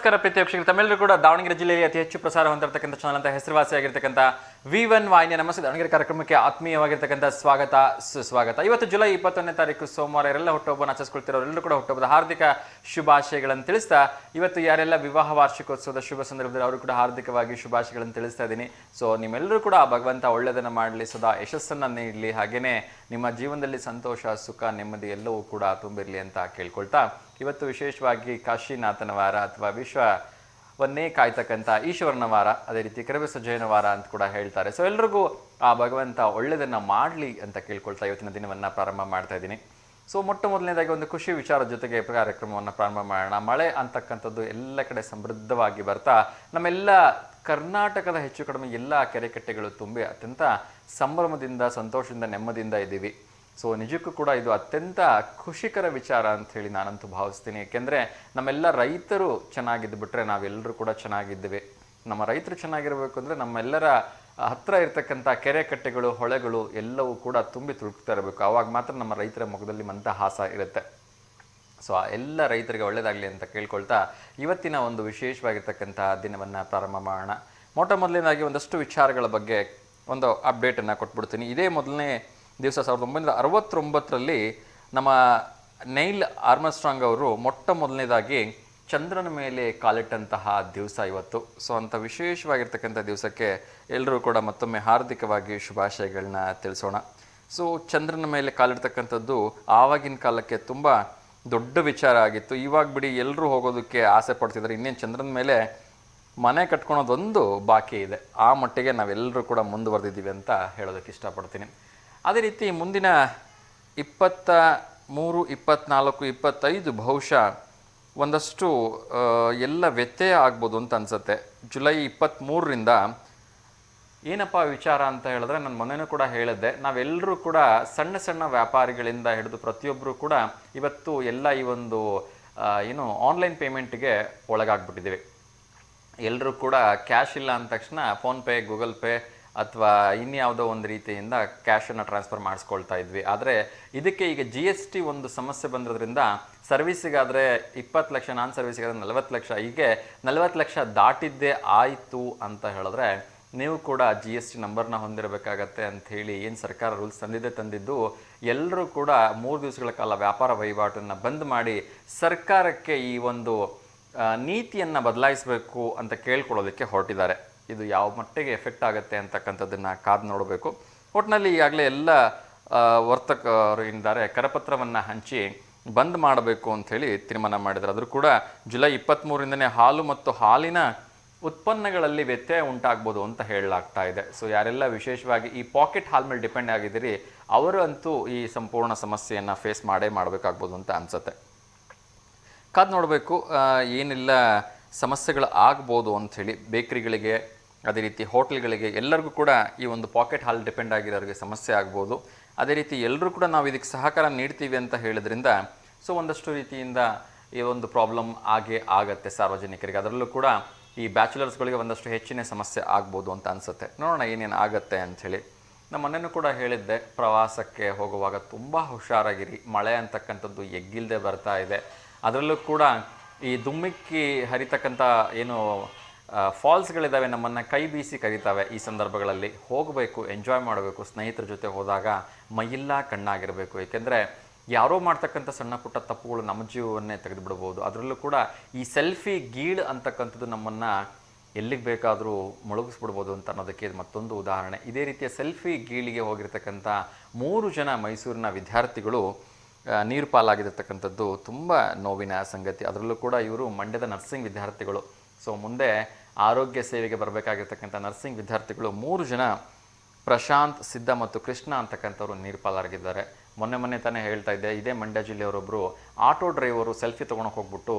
ನಮಸ್ಕಾರ ಪ್ರೀತಿ ವೀಕ್ಷಕರು, ತಮ್ಮೆಲ್ಲರೂ ಕೂಡ ದಾವಣಗೆರೆ ಜಿಲ್ಲೆಯಲ್ಲಿ ಅತಿ ಹೆಚ್ಚು ಪ್ರಸಾರ ಹೊಂದಿರತಕ್ಕಂಥ ಚಾನಲ್ ಅಂತ ಹೆಸರುವಾಸಿಯಾಗಿರ್ತಕ್ಕಂಥ V1 ವಾಹಿನಿಯ ನಮಸ್ತೆ ದಾವಣಗೆರೆ ಕಾರ್ಯಕ್ರಮಕ್ಕೆ ಆತ್ಮೀಯವಾಗಿರ್ತಕ್ಕಂಥ ಸ್ವಾಗತ ಸುಸ್ವಾಗತ. ಇವತ್ತು ಜುಲೈ 21ನೇ ತಾರೀಕು ಸೋಮವಾರ. ಯಾರೆಲ್ಲ ಹುಟ್ಟುಹಬ್ಬನ ಆಚರಿಸ್ಕೊಳ್ತಿರೋರೆಲ್ಲರೂ ಕೂಡ ಹುಟ್ಟುಹಬ್ಬದ ಹಾರ್ದಿಕ ಶುಭಾಶಯಗಳನ್ನು ತಿಳಿಸ್ತಾ, ಇವತ್ತು ಯಾರೆಲ್ಲ ವಿವಾಹ ವಾರ್ಷಿಕೋತ್ಸವದ ಶುಭ ಸಂದರ್ಭದಲ್ಲಿ ಅವರು ಕೂಡ ಹಾರ್ದಿಕವಾಗಿ ಶುಭಾಶಯಗಳನ್ನು ತಿಳಿಸ್ತಾ ಇದ್ದೀನಿ. ಸೊ ನಿಮ್ಮೆಲ್ಲರೂ ಕೂಡ ಭಗವಂತ ಒಳ್ಳೆಯದನ್ನು ಮಾಡಲಿ, ಸದಾ ಯಶಸ್ಸನ್ನು ನೀಡಲಿ, ಹಾಗೆಯೇ ನಿಮ್ಮ ಜೀವನದಲ್ಲಿ ಸಂತೋಷ, ಸುಖ, ನೆಮ್ಮದಿ ಎಲ್ಲವೂ ಕೂಡ ತುಂಬಿರಲಿ ಅಂತ ಕೇಳ್ಕೊಳ್ತಾ, ಇವತ್ತು ವಿಶೇಷವಾಗಿ ಕಾಶಿನಾಥನ ವಾರ ಅಥವಾ ವಿಶ್ವವನ್ನೇ ಕಾಯ್ತಕ್ಕಂಥ ಈಶ್ವರನ ವಾರ, ಅದೇ ರೀತಿ ಕರಿಬಸವ ವಾರ ಅಂತ ಕೂಡ ಹೇಳ್ತಾರೆ. ಸೊ ಎಲ್ರಿಗೂ ಆ ಭಗವಂತ ಒಳ್ಳೆಯದನ್ನು ಮಾಡಲಿ ಅಂತ ಕೇಳ್ಕೊಳ್ತಾ ಇವತ್ತಿನ ದಿನವನ್ನು ಪ್ರಾರಂಭ ಮಾಡ್ತಾ ಇದ್ದೀನಿ. ಸೊ ಮೊಟ್ಟ ಮೊದಲನೇದಾಗಿ ಒಂದು ಖುಷಿ ವಿಚಾರದ ಜೊತೆಗೆ ಕಾರ್ಯಕ್ರಮವನ್ನು ಪ್ರಾರಂಭ ಮಾಡೋಣ. ಮಳೆ ಅಂತಕ್ಕಂಥದ್ದು ಎಲ್ಲ ಕಡೆ ಸಮೃದ್ಧವಾಗಿ ಬರ್ತಾ ನಮ್ಮೆಲ್ಲ ಕರ್ನಾಟಕದ ಹೆಚ್ಚು ಕಡಿಮೆ ಎಲ್ಲ ಕೆರೆಕಟ್ಟೆಗಳು ತುಂಬಿ ಅತ್ಯಂತ ಸಂಭ್ರಮದಿಂದ, ಸಂತೋಷದಿಂದ, ನೆಮ್ಮದಿಯಿಂದ ಇದ್ದೀವಿ. ಸೊ ನಿಜಕ್ಕೂ ಕೂಡ ಇದು ಅತ್ಯಂತ ಖುಷಿಕರ ವಿಚಾರ ಅಂತ ಹೇಳಿ ನಾನಂತೂ ಭಾವಿಸ್ತೀನಿ. ಏಕೆಂದರೆ ನಮ್ಮೆಲ್ಲ ರೈತರು ಚೆನ್ನಾಗಿದ್ದು ಬಿಟ್ಟರೆ ನಾವೆಲ್ಲರೂ ಕೂಡ ಚೆನ್ನಾಗಿದ್ದೇವೆ. ನಮ್ಮ ರೈತರು ಚೆನ್ನಾಗಿರಬೇಕು ಅಂದರೆ ನಮ್ಮೆಲ್ಲರ ಹತ್ತಿರ ಇರ್ತಕ್ಕಂಥ ಕೆರೆ ಕಟ್ಟೆಗಳು, ಹೊಳೆಗಳು ಎಲ್ಲವೂ ಕೂಡ ತುಂಬಿ ತುಳುಕ್ತಾ ಇರಬೇಕು. ಆವಾಗ ಮಾತ್ರ ನಮ್ಮ ರೈತರ ಮುಖದಲ್ಲಿ ಮಂದಹಾಸ ಇರುತ್ತೆ. ಸೊ ಆ ಎಲ್ಲ ರೈತರಿಗೆ ಒಳ್ಳೆಯದಾಗಲಿ ಅಂತ ಕೇಳ್ಕೊಳ್ತಾ ಇವತ್ತಿನ ಒಂದು ವಿಶೇಷವಾಗಿರ್ತಕ್ಕಂಥ ದಿನವನ್ನು ಪ್ರಾರಂಭ ಮಾಡೋಣ. ಮೊದಲನೇದಾಗಿ ಒಂದಷ್ಟು ವಿಚಾರಗಳ ಬಗ್ಗೆ ಒಂದು ಅಪ್ಡೇಟನ್ನು ಕೊಟ್ಬಿಡ್ತೀನಿ. ಇದೇ ಮೊದಲನೇ ದಿವಸ 1969ರಲ್ಲಿ ನಮ್ಮ ನೈಲ್ ಆರ್ಮ್ಸ್ಟ್ರಾಂಗ್ ಅವರು ಮೊದಲನೇದಾಗಿ ಚಂದ್ರನ ಮೇಲೆ ಕಾಲಿಟ್ಟಂತಹ ದಿವಸ ಇವತ್ತು. ಸೊ ಅಂಥ ವಿಶೇಷವಾಗಿರ್ತಕ್ಕಂಥ ದಿವಸಕ್ಕೆ ಎಲ್ಲರೂ ಕೂಡ ಮತ್ತೊಮ್ಮೆ ಹಾರ್ದಿಕವಾಗಿ ಶುಭಾಶಯಗಳನ್ನ ತಿಳಿಸೋಣ. ಸೊ ಚಂದ್ರನ ಮೇಲೆ ಕಾಲಿಡ್ತಕ್ಕಂಥದ್ದು ಆವಾಗಿನ ಕಾಲಕ್ಕೆ ತುಂಬ ದೊಡ್ಡ ವಿಚಾರ ಆಗಿತ್ತು. ಇವಾಗ ಬಿಡಿ ಎಲ್ಲರೂ ಹೋಗೋದಕ್ಕೆ ಆಸೆ ಪಡ್ತಿದ್ದಾರೆ. ಇನ್ನೇನು ಚಂದ್ರನ ಮೇಲೆ ಮನೆ ಕಟ್ಕೊಳೋದೊಂದು ಬಾಕಿ ಇದೆ. ಆ ಮಟ್ಟಿಗೆ ನಾವೆಲ್ಲರೂ ಕೂಡ ಮುಂದುವರೆದಿದ್ದೀವಿ ಅಂತ ಹೇಳೋದಕ್ಕೆ ಇಷ್ಟಪಡ್ತೀನಿ. ಅದೇ ರೀತಿ ಮುಂದಿನ 23, 24, 25 ಬಹುಶಃ ಒಂದಷ್ಟು ಎಲ್ಲ ವ್ಯತ್ಯಯ ಆಗ್ಬೋದು ಅಂತ ಅನಿಸುತ್ತೆ. ಜುಲೈ 23ರಿಂದ ಏನಪ್ಪ ವಿಚಾರ ಅಂತ ಹೇಳಿದ್ರೆ, ನಾನು ಮೊನ್ನೆನೂ ಕೂಡ ಹೇಳಿದ್ದೆ, ನಾವೆಲ್ಲರೂ ಕೂಡ ಸಣ್ಣ ಸಣ್ಣ ವ್ಯಾಪಾರಿಗಳಿಂದ ಹಿಡಿದು ಪ್ರತಿಯೊಬ್ಬರು ಕೂಡ ಇವತ್ತು ಎಲ್ಲ ಈ ಒಂದು ಆನ್ಲೈನ್ ಪೇಮೆಂಟ್ಗೆ ಒಳಗಾಗ್ಬಿಟ್ಟಿದ್ದೀವಿ. ಎಲ್ಲರೂ ಕೂಡ ಕ್ಯಾಶ್ ಇಲ್ಲ ಅಂದ ತಕ್ಷಣ ಫೋನ್ಪೇ, ಗೂಗಲ್ ಪೇ ಅಥವಾ ಇನ್ಯಾವುದೋ ಒಂದು ರೀತಿಯಿಂದ ಕ್ಯಾಶನ್ನು ಟ್ರಾನ್ಸ್ಫರ್ ಮಾಡಿಸ್ಕೊಳ್ತಾ ಇದ್ವಿ. ಆದರೆ ಇದಕ್ಕೆ ಈಗ GST ಒಂದು ಸಮಸ್ಯೆ ಬಂದಿರೋದ್ರಿಂದ ಸರ್ವಿಸಿಗಾದರೆ 20 ಲಕ್ಷ, ನಾನ್ ಸರ್ವಿಸಿಗಾದರೆ 40 ಲಕ್ಷ, ಹೀಗೆ 40 ಲಕ್ಷ ದಾಟಿದ್ದೇ ಆಯಿತು ಅಂತ ಹೇಳಿದ್ರೆ ನೀವು ಕೂಡ GST ನಂಬರ್ನ ಹೊಂದಿರಬೇಕಾಗತ್ತೆ ಅಂಥೇಳಿ ಏನು ಸರ್ಕಾರ ರೂಲ್ಸ್ ತಂದಿದ್ದು, ಎಲ್ಲರೂ ಕೂಡ 3 ದಿವಸಗಳ ಕಾಲ ವ್ಯಾಪಾರ ವಹಿವಾಟನ್ನು ಬಂದ್ ಮಾಡಿ ಸರ್ಕಾರಕ್ಕೆ ಈ ಒಂದು ನೀತಿಯನ್ನು ಬದಲಾಯಿಸಬೇಕು ಅಂತ ಕೇಳ್ಕೊಳ್ಳೋದಕ್ಕೆ ಹೊರಟಿದ್ದಾರೆ. ಇದು ಯಾವ ಮಟ್ಟಿಗೆ ಎಫೆಕ್ಟ್ ಆಗುತ್ತೆ ಅಂತಕ್ಕಂಥದ್ದನ್ನು ಕಾದು ನೋಡಬೇಕು. ಒಟ್ಟಿನಲ್ಲಿ ಈಗಾಗಲೇ ಎಲ್ಲ ವರ್ತಕರು ಕರಪತ್ರವನ್ನು ಹಂಚಿ ಬಂದ್ ಮಾಡಬೇಕು ಅಂಥೇಳಿ ತೀರ್ಮಾನ ಮಾಡಿದ್ದಾರೆ. ಆದರೂ ಕೂಡ ಜುಲೈ 23ರಿಂದನೇ ಹಾಲು ಮತ್ತು ಹಾಲಿನ ಉತ್ಪನ್ನಗಳಲ್ಲಿ ವ್ಯತ್ಯಯ ಉಂಟಾಗ್ಬೋದು ಅಂತ ಹೇಳಲಾಗ್ತಾ ಇದೆ. ಸೊ ಯಾರೆಲ್ಲ ವಿಶೇಷವಾಗಿ ಈ ಪಾಕೆಟ್ ಹಾಲ್ ಮೇಲೆ ಡಿಪೆಂಡ್ ಆಗಿದ್ದೀರಿ ಅವರು ಅಂತೂ ಈ ಸಂಪೂರ್ಣ ಸಮಸ್ಯೆಯನ್ನು ಫೇಸ್ ಮಾಡಬೇಕಾಗ್ಬೋದು ಅಂತ ಅನಿಸುತ್ತೆ. ಕಾದು ನೋಡಬೇಕು ಏನೆಲ್ಲ ಸಮಸ್ಯೆಗಳು ಆಗ್ಬೋದು ಅಂಥೇಳಿ. ಬೇಕ್ರಿಗಳಿಗೆ, ಅದೇ ರೀತಿ ಹೋಟೆಲ್ಗಳಿಗೆ, ಎಲ್ಲರಿಗೂ ಕೂಡ ಈ ಒಂದು ಪಾಕೆಟ್ ಹಾಲ್ ಡಿಪೆಂಡ್ ಆಗಿರೋರಿಗೆ ಸಮಸ್ಯೆ ಆಗ್ಬೋದು. ಅದೇ ರೀತಿ ಎಲ್ಲರೂ ಕೂಡ ನಾವು ಇದಕ್ಕೆ ಸಹಕಾರ ನೀಡ್ತೀವಿ ಅಂತ ಹೇಳಿದ್ರಿಂದ ಸೊ ಒಂದಷ್ಟು ರೀತಿಯಿಂದ ಈ ಒಂದು ಪ್ರಾಬ್ಲಮ್ ಆಗತ್ತೆ ಸಾರ್ವಜನಿಕರಿಗೆ. ಅದರಲ್ಲೂ ಕೂಡ ಈ ಬ್ಯಾಚುಲರ್ಸ್ಗಳಿಗೆ ಒಂದಷ್ಟು ಹೆಚ್ಚಿನ ಸಮಸ್ಯೆ ಆಗ್ಬೋದು ಅಂತ ಅನಿಸುತ್ತೆ. ನೋಡೋಣ ಏನೇನು ಆಗುತ್ತೆ ಅಂಥೇಳಿ. ನಮ್ಮ ಮೊನ್ನೆನೂ ಕೂಡ ಹೇಳಿದ್ದೆ, ಪ್ರವಾಸಕ್ಕೆ ಹೋಗುವಾಗ ತುಂಬ ಹುಷಾರಾಗಿರಿ. ಮಳೆ ಅಂತಕ್ಕಂಥದ್ದು ಎಗ್ಗಿಲ್ಲದೆ ಬರ್ತಾ ಇದೆ. ಅದರಲ್ಲೂ ಕೂಡ ಈ ದುಮ್ಮಿಕ್ಕಿ ಹರಿತಕ್ಕಂಥ ಫಾಲ್ಸ್ಗಳಿದ್ದಾವೆ, ನಮ್ಮನ್ನು ಕೈ ಬೀಸಿ ಕರೀತಾವೆ. ಈ ಸಂದರ್ಭಗಳಲ್ಲಿ ಹೋಗಬೇಕು, ಎಂಜಾಯ್ ಮಾಡಬೇಕು. ಸ್ನೇಹಿತರ ಜೊತೆ ಹೋದಾಗ ಮೈಯಿಲ್ಲ ಕಣ್ಣಾಗಿರಬೇಕು. ಏಕೆಂದರೆ ಯಾರೋ ಮಾಡ್ತಕ್ಕಂಥ ಸಣ್ಣ ಪುಟ್ಟ ತಪ್ಪುಗಳು ನಮ್ಮ ಜೀವವನ್ನೇ ತೆಗೆದುಬಿಡ್ಬೋದು. ಅದರಲ್ಲೂ ಕೂಡ ಈ ಸೆಲ್ಫಿ ಗೀಳು ಅಂತಕ್ಕಂಥದ್ದು ನಮ್ಮನ್ನು ಎಲ್ಲಿಗೆ ಬೇಕಾದರೂ ಮುಳುಗಿಸ್ಬಿಡ್ಬೋದು ಅಂತ ಅನ್ನೋದಕ್ಕೆ ಇದು ಮತ್ತೊಂದು ಉದಾಹರಣೆ. ಇದೇ ರೀತಿಯ ಸೆಲ್ಫಿ ಗೀಳಿಗೆ ಹೋಗಿರ್ತಕ್ಕಂಥ 3 ಜನ ಮೈಸೂರಿನ ವಿದ್ಯಾರ್ಥಿಗಳು ನೀರು ಪಾಲಾಗಿರ್ತಕ್ಕಂಥದ್ದು ತುಂಬ ನೋವಿನ ಸಂಗತಿ. ಅದರಲ್ಲೂ ಕೂಡ ಇವರು ಮಂಡ್ಯದ ನರ್ಸಿಂಗ್ ವಿದ್ಯಾರ್ಥಿಗಳು. ಸೊ ಮುಂದೆ ಆರೋಗ್ಯ ಸೇವೆಗೆ ಬರಬೇಕಾಗಿರ್ತಕ್ಕಂಥ ನರ್ಸಿಂಗ್ ವಿದ್ಯಾರ್ಥಿಗಳು 3 ಜನ, ಪ್ರಶಾಂತ್, ಸಿದ್ಧ ಮತ್ತು ಕೃಷ್ಣ ಅಂತಕ್ಕಂಥವ್ರು ನೀರು ಪಾಲಾಗಿದ್ದಾರೆ. ಮೊನ್ನೆ ತಾನೇ ಹೇಳ್ತಾ ಇದ್ದೆ, ಇದೇ ಮಂಡ್ಯ ಜಿಲ್ಲೆಯವರೊಬ್ಬರು ಆಟೋ ಡ್ರೈವರು ಸೆಲ್ಫಿ ತೊಗೊಳಕ್ಕೆ ಹೋಗ್ಬಿಟ್ಟು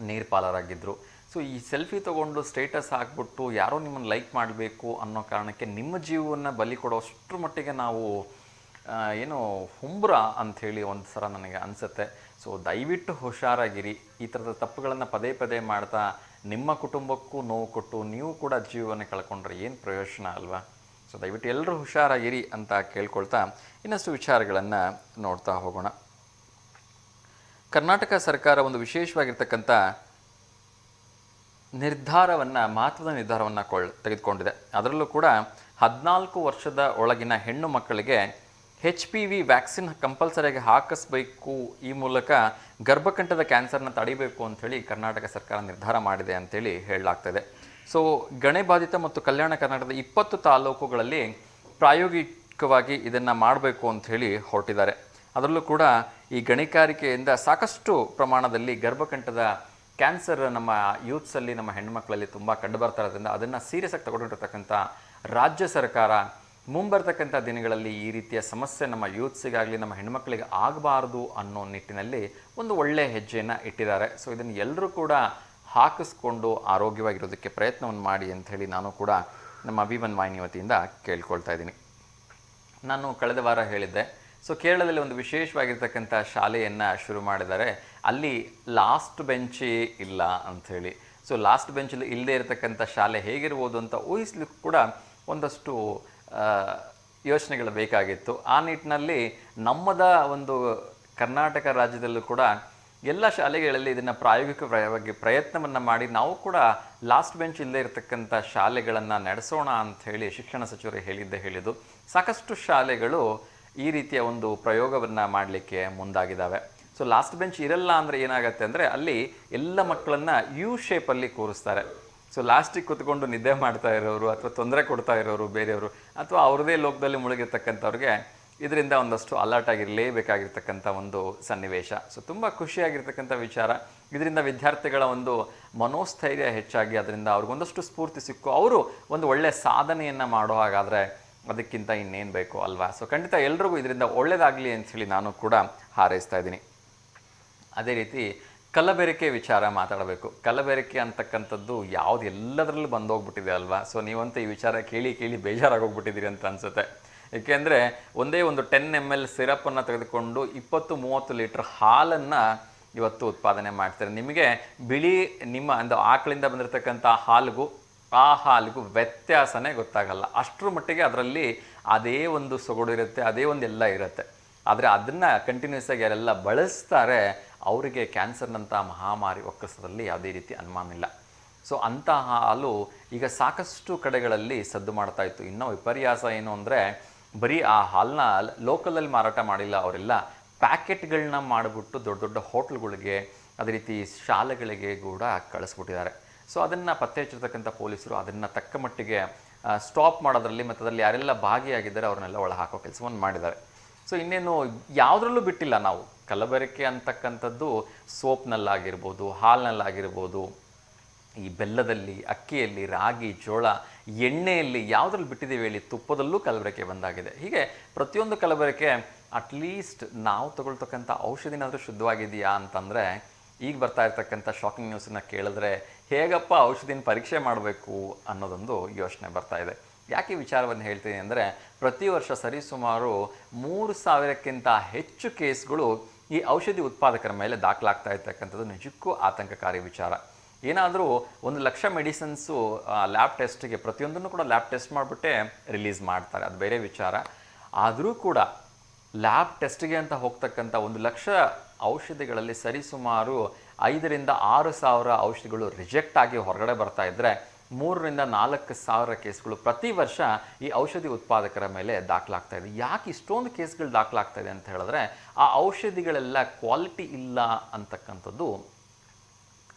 ನೀರು ಪಾಲಾಗಿದ್ದರು. ಸೊ ಈ ಸೆಲ್ಫಿ ತೊಗೊಂಡು ಸ್ಟೇಟಸ್ ಹಾಕ್ಬಿಟ್ಟು ಯಾರೋ ನಿಮ್ಮನ್ನು ಲೈಕ್ ಮಾಡಬೇಕು ಅನ್ನೋ ಕಾರಣಕ್ಕೆ ನಿಮ್ಮ ಜೀವವನ್ನು ಬಲಿ ಕೊಡೋಷ್ಟರ ಮಟ್ಟಿಗೆ ನಾವು ಹುಂಬ್ರ ಅಂಥೇಳಿ ಒಂದು ಸಲ ನನಗೆ ಅನಿಸುತ್ತೆ. ಸೊ ದಯವಿಟ್ಟು ಹುಷಾರಾಗಿರಿ. ಈ ಥರದ ತಪ್ಪುಗಳನ್ನು ಪದೇ ಮಾಡ್ತಾ ನಿಮ್ಮ ಕುಟುಂಬಕ್ಕೂ ನೋವು ಕೊಟ್ಟು ನೀವು ಕೂಡ ಜೀವನ ಕಳ್ಕೊಂಡ್ರೆ ಏನು ಪ್ರಯೋಜನ ಅಲ್ವಾ? ಸೊ ದಯವಿಟ್ಟು ಎಲ್ಲರೂ ಹುಷಾರಾಗಿರಿ ಅಂತ ಕೇಳ್ಕೊಳ್ತಾ ಇನ್ನಷ್ಟು ವಿಚಾರಗಳನ್ನು ನೋಡ್ತಾ ಹೋಗೋಣ. ಕರ್ನಾಟಕ ಸರ್ಕಾರ ಒಂದು ವಿಶೇಷವಾಗಿರ್ತಕ್ಕಂಥ ಮಹತ್ವದ ನಿರ್ಧಾರವನ್ನು ತೆಗೆದುಕೊಂಡಿದೆ. ಅದರಲ್ಲೂ ಕೂಡ 14 ವರ್ಷದ ಒಳಗಿನ ಹೆಣ್ಣು ಮಕ್ಕಳಿಗೆ HPV ವ್ಯಾಕ್ಸಿನ್ ಕಂಪಲ್ಸರಿಯಾಗಿ ಹಾಕಿಸ್ಬೇಕು. ಈ ಮೂಲಕ ಗರ್ಭಕಂಠದ ಕ್ಯಾನ್ಸರ್ನ ತಡಿಬೇಕು ಅಂಥೇಳಿ ಕರ್ನಾಟಕ ಸರ್ಕಾರ ನಿರ್ಧಾರ ಮಾಡಿದೆ ಅಂಥೇಳಿ ಹೇಳಲಾಗ್ತದೆ. ಸೊ ಗಣೆಬಾಧಿತ ಮತ್ತು ಕಲ್ಯಾಣ ಕರ್ನಾಟಕದ 20 ತಾಲೂಕುಗಳಲ್ಲಿ ಪ್ರಾಯೋಗಿಕವಾಗಿ ಇದನ್ನು ಮಾಡಬೇಕು ಅಂಥೇಳಿ ಹೊರಟಿದ್ದಾರೆ. ಅದರಲ್ಲೂ ಕೂಡ ಈ ಗಣಿಗಾರಿಕೆಯಿಂದ ಸಾಕಷ್ಟು ಪ್ರಮಾಣದಲ್ಲಿ ಗರ್ಭಕಂಠದ ಕ್ಯಾನ್ಸರ್ ನಮ್ಮ ಯೂತ್ಸಲ್ಲಿ, ನಮ್ಮ ಹೆಣ್ಣುಮಕ್ಕಳಲ್ಲಿ ತುಂಬ ಕಂಡು ಬರ್ತಾ ಇರೋದ್ರಿಂದ ಅದನ್ನು ಸೀರಿಯಸ್ ಆಗಿ ತಗೊಂಡಿರ್ತಕ್ಕಂಥ ರಾಜ್ಯ ಸರ್ಕಾರ ಮುಂಬರ್ತಕ್ಕಂಥ ದಿನಗಳಲ್ಲಿ ಈ ರೀತಿಯ ಸಮಸ್ಯೆ ನಮ್ಮ ಯೂತ್ಸಿಗಾಗಲಿ, ನಮ್ಮ ಹೆಣ್ಮಕ್ಳಿಗೆ ಆಗಬಾರ್ದು ಅನ್ನೋ ನಿಟ್ಟಿನಲ್ಲಿ ಒಂದು ಒಳ್ಳೆಯ ಹೆಜ್ಜೆಯನ್ನು ಇಟ್ಟಿದ್ದಾರೆ. ಸೊ ಇದನ್ನು ಎಲ್ಲರೂ ಕೂಡ ಹಾಕಿಸ್ಕೊಂಡು ಆರೋಗ್ಯವಾಗಿರೋದಕ್ಕೆ ಪ್ರಯತ್ನವನ್ನು ಮಾಡಿ ಅಂಥೇಳಿ ನಾನು ಕೂಡ ನಮ್ಮ V1 ವಾಹಿನಿ ವತಿಯಿಂದ ಕೇಳ್ಕೊಳ್ತಾ ಇದ್ದೀನಿ. ನಾನು ಕಳೆದ ವಾರ ಹೇಳಿದ್ದೆ, ಸೊ ಕೇರಳದಲ್ಲಿ ಒಂದು ವಿಶೇಷವಾಗಿರ್ತಕ್ಕಂಥ ಶಾಲೆಯನ್ನು ಶುರು ಮಾಡಿದ್ದಾರೆ. ಅಲ್ಲಿ ಲಾಸ್ಟ್ ಬೆಂಚೇ ಇಲ್ಲ ಅಂಥೇಳಿ. ಸೊ ಲಾಸ್ಟ್ ಬೆಂಚಲ್ಲಿ ಇಲ್ಲದೆ ಇರತಕ್ಕಂಥ ಶಾಲೆ ಹೇಗಿರ್ಬೋದು ಅಂತ ಊಹಿಸ್ಲಿಕ್ಕೂ ಕೂಡ ಒಂದಷ್ಟು ಯೋಚನೆಗಳು ಬೇಕಾಗಿತ್ತು. ಆ ನಿಟ್ಟಿನಲ್ಲಿ ನಮ್ಮದ ಒಂದು ಕರ್ನಾಟಕ ರಾಜ್ಯದಲ್ಲೂ ಕೂಡ ಎಲ್ಲ ಶಾಲೆಗಳಲ್ಲಿ ಇದನ್ನು ಪ್ರಾಯೋಗಿಕವಾಗಿ ಪ್ರಯತ್ನವನ್ನು ಮಾಡಿ ನಾವು ಕೂಡ ಲಾಸ್ಟ್ ಬೆಂಚ್ ಇಲ್ಲದೆ ಇರತಕ್ಕಂಥ ಶಾಲೆಗಳನ್ನು ನಡೆಸೋಣ ಅಂಥೇಳಿ ಶಿಕ್ಷಣ ಸಚಿವರು ಹೇಳಿದ್ದು. ಸಾಕಷ್ಟು ಶಾಲೆಗಳು ಈ ರೀತಿಯ ಒಂದು ಪ್ರಯೋಗವನ್ನು ಮಾಡಲಿಕ್ಕೆ ಮುಂದಾಗಿದ್ದಾವೆ. ಸೊ ಲಾಸ್ಟ್ ಬೆಂಚ್ ಇರಲ್ಲ ಅಂದರೆ ಏನಾಗುತ್ತೆ ಅಂದರೆ ಅಲ್ಲಿ ಎಲ್ಲ ಮಕ್ಕಳನ್ನು ಯು ಶೇಪಲ್ಲಿ ಕೂರಿಸ್ತಾರೆ. ಸೊ ಲಾಸ್ಟಿಗೆ ಕೂತ್ಕೊಂಡು ನಿದ್ದೆ ಮಾಡ್ತಾ ಇರೋರು ಅಥವಾ ತೊಂದರೆ ಕೊಡ್ತಾ ಇರೋರು ಬೇರೆಯವರು ಅಥವಾ ಅವ್ರದೇ ಲೋಕದಲ್ಲಿ ಮುಳುಗಿರ್ತಕ್ಕಂಥವ್ರಿಗೆ ಇದರಿಂದ ಒಂದಷ್ಟು ಅಲರ್ಟ್ ಆಗಿರಲೇಬೇಕಾಗಿರ್ತಕ್ಕಂಥ ಒಂದು ಸನ್ನಿವೇಶ. ಸೊ ತುಂಬ ಖುಷಿಯಾಗಿರ್ತಕ್ಕಂಥ ವಿಚಾರ. ಇದರಿಂದ ವಿದ್ಯಾರ್ಥಿಗಳ ಒಂದು ಮನೋಸ್ಥೈರ್ಯ ಹೆಚ್ಚಾಗಿ ಅದರಿಂದ ಅವ್ರಿಗೊಂದಷ್ಟು ಸ್ಫೂರ್ತಿ ಸಿಕ್ಕು ಅವರು ಒಂದು ಒಳ್ಳೆಯ ಸಾಧನೆಯನ್ನು ಮಾಡೋ ಹಾಗಾದರೆ ಅದಕ್ಕಿಂತ ಇನ್ನೇನು ಬೇಕು ಅಲ್ವಾ. ಸೊ ಖಂಡಿತ ಎಲ್ರಿಗೂ ಇದರಿಂದ ಒಳ್ಳೆಯದಾಗಲಿ ಅಂಥೇಳಿ ನಾನು ಕೂಡ ಹಾರೈಸ್ತಾ ಇದ್ದೀನಿ. ಅದೇ ರೀತಿ ಕಲಬೆರಕೆ ವಿಚಾರ ಮಾತಾಡಬೇಕು. ಕಲಬೆರಕೆ ಅಂತಕ್ಕಂಥದ್ದು ಯಾವುದು ಎಲ್ಲದರಲ್ಲೂ ಬಂದೋಗ್ಬಿಟ್ಟಿದೆ ಅಲ್ವಾ. ಸೊ ನೀವಂತ ಈ ವಿಚಾರ ಕೇಳಿ ಬೇಜಾರಾಗೋಗ್ಬಿಟ್ಟಿದ್ದೀರಿ ಅಂತ ಅನಿಸುತ್ತೆ. ಏಕೆಂದರೆ ಒಂದೇ ಒಂದು 10 ml ಸಿರಪ್ಪನ್ನು ತೆಗೆದುಕೊಂಡು 20-30 ಲೀಟ್ರ್ ಹಾಲನ್ನು ಇವತ್ತು ಉತ್ಪಾದನೆ ಮಾಡ್ತಾರೆ. ನಿಮಗೆ ನಿಮ್ಮ ಒಂದು ಆಕಳಿಂದ ಬಂದಿರತಕ್ಕಂಥ ಹಾಲಿಗೂ ಆ ಹಾಲಿಗೂ ವ್ಯತ್ಯಾಸನೇ ಗೊತ್ತಾಗಲ್ಲ. ಅಷ್ಟರ ಮಟ್ಟಿಗೆ ಅದರಲ್ಲಿ ಅದೇ ಒಂದು ಸೊಗಡು ಇರುತ್ತೆ, ಅದೇ ಒಂದು ಎಲ್ಲ ಇರುತ್ತೆ. ಆದರೆ ಅದನ್ನು ಕಂಟಿನ್ಯೂಸ್ ಆಗಿ ಯಾರೆಲ್ಲ ಬಳಸ್ತಾರೆ ಅವರಿಗೆ ಕ್ಯಾನ್ಸರ್ನಂಥ ಮಹಾಮಾರಿ ಒಕ್ಕಸದಲ್ಲಿ ಯಾವುದೇ ರೀತಿ ಅನುಮಾನ ಇಲ್ಲ. ಸೊ ಅಂತಹ ಹಾಲು ಈಗ ಸಾಕಷ್ಟು ಕಡೆಗಳಲ್ಲಿ ಸದ್ದು ಮಾಡ್ತಾ ಇತ್ತು. ಇನ್ನೂ ವಿಪರ್ಯಾಸ ಏನು ಅಂದರೆ ಬರೀ ಆ ಹಾಲನ್ನ ಲೋಕಲಲ್ಲಿ ಮಾರಾಟ ಮಾಡಿಲ್ಲ, ಅವರೆಲ್ಲ ಪ್ಯಾಕೆಟ್ಗಳನ್ನ ಮಾಡಿಬಿಟ್ಟು ದೊಡ್ಡ ದೊಡ್ಡ ಹೋಟ್ಲ್ಗಳಿಗೆ ಅದೇ ರೀತಿ ಶಾಲೆಗಳಿಗೆ ಕೂಡ ಕಳಿಸ್ಬಿಟ್ಟಿದ್ದಾರೆ. ಸೊ ಅದನ್ನು ಪತ್ತೆ ಹಚ್ಚಿರ್ತಕ್ಕಂಥ ಪೊಲೀಸರು ಅದನ್ನು ತಕ್ಕ ಮಟ್ಟಿಗೆ ಸ್ಟಾಪ್ ಮಾಡೋದ್ರಲ್ಲಿ ಮತ್ತು ಅದರಲ್ಲಿ ಯಾರೆಲ್ಲ ಭಾಗಿಯಾಗಿದ್ದಾರೆ ಅವ್ರನ್ನೆಲ್ಲ ಒಳ ಹಾಕೋ ಕೆಲಸವನ್ನು ಮಾಡಿದ್ದಾರೆ. ಸೊ ಇನ್ನೇನು ಯಾವುದ್ರಲ್ಲೂ ಬಿಟ್ಟಿಲ್ಲ ನಾವು. ಕಲಬೆರಕೆ ಅಂತಕ್ಕಂಥದ್ದು ಸೋಪ್ನಲ್ಲಾಗಿರ್ಬೋದು, ಹಾಲಿನಲ್ಲಾಗಿರ್ಬೋದು, ಈ ಬೆಲ್ಲದಲ್ಲಿ, ಅಕ್ಕಿಯಲ್ಲಿ, ರಾಗಿ, ಜೋಳ, ಎಣ್ಣೆಯಲ್ಲಿ ಯಾವುದ್ರಲ್ಲಿ ಬಿಟ್ಟಿದ್ದೀವಿ ಹೇಳಿ. ತುಪ್ಪದಲ್ಲೂ ಕಲಬೆರಕೆ ಬಂದಾಗಿದೆ. ಹೀಗೆ ಪ್ರತಿಯೊಂದು ಕಲಬೆರಕೆ ಅಟ್ಲೀಸ್ಟ್ ನಾವು ತಗೊಳ್ತಕ್ಕಂಥ ಔಷಧಿನಾದರೂ ಶುದ್ಧವಾಗಿದೆಯಾ ಅಂತಂದರೆ ಈಗ ಬರ್ತಾ ಇರ್ತಕ್ಕಂಥ ಶಾಕಿಂಗ್ ನ್ಯೂಸನ್ನು ಕೇಳಿದ್ರೆ ಹೇಗಪ್ಪ ಔಷಧಿನ ಪರೀಕ್ಷೆ ಮಾಡಬೇಕು ಅನ್ನೋದೊಂದು ಯೋಚನೆ ಬರ್ತಾ ಇದೆ. ಯಾಕೆ ಈ ವಿಚಾರವನ್ನು ಹೇಳ್ತೀನಿ ಅಂದರೆ ಪ್ರತಿ ವರ್ಷ ಸರಿಸುಮಾರು 3,000ಕ್ಕಿಂತ ಹೆಚ್ಚು ಕೇಸ್ಗಳು ಈ ಔಷಧಿ ಉತ್ಪಾದಕರ ಮೇಲೆ ದಾಖಲಾಗ್ತಾ ಇರ್ತಕ್ಕಂಥದ್ದು ನಿಜಕ್ಕೂ ಆತಂಕಕಾರಿ ವಿಚಾರ. ಏನಾದರೂ 1,00,000 ಮೆಡಿಸಿನ್ಸು ಲ್ಯಾಬ್ ಟೆಸ್ಟಿಗೆ ಪ್ರತಿಯೊಂದನ್ನು ಕೂಡ ಲ್ಯಾಬ್ ಟೆಸ್ಟ್ ಮಾಡಿಬಿಟ್ಟೆ ರಿಲೀಸ್ ಮಾಡ್ತಾರೆ, ಅದು ಬೇರೆ ವಿಚಾರ. ಆದರೂ ಕೂಡ ಲ್ಯಾಬ್ ಟೆಸ್ಟಿಗೆ ಅಂತ ಹೋಗ್ತಕ್ಕಂಥ 1,00,000 ಔಷಧಿಗಳಲ್ಲಿ ಸರಿಸುಮಾರು 5,000-6,000 ಔಷಧಿಗಳು ರಿಜೆಕ್ಟ್ ಆಗಿ ಹೊರಗಡೆ ಬರ್ತಾ ಇದ್ದರೆ 3,000-4,000 ಕೇಸ್ಗಳು ಪ್ರತಿ ವರ್ಷ ಈ ಔಷಧಿ ಉತ್ಪಾದಕರ ಮೇಲೆ ದಾಖಲಾಗ್ತಾ ಇದೆ. ಯಾಕೆ ಇಷ್ಟೊಂದು ಕೇಸ್ಗಳು ದಾಖಲಾಗ್ತಾ ಇದೆ ಅಂತ ಹೇಳಿದ್ರೆ ಆ ಔಷಧಿಗಳೆಲ್ಲ ಕ್ವಾಲಿಟಿ ಇಲ್ಲ ಅಂತಕ್ಕಂಥದ್ದು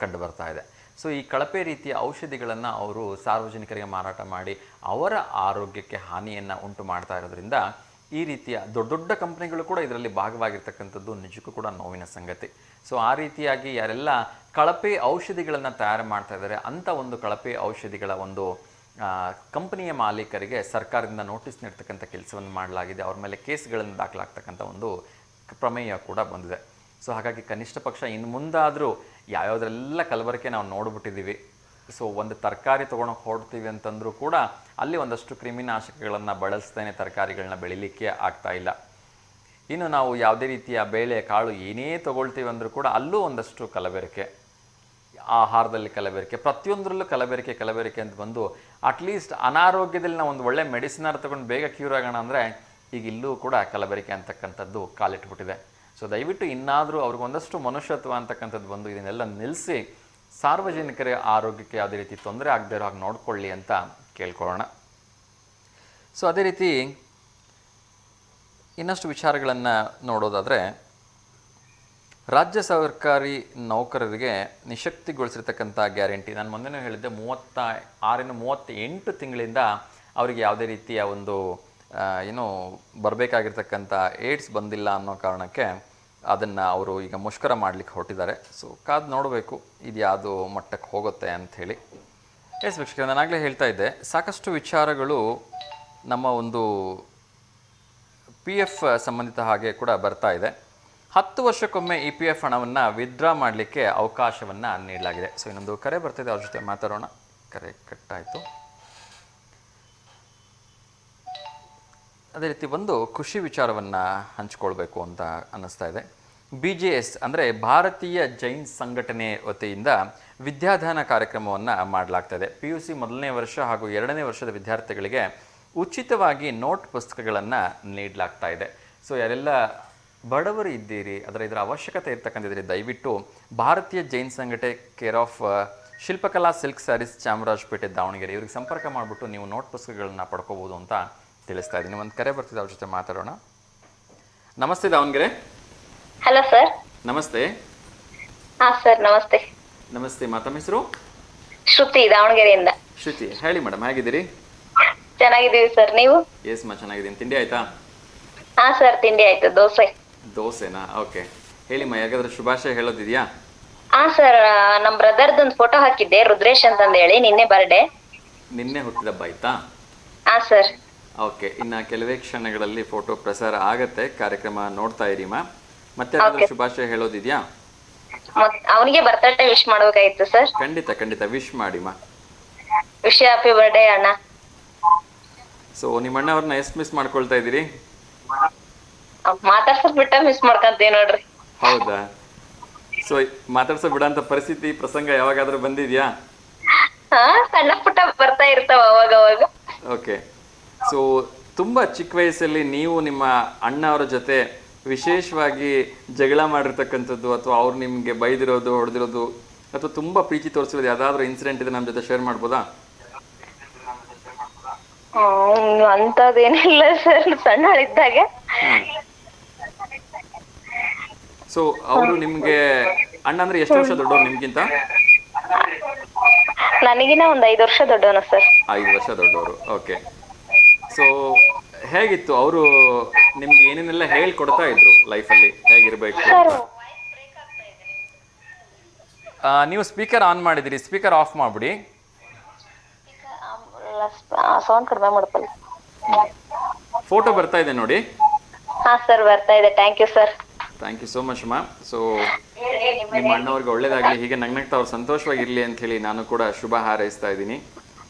ಕಂಡು ಬರ್ತಾ ಇದೆ. ಸೊ ಈ ಕಳಪೆ ರೀತಿಯ ಔಷಧಿಗಳನ್ನು ಅವರು ಸಾರ್ವಜನಿಕರಿಗೆ ಮಾರಾಟ ಮಾಡಿ ಅವರ ಆರೋಗ್ಯಕ್ಕೆ ಹಾನಿಯನ್ನು ಉಂಟು ಮಾಡ್ತಾ ಇರೋದ್ರಿಂದ ಈ ರೀತಿಯ ದೊಡ್ಡ ದೊಡ್ಡ ಕಂಪ್ನಿಗಳು ಕೂಡ ಇದರಲ್ಲಿ ಭಾಗವಾಗಿರ್ತಕ್ಕಂಥದ್ದು ನಿಜಕ್ಕೂ ಕೂಡ ನೋವಿನ ಸಂಗತಿ. ಸೊ ಆ ರೀತಿಯಾಗಿ ಯಾರೆಲ್ಲ ಕಳಪೆ ಔಷಧಿಗಳನ್ನು ತಯಾರು ಮಾಡ್ತಾ ಇದ್ದಾರೆ ಅಂಥ ಒಂದು ಕಳಪೆ ಔಷಧಿಗಳ ಒಂದು ಕಂಪನಿಯ ಮಾಲೀಕರಿಗೆ ಸರ್ಕಾರದಿಂದ ನೋಟಿಸ್ ನೀಡ್ತಕ್ಕಂಥ ಕೆಲಸವನ್ನು ಮಾಡಲಾಗಿದೆ. ಅವ್ರ ಮೇಲೆ ಕೇಸ್ಗಳನ್ನು ದಾಖಲಾಗ್ತಕ್ಕಂಥ ಒಂದು ಪ್ರಮೇಯ ಕೂಡ ಬಂದಿದೆ. ಸೊ ಹಾಗಾಗಿ ಕನಿಷ್ಠ ಪಕ್ಷ ಇನ್ನು ಮುಂದಾದರೂ ಯಾವ್ಯಾವುದರೆಲ್ಲ ಕಲಬೆರಕೆ ನಾವು ನೋಡಿಬಿಟ್ಟಿದ್ದೀವಿ. ಸೊ ಒಂದು ತರಕಾರಿ ತೊಗೊಳಕ್ಕೆ ಹೊರಡ್ತೀವಿ ಅಂತಂದರೂ ಕೂಡ ಅಲ್ಲಿ ಒಂದಷ್ಟು ಕ್ರಿಮಿನಾಶಕಗಳನ್ನು ಬಳಸ್ತೇನೆ ತರಕಾರಿಗಳನ್ನ ಬೆಳಿಲಿಕ್ಕೆ ಆಗ್ತಾ ಇಲ್ಲ. ಇನ್ನು ನಾವು ಯಾವುದೇ ರೀತಿಯ ಬೇಳೆ ಕಾಳು ಏನೇ ತೊಗೊಳ್ತೀವಿ ಅಂದರೂ ಕೂಡ ಅಲ್ಲೂ ಒಂದಷ್ಟು ಕಲಬೆರಕೆ, ಆಹಾರದಲ್ಲಿ ಕಲಬೆರಕೆ, ಪ್ರತಿಯೊಂದರಲ್ಲೂ ಕಲಬೆರಕೆ ಅಂತ ಬಂದು ಅಟ್ಲೀಸ್ಟ್ ಅನಾರೋಗ್ಯದಲ್ಲಿ ನಾವು ಒಂದು ಒಳ್ಳೆ ಮೆಡಿಸಿನಾರು ತೊಗೊಂಡು ಬೇಗ ಕ್ಯೂರ್ ಆಗೋಣ ಅಂದರೆ ಈಗ ಇಲ್ಲೂ ಕೂಡ ಕಲಬೆರಕೆ ಅಂತಕ್ಕಂಥದ್ದು ಕಾಲಿಟ್ಬಿಟ್ಟಿದೆ. ಸೊ ದಯವಿಟ್ಟು ಇನ್ನಾದರೂ ಅವ್ರಿಗೊಂದಷ್ಟು ಮನುಷ್ಯತ್ವ ಅಂತಕ್ಕಂಥದ್ದು ಬಂದು ಇದನ್ನೆಲ್ಲ ನಿಲ್ಲಿಸಿ ಸಾರ್ವಜನಿಕರ ಆರೋಗ್ಯಕ್ಕೆ ಯಾವುದೇ ರೀತಿ ತೊಂದರೆ ಆಗದೇ ಇರೋ ಹಾಗೆ ನೋಡ್ಕೊಳ್ಳಿ ಅಂತ ಕೇಳ್ಕೊಳ್ಳೋಣ. ಸೊ ಅದೇ ರೀತಿ ಇನ್ನಷ್ಟು ವಿಚಾರಗಳನ್ನು ನೋಡೋದಾದರೆ, ರಾಜ್ಯ ಸರ್ಕಾರಿ ನೌಕರರಿಗೆ ನಿಶಕ್ತಿಗೊಳಿಸಿರ್ತಕ್ಕಂಥ ಗ್ಯಾರಂಟಿ, ನಾನು ಮೊನ್ನೆ ಹೇಳಿದ್ದೆ 36-38 ತಿಂಗಳಿಂದ ಅವರಿಗೆ ಯಾವುದೇ ರೀತಿಯ ಒಂದು ಬರಬೇಕಾಗಿರ್ತಕ್ಕಂಥ ಏಡ್ಸ್ ಬಂದಿಲ್ಲ ಅನ್ನೋ ಕಾರಣಕ್ಕೆ ಅದನ್ನು ಅವರು ಈಗ ಮುಷ್ಕರ ಮಾಡಲಿಕ್ಕೆ ಹೊರಟಿದ್ದಾರೆ. ಸೊ ಕಾದು ನೋಡಬೇಕು ಇದು ಯಾವುದು ಮಟ್ಟಕ್ಕೆ ಹೋಗುತ್ತೆ ಅಂಥೇಳಿ. ಎಸ್ ವೀಕ್ಷಕರೇ, ನಾನಾಗಲೇ ಹೇಳ್ತಾ ಇದ್ದೆ, ಸಾಕಷ್ಟು ವಿಚಾರಗಳು ನಮ್ಮ ಒಂದು PF ಸಂಬಂಧಿತ ಹಾಗೆ ಕೂಡ ಬರ್ತಾ ಇದೆ. 10 ವರ್ಷಕ್ಕೊಮ್ಮೆ EPF ಹಣವನ್ನು ವಿತ್ಡ್ರಾ ಮಾಡಲಿಕ್ಕೆ ಅವಕಾಶವನ್ನು ನೀಡಲಾಗಿದೆ. ಸೊ ಇನ್ನೊಂದು ಕರೆ ಬರ್ತಿದೆ, ಅವ್ರ ಜೊತೆ ಮಾತಾಡೋಣ. ಕರೆ ಕಟ್ಟಾಯಿತು. ಅದೇ ರೀತಿ ಒಂದು ಖುಷಿ ವಿಚಾರವನ್ನು ಹಂಚ್ಕೊಳ್ಬೇಕು ಅಂತ ಅನ್ನಿಸ್ತಾ ಇದೆ. BJS ಅಂದರೆ ಭಾರತೀಯ ಜೈನ್ ಸಂಘಟನೆ ವತಿಯಿಂದ ವಿದ್ಯಾದಾನ ಕಾರ್ಯಕ್ರಮವನ್ನು ಮಾಡಲಾಗ್ತದೆ. PUC ಮೊದಲನೇ ವರ್ಷ ಹಾಗೂ 2ನೇ ವರ್ಷದ ವಿದ್ಯಾರ್ಥಿಗಳಿಗೆ ಉಚಿತವಾಗಿ ನೋಟ್ ಪುಸ್ತಕಗಳನ್ನು ನೀಡಲಾಗ್ತಾ ಇದೆ. ಸೊ ಯಾರೆಲ್ಲ ಬಡವರು ಇದ್ದೀರಿ, ಇದರ ಅವಶ್ಯಕತೆ ಇರ್ತಕ್ಕಂಥದ್ರಿ, ದಯವಿಟ್ಟು ಭಾರತೀಯ ಜೈನ್ ಸಂಘಟನೆ care of Shilpakala silk sarees, Chamarajpet, Davanagere ಇವ್ರಿಗೆ ಸಂಪರ್ಕ ಮಾಡಿಬಿಟ್ಟು ನೀವು ನೋಟ್ ಪುಸ್ತಕಗಳನ್ನ ಪಡ್ಕೋಬೋದು ಅಂತ ತಿಳಿಸ್ತಾ ಇದ್ದೀನಿ. ಒಂದು ಕರೆ ಬರ್ತಿದೆ, ಅವ್ರ ಜೊತೆ ಮಾತಾಡೋಣ. ನಮಸ್ತೆ ದಾವಣಗೆರೆ. Hello sir. ನಮಸ್ತೆ. ಹಾ ಸರ್, ನಮಸ್ತೆ. ನಮಸ್ತೆ. ತಮ್ಮ ಹೆಸರು? ಶ್ರುತಿ, ದಾವಣಗೆರೆಯಿಂದ. ಶ್ರುತಿ, ಹೇಳಿ ಮೇಡಮ್, ಹೇಗಿದ್ದೀರಿ? ಚೆನ್ನಾಗಿದ್ದೀವಿ ಸರ್, ನೀವು? ಎಸ್ ಚೆನ್ನಾಗಿದ್ದೀನಿ. ತಿಂಡಿ ಆಯ್ತಾ? ಹಾ ಸರ್, ತಿಂಡಿ ಆಯ್ತು. ದೋಸೆನಾ? ಓಕೆ, ಹೇಳಿಮ್ಮ, ಯಾಕಾದ್ರೂ ಶುಭಾಶಯ ಹೇಳೋದಿದೆಯಾ? ಹಾ ಸರ್, ನಮ್ ಬ್ರದರ್ದು ಒಂದು ಫೋಟೋ ಹಾಕಿದ್ದೆ, ರುದ್ರೇಶ್ ಅಂತಂದು ಹೇಳಿ. ನಿನ್ನೆ ಬರ್ಡೇ. ನಿನ್ನೆ ಹುಟ್ಟಿದಬ್ಬ ಆಯ್ತಾ? ಹಾ ಸರ್. ಓಕೆ, ಇನ್ನು ಕೆಲವೇ ಕ್ಷಣಗಳಲ್ಲಿ ಫೋಟೋ ಪ್ರಸಾರ ಆಗತ್ತೆ, ಕಾರ್ಯಕ್ರಮ ನೋಡ್ತಾ ಇರಿಮ್ಮ. ಮತ್ತೆ ಶುಭಾಶಯ ಹೇಳೋದಿದ್ಯಾ? ಅವನಿಗೆ ಬರ್ತಡೇ ವಿಶ್ ಮಾಡ್ಬೇಕಾಗಿತ್ತು ಸರ್. ಖಂಡಿತ ವಿಶ್ ಮಾಡಿಮ್ಮ. ವಿಶ್ ಹ್ಯಾಪಿ ಬರ್ಡೇ ಅಣ್ಣ. ಸೊ ನಿಮ್ಮ ಅಣ್ಣ ಅವ್ರನ್ನ ಎಷ್ಟು ಮಿಸ್ ಮಾಡ್ಕೊಳ್ತಾ ಇದ್ದೀರಿ? ಮಾತಾಡ್ಸೋದ್ ಬಿಟ್ಟ ಮಿಸ್ ಮಾಡ್ಕೊಂತೀವಿ ನೋಡ್ರಿ. ಹೌದಾ? ಸೊ ಮಾತಾಡ್ಸೋ ಬಿಡಂತ ಪರಿಸ್ಥಿತಿ ಪ್ರಸಂಗ ಯಾವಾಗಾದ್ರೂ ಬಂದಿದ್ಯಾ? ಹಾ, ಸಣ್ಣ ಪುಟ್ಟ ಬರ್ತಾ ಇರ್ತಾವ ಅವಾಗ. ಓಕೆ, ಸೊ ತುಂಬ ಚಿಕ್ಕ ವಯಸ್ಸಲ್ಲಿ ನೀವು ನಿಮ್ಮ ಅಣ್ಣ ಅವರ ಜೊತೆ ವಿಶೇಷವಾಗಿ ಜಗಳ ಮಾಡಿರ್ತಕ್ಕಂಥದ್ದು ಅಥವಾ ಅವ್ರು ನಿಮಗೆ ಬೈದಿರೋದು, ಹೊಡೆದಿರೋದು ಅಥವಾ ತುಂಬ ಪ್ರೀತಿ ತೋರಿಸಿರೋದು ಯಾವುದಾದ್ರೂ ಇನ್ಸಿಡೆಂಟ್ ಇದೆ ನಮ್ಮ ಜೊತೆ ಶೇರ್ ಮಾಡ್ಬೋದಾ? ಅಂತದೇನಿಲ್ಲ ಸರ್, ಸಣ್ಣಳಿದ್ದಾಗ. ಸೊ ಅವರು ನಿಮ್ಗೆ ಅಣ್ಣ ಅಂದ್ರೆ ಎಷ್ಟು ವರ್ಷ ದೊಡ್ಡವ್ರು ನಿಮ್ಗಿಂತ? ನನಗಿನ ಒಂದ್ 5 ವರ್ಷ ದೊಡ್ಡವನು ಸರ್. 5 ವರ್ಷ ದೊಡ್ಡವರು. ಓಕೆ, ಸೊ ಹೇಗಿತ್ತು ಅವರು ನಿಮ್ಗೆ ಏನೇನೆಲ್ಲ ಹೇಳ್ಕೊಡ್ತಾ ಇದ್ರು ಲೈಫಲ್ಲಿ ಹೇಗಿರ್ಬೇಕು? ನೀವು ಸ್ಪೀಕರ್ ಆನ್ ಮಾಡಿದಿರಿ, ಸ್ಪೀಕರ್ ಆಫ್ ಮಾಡ್ಬಿಡಿ. ಸೌಂಡ್ ಕಡಿಮೆ ಮಾಡ್ಕೊಳ್ಳಿ. ಫೋಟೋ ಬರ್ತಾ ಇದೆ ನೋಡಿ. ಹಾ ಸರ್, ಬರ್ತಾ ಇದೆ. Thank you sir. Thank you so much ಮಾ. ಸೊ ನಿಮ್ಮ ಅಣ್ಣವ್ರಿಗೆ ಒಳ್ಳೇದಾಗ್ಲಿ, ಹೀಗೆ ನಗ್ನಗ್ತಾ ಅವ್ರು ಸಂತೋಷವಾಗಿರ್ಲಿ ಅಂತ ಹೇಳಿ ನಾನು ಕೂಡ ಶುಭ ಹಾರೈಸ್ತಾ ಇದ್ದೀನಿ.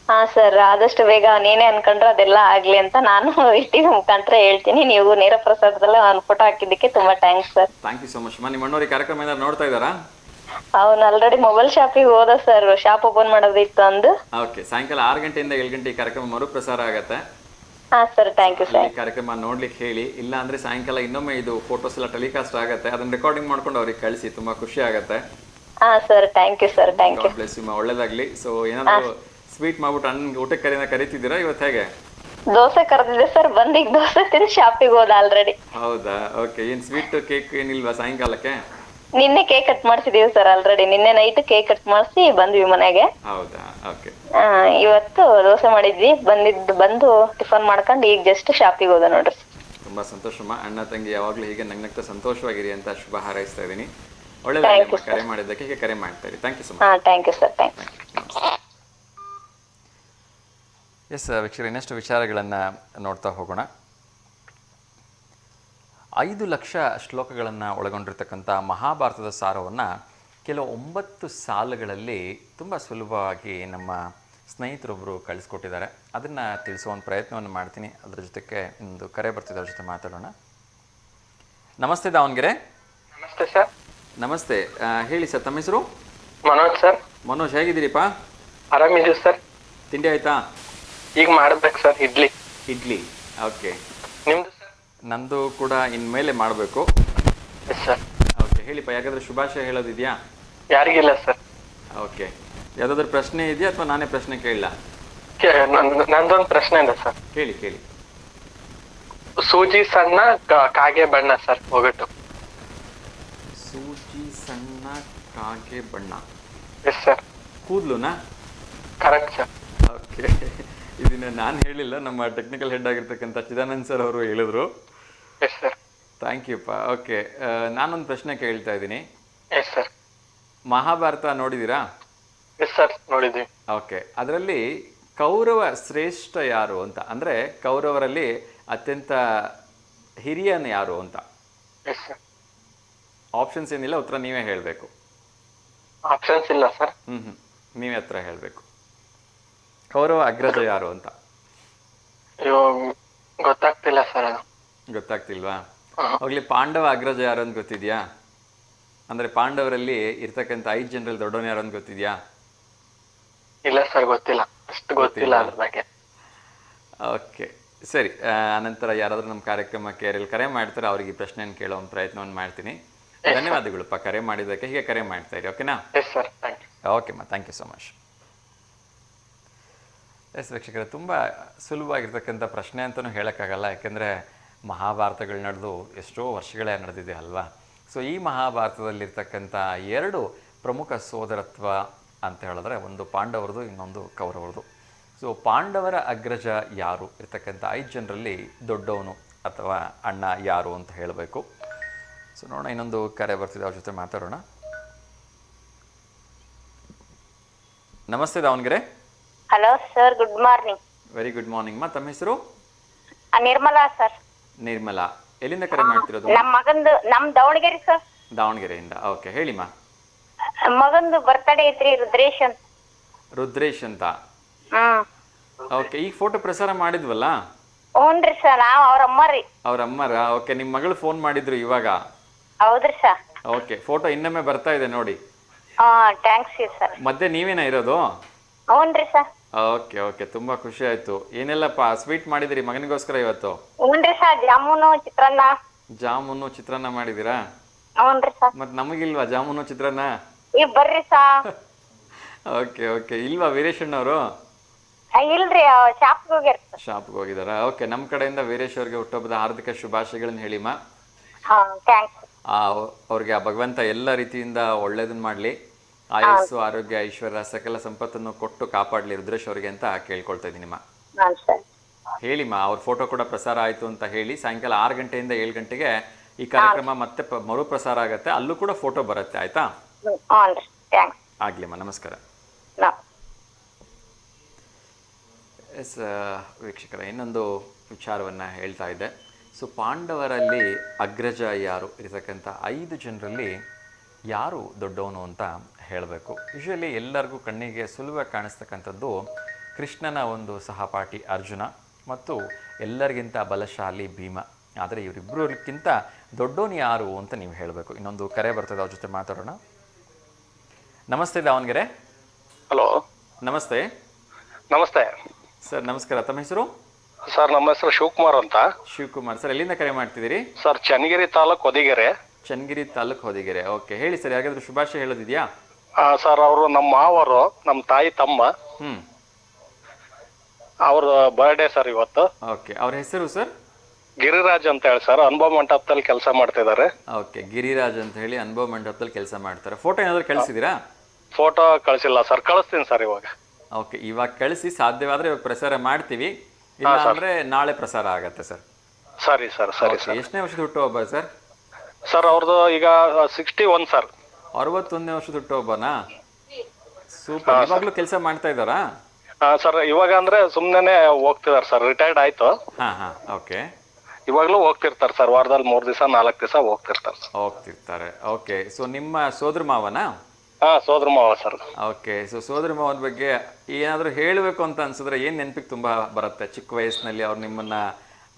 ಹಾ ಸರ್, ಆದಷ್ಟು ಬೇಗ ನೀನೇ ಅನ್ಕೊಂಡ್ರೆ ಅದೆಲ್ಲ ಆಗ್ಲಿ ಅಂತ ನಾನು ಟಿವಿ ಮುಖಾಂತರ ಹೇಳ್ತೀನಿ. ನೀವು ನೇರ ಪ್ರಸಾದದಲ್ಲಿ ಒಂದು ಫೋಟೋ ಹಾಕಿದ್ದಕ್ಕೆ ತುಂಬಾ thanks sir. Thank you so much ಮಾ. ನಿಮ್ಮ ಅಣ್ಣವ್ರಿಗೆ ಕಾರ್ಯಕ್ರಮ ಏನಾದ್ರು ನೋಡ್ತಾ ಇದ್ದಾರಾ? ಅವ್ನು ಆಲ್ರೆಡಿ ಮೊಬೈಲ್ ಶಾಪಿಗೆ ಹೋದ ಸರ್, ಶಾಪ್ ಓಪನ್ ಮಾಡೋದಿತ್ತು ಅಂದು. ಓಕೆ, ಸಾಯಂಕಾಲ 6 ಗಂಟೆಯಿಂದ 7 ಗಂಟೆ ಈ ಕಾರ್ಯಕ್ರಮ ಮರುಪ್ರಸಾರ ಆಗತ್ತೆ. ಹಾ ಸರ್, ಥ್ಯಾಂಕ್ ಯು ಸರ್. ಕಾರ್ಯಕ್ರಮ ನೋಡ್ಲಿಕ್ಕೆ ಹೇಳಿ, ಇಲ್ಲ ಅಂದ್ರೆ ಸಾಯಂಕಾಲ ಇನ್ನೊಮ್ಮೆ ಇದು ಫೋಟೋಸ್ ಎಲ್ಲ ಟೆಲಿಕಾಸ್ಟ್ ಆಗತ್ತೆ, ಅದನ್ನ ರೆಕಾರ್ಡಿಂಗ್ ಮಾಡ್ಕೊಂಡು ಅವ್ರಿಗೆ ಕಳಿಸಿ, ತುಂಬಾ ಖುಷಿ ಆಗತ್ತೆ. ಹಾ sir, thank you sir. Thank you. Bless you ಮಾ, ಒಳ್ಳೇದಾಗ್ಲಿ. ಸೊ ಏನಾದ್ರು ಸ್ವೀಟ್ ಮಾಡ್ಬಿಟ್ಟು ಅಣ್ಣನಿಗೆ ಊಟಕ್ಕೆ ಕರೀತಿದ್ದೀರಾ ಇವತ್ತು? ಹೇಗೆ? ದೋಸೆ ಕರೆದಿದೆ ಸರ್, ಬಂದೀಗ ದೋಸೆ ತಿಂದು ಶಾಪಿಗೆ ಹೋದ ಆಲ್ರೆಡಿ. ಹೌದಾ? ಓಕೆ, ಏನ್ ಸ್ವೀಟ್ ಕೇಕ್ ಏನಿಲ್ವಾ ಸಾಯಂಕಾಲಕ್ಕೆ? ನಿನ್ನೆ ಕೇಕ್ ಕಟ್ ಮಾಡ್ಸಿದೀವಿ ಸರ್ ಆಲ್ರೆಡಿ. ನಿನ್ನೆ ನೈಟ್ ಕೇಕ್ ಕಟ್ ಮಾಡಿಸಿ ಬಂದ್ವಿ ಮನೆಗೆ. ಹೌದಾ? ಓಕೆ. ಇವತ್ತು ದೋಸೆ ಮಾಡಿದ್ವಿ. ಬಂದು ಟಿಫನ್ ಮಾಡ್ಕೊಂಡು ಈಗ ಜಸ್ಟ್ ಶಾಪಿಗೆ ಹೋದ ನೋಡ್ರಿ. ತುಂಬಾ ಸಂತೋಷಮ್ಮ. ಅಣ್ಣ ತಂಗಿ ಯಾವಾಗ್ಲೂ ಹೀಗೆ ನಗ್ನಗ್ತಾ ಸಂತೋಷವಾಗಿರಿ ಅಂತ ಶುಭ ಹಾರೈಸ್ತಾ ಇದೀನಿ. ಒಳ್ಳೆದಾಗಿ ಕರೆ ಮಾಡಿದ್ದಕ್ಕೆ ಹೀಗೆ ಕರೆ ಮಾಡ್ತಾ ಇರಿ. Thank you so much. Thank you sir. Thank you. Yes ವೀಕ್ಷಕರು, ಇನ್ನಷ್ಟು ವಿಚಾರಗಳನ್ನು ನೋಡ್ತಾ ಹೋಗೋಣ. 5 ಲಕ್ಷ ಶ್ಲೋಕಗಳನ್ನು ಒಳಗೊಂಡಿರ್ತಕ್ಕಂಥ ಮಹಾಭಾರತದ ಸಾರವನ್ನು ಕೆಲವು 9 ಸಾಲುಗಳಲ್ಲಿ ತುಂಬ ಸುಲಭವಾಗಿ ನಮ್ಮ ಸ್ನೇಹಿತರೊಬ್ಬರು ಕಳಿಸ್ಕೊಟ್ಟಿದ್ದಾರೆ. ಅದನ್ನು ತಿಳಿಸುವ ಒಂದು ಪ್ರಯತ್ನವನ್ನು ಮಾಡ್ತೀನಿ. ಅದರ ಜೊತೆಗೆ ಒಂದು ಕರೆ ಬರ್ತಿದೆ, ಅವ್ರ ಜೊತೆ ಮಾತಾಡೋಣ. ನಮಸ್ತೆ ದಾವಣಗೆರೆ. ನಮಸ್ತೆ ಸರ್. ನಮಸ್ತೆ, ಹೇಳಿ ಸರ್, ತಮ್ಮ ಹೆಸರು? ಮನೋಜ್ ಸರ್. ಮನೋಜ್, ಹೇಗಿದ್ದೀರಿಪ್ಪ? ಆರಾಮಿದ್ದೀವಿ ಸರ್. ತಿಂಡಿ ಆಯ್ತಾ? ಈಗ ಮಾಡ್ಬೇಕು ಸರ್, ಇಡ್ಲಿ. ಇಡ್ಲಿ, ಓಕೆ. ನಿಮ್ದು ಸರ್? ನಂದು ಕೂಡ ಇನ್ಮೇಲೆ ಮಾಡಬೇಕು. Yes sir. ಓಕೆ, ಹೇಳಿಪ್ಪ, ಯಾಕಂದ್ರೆ ಶುಭಾಶಯ ಹೇಳೋದಿದೆಯಾ? ಯಾರಿಗಿಲ್ಲ ಸರ್. ಓಕೆ, ಯಾವುದಾದ್ರೂ ಪ್ರಶ್ನೆ ಇದೆಯಾ ಅಥವಾ ನಾನೇ ಪ್ರಶ್ನೆ ಕೇಳಲ್ಲ? ನಂದೊಂದು ಪ್ರಶ್ನೆ ಇದೆ ಸರ್. ಕೇಳಿ ಕೇಳಿ. ಸೂಜಿ ಸಣ್ಣ ಕಾಗೆ ಬಣ್ಣ ಸರ್, ಒಗಟು. ಸೂಜಿ ಸಣ್ಣ ಕಾಗೆ ಬಣ್ಣ. Yes sir. ಕೂದಲುನಾ? Correct sir. ಓಕೆ, ಇದನ್ನ ನಾನು ಹೇಳಿಲ್ಲ, ನಮ್ಮ ಟೆಕ್ನಿಕಲ್ ಹೆಡ್ ಆಗಿರ್ತಕ್ಕಂಥ ಚಿದಾನಂದ್ ಸರ್ ಅವರು ಹೇಳಿದ್ರು. S sir. ಥ್ಯಾಂಕ್ ಯುಪ್ಪ. ಓಕೆ, ನಾನೊಂದು ಪ್ರಶ್ನೆ ಕೇಳ್ತಾ ಇದ್ದೀನಿ. Yes sir. ಮಹಾಭಾರತ ನೋಡಿದ್ದೀರಾ? ಎಸ್ ಸರ್, ನೋಡಿದ್ವಿ. ಓಕೆ, ಅದರಲ್ಲಿ ಕೌರವ ಶ್ರೇಷ್ಠ ಯಾರು ಅಂತ, ಅಂದರೆ ಕೌರವರಲ್ಲಿ ಅತ್ಯಂತ ಹಿರಿಯನ್ ಯಾರು ಅಂತ. Yes sir. ಆಪ್ಷನ್ಸ್ ಏನಿಲ್ಲ, ಉತ್ತರ ನೀವೇ ಹೇಳಬೇಕು. ಆಪ್ಷನ್ಸ್ ಇಲ್ಲ ಸರ್. ನೀವೇ ಹತ್ರ ಹೇಳಬೇಕು. ಕೌರವ ಅಗ್ರಜ ಯಾರು ಅಂತ. ಅಯ್ಯೋ, ಗೊತ್ತಾಗ್ತಿಲ್ಲ ಸರ್ ಅದು. ಗೊತ್ತಾಗ್ತಿಲ್ವಾ? ಹೋಗ್ಲಿ, ಪಾಂಡವ ಅಗ್ರಜ ಯಾರು ಅಂತ ಗೊತ್ತಿದ್ಯಾ? ಅಂದರೆ ಪಾಂಡವರಲ್ಲಿ ಇರ್ತಕ್ಕಂಥ 5 ಜನರಲ್ಲಿ ದೊಡ್ಡವನು ಯಾರು ಅಂತ ಗೊತ್ತಿದ್ಯಾ? ಇಲ್ಲ ಸರ್, ಗೊತ್ತಿಲ್ಲ, ಅಷ್ಟು ಗೊತ್ತಿಲ್ಲ ಅದ್ರ ಬಗ್ಗೆ. ಓಕೆ, ಸರಿ. ಅನಂತರ ಯಾರಾದರೂ ನಮ್ಮ ಕಾರ್ಯಕ್ರಮಕ್ಕೆ ಯಾರೆಲ್ಲ ಕರೆ ಮಾಡ್ತಾರೆ ಅವ್ರಿಗೆ ಈ ಪ್ರಶ್ನೆಯನ್ನು ಕೇಳೋ ಒಂದು ಪ್ರಯತ್ನವನ್ನು ಮಾಡ್ತೀನಿ. ಧನ್ಯವಾದಗಳಪ್ಪ ಕರೆ ಮಾಡಿದ್ದಕ್ಕೆ. ಹೀಗೆ ಕರೆ ಮಾಡ್ತಾ ಇರಿ, ಓಕೆನಾ? Yes sir, thank you. ಓಕೆಮ್ಮ, thank you so much. Yes ವೀಕ್ಷಕರೇ, ತುಂಬ ಸುಲಭವಾಗಿರ್ತಕ್ಕಂಥ ಪ್ರಶ್ನೆ ಅಂತಲೂ ಹೇಳೋಕ್ಕಾಗಲ್ಲ, ಯಾಕೆಂದರೆ ಮಹಾಭಾರತಗಳು ನಡೆದು ಎಷ್ಟೋ ವರ್ಷಗಳೇ ನಡೆದಿದೆ ಅಲ್ವಾ? ಸೊ ಈ ಮಹಾಭಾರತದಲ್ಲಿರ್ತಕ್ಕಂಥ 2 ಪ್ರಮುಖ ಸೋದರತ್ವ ಅಂತ ಹೇಳಿದ್ರೆ, ಒಂದು ಪಾಂಡವರದು, ಇನ್ನೊಂದು ಕೌರವರದು. ಸೊ ಪಾಂಡವರ ಅಗ್ರಜ ಯಾರು, ಇರ್ತಕ್ಕಂಥ 5 ಜನರಲ್ಲಿ ದೊಡ್ಡವನು ಅಥವಾ ಅಣ್ಣ ಯಾರು ಅಂತ ಹೇಳಬೇಕು. ಸೊ ನೋಡೋಣ, ಇನ್ನೊಂದು ಕರೆ ಬರ್ತಿದೆ, ಅವ್ರ ಜೊತೆ ಮಾತಾಡೋಣ. ನಮಸ್ತೆ Davanagere. Hello sir, good morning. Very good morning. ತಮ್ಮ ಹೆಸರು? ನಿರ್ಮಲಾ ಸರ್. ನಿರ್ಮಲಾ, ಎಲ್ಲಿಂದ ಕರೆ ಮಾಡ್ತಿರೋದು? ನಮ್ ದಾವಣಗೆರೆ ಸರ್. ದಾವಣಗೆರೆಯಿಂದ. ಓಕೆ, ಹೇಳಿಮ್ಮ. ಮಗಂದು ಬರ್ತಡೇ ಐತ್ರಿ, ರುದ್ರೇಶ್ ಅಂತ. ರುದ್ರೇಶ್ ಅಂತ. ಓಕೆ, ಈಗ ಫೋಟೋ ಪ್ರಸಾರ ಮಾಡಿದ್ವಲ್ಲ? ಹ್ಞೂನ್ರಿ ಸರ್, ನಾವ್ ಅವ್ರ ಅಮ್ಮ ರೀ. ಅವ್ರ ಅಮ್ಮರ? ಓಕೆ, ನಿಮ್ಮ ಮಗಳು ಫೋನ್ ಮಾಡಿದ್ರು ಇವಾಗ. ಹೌದ್ರಿ ಸರ್. ಓಕೆ, ಫೋಟೋ ಇನ್ನೊಮ್ಮೆ ಬರ್ತಾ ಇದೆ ನೋಡಿ. Thanks sir. ಮತ್ತೆ ನೀವೇನ ಇರೋದು? ಹ್ಞೂನ್ರಿ ಸರ್. ಓಕೆ ಓಕೆ, ತುಂಬಾ ಖುಷಿ ಆಯ್ತು. ಏನೆಲ್ಲಪ್ಪ ಸ್ವೀಟ್ ಮಾಡಿದಿರಿ ಮಗನಿಗೋಸ್ಕರ ಇವತ್ತು? ಹ್ಞೂನ್ರಿ ಸರ್, ಜಾಮೂನು ಚಿತ್ರಾನ್ನ. ಜಾಮೂನು ಚಿತ್ರಾನ್ನ ಮಾಡಿದಿರಾ? ಹ್ಞೂನ್ರಿ ಸರ್. ಮತ್ ನಮಗಿಲ್ವಾ ಜಾಮೂನು ಚಿತ್ರಾನ್ನ? ಈಗ ಬರ್ರಿ ಸರ್. ಓಕೆ ಓಕೆ, ಇಲ್ವಾ ವೀರೇಶ್ ಅಣ್ಣವರು? ಇಲ್ರಿ, ಶಾಪ್ಗೆ ಹೋಗ್ಯಾರ ಸರ್. ಶಾಪ್ಗೆ ಹೋಗಿದಾರ? ಓಕೆ, ನಮ್ಮ ಕಡೆಯಿಂದ ವೀರೇಶ್ ಅವ್ರಿಗೆ ಹುಟ್ಟುಹಬ್ಬದ ಹಾರ್ದಿಕ ಶುಭಾಶಯಗಳನ್ನ ಹೇಳಿಮ್ಮ. ಥ್ಯಾಂಕ್ಸ್. ಅವ್ರಿಗೆ ಆ ಭಗವಂತ ಎಲ್ಲ ರೀತಿಯಿಂದ ಒಳ್ಳೇದನ್ನ ಮಾಡಲಿ, ಆಯಸ್ಸು ಆರೋಗ್ಯ ಐಶ್ವರ್ಯ ಸಕಲ ಸಂಪತ್ತನ್ನು ಕೊಟ್ಟು ಕಾಪಾಡಲಿ ರುದ್ರೇಶ್ ಅವರಿಗೆ ಅಂತ ಕೇಳ್ಕೊಳ್ತಾ ಇದ್ದೀನಿಮ್ಮ. ಹೇಳಿಮ್ಮ, ಅವ್ರ ಫೋಟೋ ಕೂಡ ಪ್ರಸಾರ ಆಯಿತು ಅಂತ ಹೇಳಿ. ಸಾಯಂಕಾಲ 6 ಗಂಟೆಯಿಂದ 7 ಗಂಟೆಗೆ ಈ ಕಾರ್ಯಕ್ರಮ ಮತ್ತೆ ಮರುಪ್ರಸಾರ ಆಗುತ್ತೆ, ಅಲ್ಲೂ ಕೂಡ ಫೋಟೋ ಬರುತ್ತೆ. ಆಯ್ತಾ? ಆಗ್ಲಿಮ್ಮ, ನಮಸ್ಕಾರ. ಎಸ್ ವೀಕ್ಷಕರ, ಇನ್ನೊಂದು ವಿಚಾರವನ್ನು ಹೇಳ್ತಾ ಇದ್ದೆ. ಸೊ ಪಾಂಡವರಲ್ಲಿ ಅಗ್ರಜ ಯಾರು, ಇರತಕ್ಕಂಥ 5 ಜನರಲ್ಲಿ ಯಾರು ದೊಡ್ಡವನು ಅಂತ ಹೇಳಬೇಕು. ಯೂಶ್ವಲಿ ಎಲ್ಲರಿಗೂ ಕಣ್ಣಿಗೆ ಸುಲಭವಾಗಿ ಕಾಣಿಸ್ತಕ್ಕಂಥದ್ದು ಕೃಷ್ಣನ ಒಂದು ಸಹಪಾಠಿ ಅರ್ಜುನ ಮತ್ತು ಎಲ್ಲರಿಗಿಂತ ಬಲಶಾಲಿ ಭೀಮ. ಆದರೆ ಇವರಿಬ್ಬರಿಗಿಂತ ದೊಡ್ಡವನು ಯಾರು ಅಂತ ನೀವು ಹೇಳಬೇಕು. ಇನ್ನೊಂದು ಕರೆ ಬರ್ತದೆ, ಅವ್ರ ಜೊತೆ ಮಾತಾಡೋಣ. ನಮಸ್ತೆ ದಾವಣಗೆರೆ. ಹಲೋ, ನಮಸ್ತೆ. ನಮಸ್ತೆ ಸರ್. ನಮಸ್ಕಾರ. ತಮ್ಮ ಹೆಸರು? ಸರ್, ನಮ್ಮ ಹೆಸರು ಶಿವಕುಮಾರ್ ಅಂತ. ಶಿವಕುಮಾರ್ ಸರ್, ಎಲ್ಲಿಂದ ಕರೆ ಮಾಡ್ತಿದ್ದೀರಿ? ಸರ್, ಚನ್ನಗಿರಿ ತಾಲೂಕು ಹೊದಿಗೆರೆ. ಚನ್ನಗಿರಿ ತಾಲೂಕು ಹೊದಿಗೆರೆ. ಓಕೆ, ಹೇಳಿ ಸರ್, ಯಾರಿಗಾದ್ರೂ ಶುಭಾಶಯ ಹೇಳೋದಿದೆಯಾ? ಸರ್, ಅವರು ನಮ್ಮ ಮಾವರು, ನಮ್ಮ ತಾಯಿ ತಮ್ಮ. ಅವ್ರ ಬರ್ಡೇ ಸರ್ ಇವತ್ತು. ಓಕೆ, ಅವ್ರ ಹೆಸರು ಸರ್? ಗಿರಿರಾಜ್ ಅಂತ ಹೇಳಿ ಸರ್, ಅನುಭವ ಮಂಟಪದಲ್ಲಿ ಕೆಲಸ ಮಾಡ್ತಿದ್ದಾರೆ. ಓಕೆ, ಗಿರಿರಾಜ್ ಅಂತ ಹೇಳಿ ಅನುಭವ ಮಂಟಪದಲ್ಲಿ ಕೆಲಸ ಮಾಡ್ತಾರೆ. ಫೋಟೋ ಏನಾದ್ರು ಕಳಿಸಿದ್ದೀರಾ? ಫೋಟೋ ಕಳಿಸಿಲ್ಲ ಸರ್, ಕಳಿಸ್ತೀನಿ ಸರ್ ಇವಾಗ. ಓಕೆ, ಇವಾಗ ಕಳಿಸಿ, ಸಾಧ್ಯವಾದ್ರೆ ಇವಾಗ ಪ್ರಸಾರ ಮಾಡ್ತೀವಿ, ಇಲ್ಲ ಅಂದ್ರೆ ನಾಳೆ ಪ್ರಸಾರ ಆಗತ್ತೆ ಸರ್. ಸರಿ ಸರ್. ಸರಿ ಸರ್. ಎಷ್ಟನೇ ವರ್ಷದ ಹುಟ್ಟುಹಬ್ಬ ಸರ್? ಸರ್, ಅವ್ರದ್ದು ಈಗ 61 ಸರ್. 61ನೇ ವರ್ಷದ ಹುಟ್ಟುಹಬ್ಬನಾ? ಸೂಪರ್. ಇವಾಗ್ಲೂ ಕೆಲಸ ಮಾಡ್ತಾ ಇದ್ದಾರಾ? ಸರ್, ಇವಾಗ ಅಂದ್ರೆ ಸುಮ್ನೆ ಹೋಗ್ತಿದಾರೆ ಸರ್, ರಿಟೈರ್ಡ್ ಆಯ್ತು. ಓಕೆ, ಇವಾಗ್ಲೂ ಹೋಗ್ತಿರ್ತಾರೆ ಸರ್, ವಾರದಲ್ಲಿ 3 ದಿವಸ 4 ದಿವಸ ಹೋಗ್ತಿರ್ತಾರೆ. ಓಕೆ, ಸೊ ನಿಮ್ಮ ಸೋದರ ಮಾವನಾ? ಸೋದರ ಮಾವ ಸರ್. ಓಕೆ, ಸೊ ಸೋದರ ಮಾವನ ಬಗ್ಗೆ ಏನಾದರೂ ಹೇಳಬೇಕು ಅಂತ ಅನ್ಸಿದ್ರೆ ಏನು ನೆನಪಿಗೆ ತುಂಬ ಬರುತ್ತೆ? ಚಿಕ್ಕ ವಯಸ್ಸಿನಲ್ಲಿ ಅವ್ರು ನಿಮ್ಮನ್ನ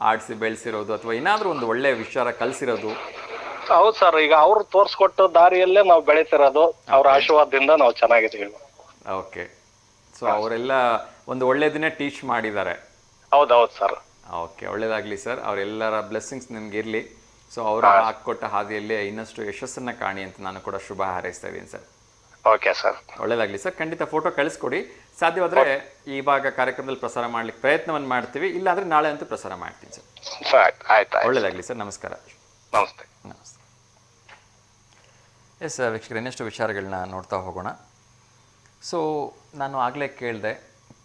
ಆಡಿಸಿ ಬೆಳೆಸಿರೋದು ಅಥವಾ ಏನಾದರೂ ಒಂದು ಒಳ್ಳೆಯ ವಿಚಾರ ಕಲಿಸಿರೋದು? ಹೌದು ಸರ್, ಈಗ ಅವ್ರು ತೋರಿಸ್ಕೊಟ್ಟು ದಾರಿಯಲ್ಲೇ ನಾವು ಬೆಳೀತಿರೋದು, ಅವ್ರ ಆಶೀರ್ವಾದದಿಂದ ನಾವು ಚೆನ್ನಾಗಿದ್ದೀವಿ. ಓಕೆ, ಸೊ ಅವರೆಲ್ಲ ಒಂದು ಒಳ್ಳೆಯದನ್ನೇ ಟೀಚ್ ಮಾಡಿದ್ದಾರೆ. ಹೌದೌದು ಸರ್. ಓಕೆ, ಒಳ್ಳೇದಾಗಲಿ ಸರ್. ಅವರೆಲ್ಲರ ಬ್ಲೆಸ್ಸಿಂಗ್ಸ್ ನಿಮ್ಗೆ ಇರಲಿ. ಸೊ ಅವರು ಹಾಕ್ಕೊಟ್ಟ ಹಾದಿಯಲ್ಲಿ ಇನ್ನಷ್ಟು ಯಶಸ್ಸನ್ನು ಕಾಣಿ ಅಂತ ನಾನು ಕೂಡ ಶುಭ ಹಾರೈಸ್ತಾ ಇದ್ದೀನಿ ಸರ್. Okay sir. ಒಳ್ಳೇದಾಗಲಿ ಸರ್. ಖಂಡಿತ ಫೋಟೋ ಕಳಿಸ್ಕೊಡಿ. ಸಾಧ್ಯವಾದರೆ ಇವಾಗ ಕಾರ್ಯಕ್ರಮದಲ್ಲಿ ಪ್ರಸಾರ ಮಾಡ್ಲಿಕ್ಕೆ ಪ್ರಯತ್ನವನ್ನು ಮಾಡ್ತೀವಿ, ಇಲ್ಲಾಂದರೆ ನಾಳೆ ಅಂತೂ ಪ್ರಸಾರ ಮಾಡ್ತೀನಿ ಸರ್. ಆಯ್ತು. ಒಳ್ಳೇದಾಗಲಿ ಸರ್. ನಮಸ್ಕಾರ. ನಮಸ್ತೆ. ನಮಸ್ತೆ. ಎಸ್ ವೀಕ್ಷಕರು, ಇನ್ನಷ್ಟು ವಿಚಾರಗಳನ್ನ ನೋಡ್ತಾ ಹೋಗೋಣ. ಸೊ ನಾನು ಆಗಲೇ ಕೇಳಿದೆ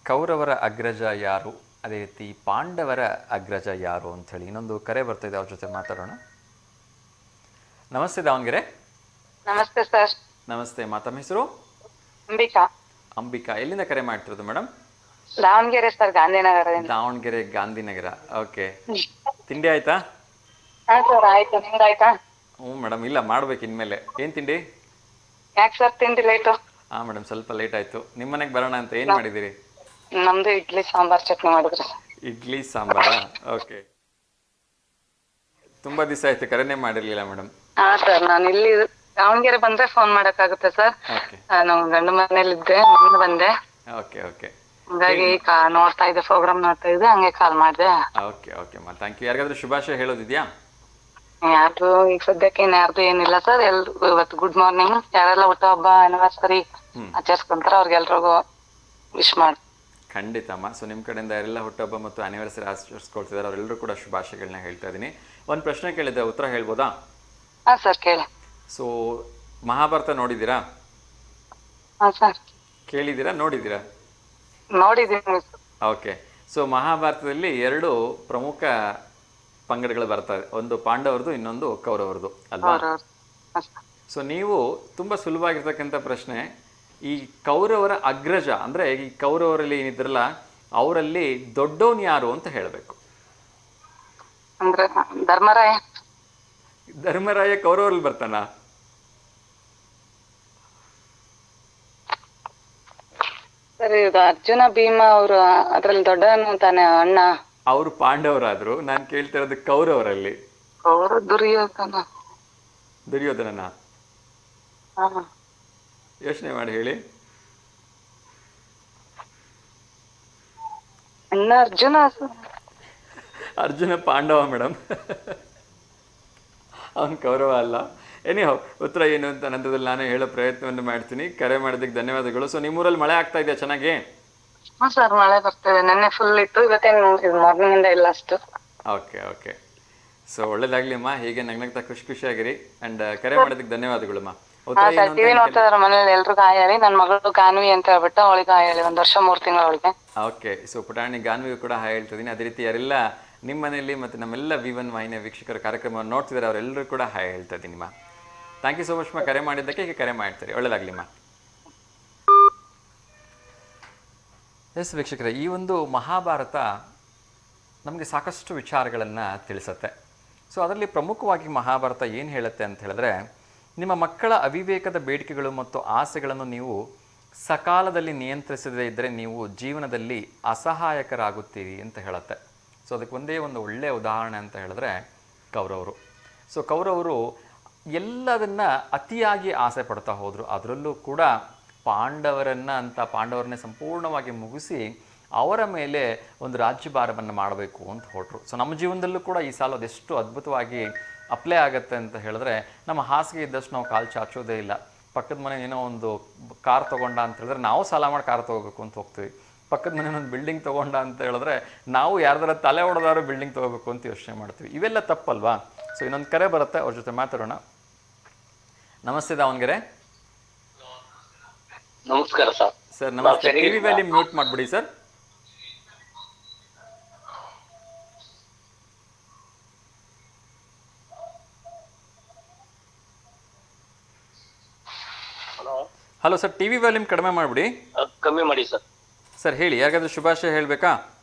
ಕೌರವರ ಅಗ್ರಜ ಯಾರು, ಅದೇ ರೀತಿ ಪಾಂಡವರ ಅಗ್ರಜ ಯಾರು ಅಂಥೇಳಿ. ಇನ್ನೊಂದು ಕರೆ ಬರ್ತಾಯಿದೆ, ಅವ್ರ ಜೊತೆ ಮಾತಾಡೋಣ. ನಮಸ್ತೆ ದಾವಣಗೆರೆ. ನಮಸ್ತೆ ಸರ್. ನಮಸ್ತೆ. ತಮ್ಮ ಹೆಸರು? ಅಂಬಿಕಾ. ಅಂಬಿಕಾ. ಎಲ್ಲಿಂದ ಕರೆ ಮಾಡ್ತಿರೋದು ಮೇಡಮ್? ದಾವಣಗೆರೆ ಸರ್, ಗಾಂಧಿನಗರದಿಂದ. ದಾವಣಗೆರೆ ಗಾಂಧಿನಗರ. ಓಕೆ. ತಿಂಡಿ ಆಯ್ತಾ? ಹಾ ಸರ್ ಆಯ್ತು, ನಿಮ್ದಾಯ್ತಾ? ಹ್ಞೂ ಮೇಡಮ್, ಇಲ್ಲ ಮಾಡ್ಬೇಕು ಇನ್ಮೇಲೆ. ಏನು ತಿಂಡಿ? ಯಾಕೆ ಸರ್ ತಿಂಡಿ ಲೇಟು? ಹಾಂ ಮೇಡಮ್, ಸ್ವಲ್ಪ ಲೇಟ್ ಆಯಿತು. ನಿಮ್ಮ ಮನೆಗೆ ಬರೋಣ ಅಂತ ಏನು ಮಾಡಿದ್ದೀರಿ? ನಮ್ದು ಇಡ್ಲಿ ಸಾಂಬಾರ್ ಚಟ್ನಿ ಮಾಡಿದ್ರು. ಇಡ್ಲಿ ಸಾಂಬಾರಾ? ಓಕೆ. ತುಂಬ ದಿವಸ ಆಯ್ತು, ಕರೆನೇ ಮಾಡಿರಲಿಲ್ಲ ಮೇಡಮ್. ಹಾ ಸರ್, ನಾನು ಇಲ್ಲಿ ದಾವಣಗೆರೆ ಬಂದ್ರೆ ಫೋನ್ ಮಾಡಕ್ಕಾಗುತ್ತೆ ಸರ್. ಓಕೆ ನಾನು ಗಂಡ ಮನೇಲಿದ್ದೆ, ಮೊನ್ನೆ ಬಂದೆ. ಓಕೆ ಓಕೆ ಹಂಗಾಗಿ ನೋಡ್ತಾ ಇದ್ದೆ, ಪ್ರೋಗ್ರಾಮ್ ನೋಡ್ತಾ ಇದ್ದೆ, ಹಂಗೆ ಕಾಲ್ ಮಾಡಿದೆ. ಓಕೆ ಓಕೆ ಅಮ್ಮ, ಥ್ಯಾಂಕ್ ಯು. ಯಾರಿಗಾದ್ರೂ ಶುಭಾಶಯ ಹೇಳೋದಿದೆಯಾ? ಯಾರ್ದು ಈಗ ಸದ್ಯಕ್ಕೆ ಯಾರ್ದು ಏನಿಲ್ಲ ಸರ್. ಎಲ್ರಿಗೂ ಇವತ್ತು ಗುಡ್ ಮಾರ್ನಿಂಗ್. ಯಾರೆಲ್ಲ ಹುಟ್ಟುಹಬ್ಬ ಆನಿವರ್ಸರಿ ಆಚರಿಸ್ಕೊಂತಾರ ಅವ್ರಿಗೆಲ್ರಿಗೂ ವಿಶ್ ಮಾಡಿ. ಖಂಡಿತ ಅಮ್ಮ. ಸೊ ನಿಮ್ಮ ಕಡೆಯಿಂದ ಯಾರೆಲ್ಲ ಹುಟ್ಟುಹಬ್ಬ ಮತ್ತು ಆನಿವರ್ಸರಿ ಆಚರಿಸ್ಕೊಳ್ತಿದ್ದಾರೆ ಅವರೆಲ್ಲರೂ ಕೂಡ ಶುಭಾಶಯಗಳನ್ನ ಹೇಳ್ತಾ ಇದ್ದೀನಿ. ಒಂದು ಪ್ರಶ್ನೆ ಕೇಳಿದ್ದೆ, ಉತ್ತರ ಹೇಳ್ಬೋದಾ? ಹಾ ಸರ್ ಕೇಳಿ. ಸೊ ಮಹಾಭಾರತ ನೋಡಿದ್ದೀರಾ? ಹಾ ಸರ್ ಕೇಳಿದ್ದೀರಾ, ನೋಡಿದ್ದೀರಾ? ನೋಡಿದ್ದೀನಿ. ಓಕೆ. ಸೊ ಮಹಾಭಾರತದಲ್ಲಿ ಎರಡು ಪ್ರಮುಖ ಪಂಗಡಗಳು ಬರ್ತವೆ, ಒಂದು ಪಾಂಡವರದು, ಇನ್ನೊಂದು ಕೌರವರದು ಅಲ್ವಾ? ಸೊ ನೀವು ತುಂಬ ಸುಲಭವಾಗಿರ್ತಕ್ಕಂಥ ಪ್ರಶ್ನೆ, ಈ ಕೌರವರ ಅಗ್ರಜ ಅಂದರೆ ಈ ಕೌರವರಲ್ಲಿ ಏನಿದ್ರಲ್ಲ ಅವರಲ್ಲಿ ದೊಡ್ಡವನು ಯಾರು ಅಂತ ಹೇಳಬೇಕು. ಅಂದ್ರೆ ಧರ್ಮರಾಯ. ಧರ್ಮರಾಯ ಕೌರವರಲ್ಲಿ ಬರ್ತಾನ? ಸರಿ, ಇದು ಅರ್ಜುನ ಭೀಮ ಅವರು ಅದ್ರಲ್ಲಿ ದೊಡ್ಡವನು ತಾನೆ ಅಣ್ಣ. ಅವರು ಪಾಂಡವರಾದ್ರು, ನಾನು ಕೇಳ್ತಿರೋದು ಕೌರವರಲ್ಲಿ. ಅವರು ದುರ್ಯೋಧನ. ದುರ್ಯೋಧನನ? ಯೋಚನೆ ಮಾಡಿ ಹೇಳಿ. ಅಣ್ಣ ಅರ್ಜುನ. ಅರ್ಜುನ ಪಾಂಡವ ಮೇಡಮ್, ಅವನು ಕೌರವ ಅಲ್ಲ. ಎನಿಹೌ, ಉತ್ತರ ಏನು ಅಂತ ನಂತರದಲ್ಲಿ ನಾನು ಹೇಳೋ ಪ್ರಯತ್ನವನ್ನು ಮಾಡ್ತೀನಿ. ಕರೆ ಮಾಡೋದಕ್ಕೆ ಧನ್ಯವಾದಗಳು. ಸೊ ನಿಮ್ಮೂರಲ್ಲಿ ಮಳೆ ಆಗ್ತಾ ಇದೆಯಾ ಚೆನ್ನಾಗಿ? ಹ್ಞೂ ಸರ್, ಮಳೆ ಬರ್ತಿದೆ. ನೆನ್ನೆ ಫುಲ್ ಇತ್ತು, ಇವತ್ತೇನು ಮಾರ್ನಿಂಗ್ ಇಂದ ಇಲ್ಲ ಅಷ್ಟು. Okay okay. ಸೊ ಒಳ್ಳೇದಾಗ್ಲಿ ಅಮ್ಮ, ಹೀಗೆ ನಗ್ನಗ್ತಾ ಖುಷಿ ಖುಷಿಯಾಗಿರಿ. ಅಂಡ್ ಕರೆ ಮಾಡೋದಕ್ಕೆ ಧನ್ಯವಾದಗಳು ಅಮ್ಮ. ಟಿವಿ ನೋಡ್ತಾ ಇದಾರೆ ಮನೇಲಿ, ಎಲ್ರಿಗೂ ಹಾಯ್ ಹೇಳಿ. ನನ್ನ ಮಗಳು ಗಾನ್ವಿ ಅಂತ ಹೇಳ್ಬಿಟ್ಟು ಅವಳಿಗೆ ಹಾಯ್ ಹೇಳಿ. 1 ವರ್ಷ 3 ತಿಂಗಳು ಅವಳಿಗೆ. ಓಕೆ. ಸೊ ಪುಟಾಣಿ ಗಾನ್ವಿಗೂ ಕೂಡ ಹಾಯ್ ಹೇಳ್ತಿದ್ದೀನಿ. ಅದೇ ರೀತಿ ಯಾರೆಲ್ಲ ನಿಮ್ಮ ಮನೆಯಲ್ಲಿ ಮತ್ತು ನಮ್ಮೆಲ್ಲ V1 ವಾಹಿನಿಯ ವೀಕ್ಷಕರ ಕಾರ್ಯಕ್ರಮವನ್ನು ನೋಡ್ತಿದ್ದಾರೆ ಅವರೆಲ್ಲರೂ ಕೂಡ ಹಾಯ್ ಹೇಳ್ತಾ ಇದ್ದೀನಿ ಮಾ. ಥ್ಯಾಂಕ್ ಯು ಸೊ ಮಚ್ ಮಾ, ಕರೆ ಮಾಡಿದ್ದಕ್ಕೆ. ಹೀಗೆ ಕರೆ ಮಾಡ್ತೀರಿ. ಒಳ್ಳೇದಾಗ್ಲಿ ಮಾ. ಎಸ್ ವೀಕ್ಷಕರೇ, ಈ ಒಂದು ಮಹಾಭಾರತ ನಮಗೆ ಸಾಕಷ್ಟು ವಿಚಾರಗಳನ್ನು ತಿಳಿಸುತ್ತೆ. ಸೊ ಅದರಲ್ಲಿ ಪ್ರಮುಖವಾಗಿ ಮಹಾಭಾರತ ಏನು ಹೇಳುತ್ತೆ ಅಂತ ಹೇಳಿದ್ರೆ, ನಿಮ್ಮ ಮಕ್ಕಳ ಅವಿವೇಕದ ಬೇಡಿಕೆಗಳು ಮತ್ತು ಆಸೆಗಳನ್ನು ನೀವು ಸಕಾಲದಲ್ಲಿ ನಿಯಂತ್ರಿಸದೇ ಇದ್ದರೆ ನೀವು ಜೀವನದಲ್ಲಿ ಅಸಹಾಯಕರಾಗುತ್ತೀರಿ ಅಂತ ಹೇಳುತ್ತೆ. ಸೊ ಅದಕ್ಕೆ ಒಂದೇ ಒಂದು ಒಳ್ಳೆಯ ಉದಾಹರಣೆ ಅಂತ ಹೇಳಿದ್ರೆ ಕೌರವರು. ಸೊ ಕೌರವರು ಎಲ್ಲದನ್ನು ಅತಿಯಾಗಿ ಆಸೆ ಪಡ್ತಾ ಹೋದರು. ಅದರಲ್ಲೂ ಕೂಡ ಪಾಂಡವರನ್ನೇ ಸಂಪೂರ್ಣವಾಗಿ ಮುಗಿಸಿ ಅವರ ಮೇಲೆ ಒಂದು ರಾಜ್ಯಭಾರವನ್ನು ಮಾಡಬೇಕು ಅಂತ ಹೊರಟರು. ಸೊ ನಮ್ಮ ಜೀವನದಲ್ಲೂ ಕೂಡ ಈ ಸಾಲ ಅದೆಷ್ಟು ಅದ್ಭುತವಾಗಿ ಅಪ್ಲೈ ಆಗುತ್ತೆ ಅಂತ ಹೇಳಿದ್ರೆ, ನಮ್ಮ ಹಾಸಿಗೆ ಇದ್ದಷ್ಟು ನಾವು ಕಾಲು ಚಾಚೋದೇ ಇಲ್ಲ. ಪಕ್ಕದ ಮನೆ ಏನೋ ಒಂದು ಕಾರ್ ತೊಗೊಂಡ ಅಂತ ಹೇಳಿದ್ರೆ ನಾವು ಸಾಲ ಮಾಡಿ ಕಾರ್ ತೊಗೋಬೇಕು ಅಂತ ಹೋಗ್ತೀವಿ. ಪಕ್ಕದ ಮನೆ ಒಂದು ಬಿಲ್ಡಿಂಗ್ ತೊಗೊಂಡ ಅಂತ ಹೇಳಿದ್ರೆ ನಾವು ಯಾರ್ದಾರ ತಲೆ ಹೊಡೆದಾರು ಬಿಲ್ಡಿಂಗ್ ತೊಗೋಬೇಕು ಅಂತ ಯೋಚನೆ ಮಾಡ್ತೀವಿ. ಇವೆಲ್ಲ ತಪ್ಪಲ್ವಾ? ಸೊ ಇನ್ನೊಂದು ಕರೆ ಬರುತ್ತೆ, ಅವ್ರ ಜೊತೆ ಮಾತಾಡೋಣ. ನಮಸ್ತೆ ದಾವಣಗೆರೆ. ನಮಸ್ಕಾರ ಸರ್. ಸರ್ ನಮಸ್ತೆ. ಟಿವಿ ವ್ಯಾಲ್ಯೂಮ್ ಮ್ಯೂಟ್ ಮಾಡಿಬಿಡಿ sir. Hello sir, TV volume ಕಡಿಮೆ ಮಾಡಿಬಿಡಿ. ಕಮ್ಮಿ ಮಾಡಿ ಸರ್. ಸರ್ ಹೇಳಿ, ಯಾರಿಗಾದ್ರೂ ಶುಭಾಶಯ ಹೇಳಬೇಕಾ?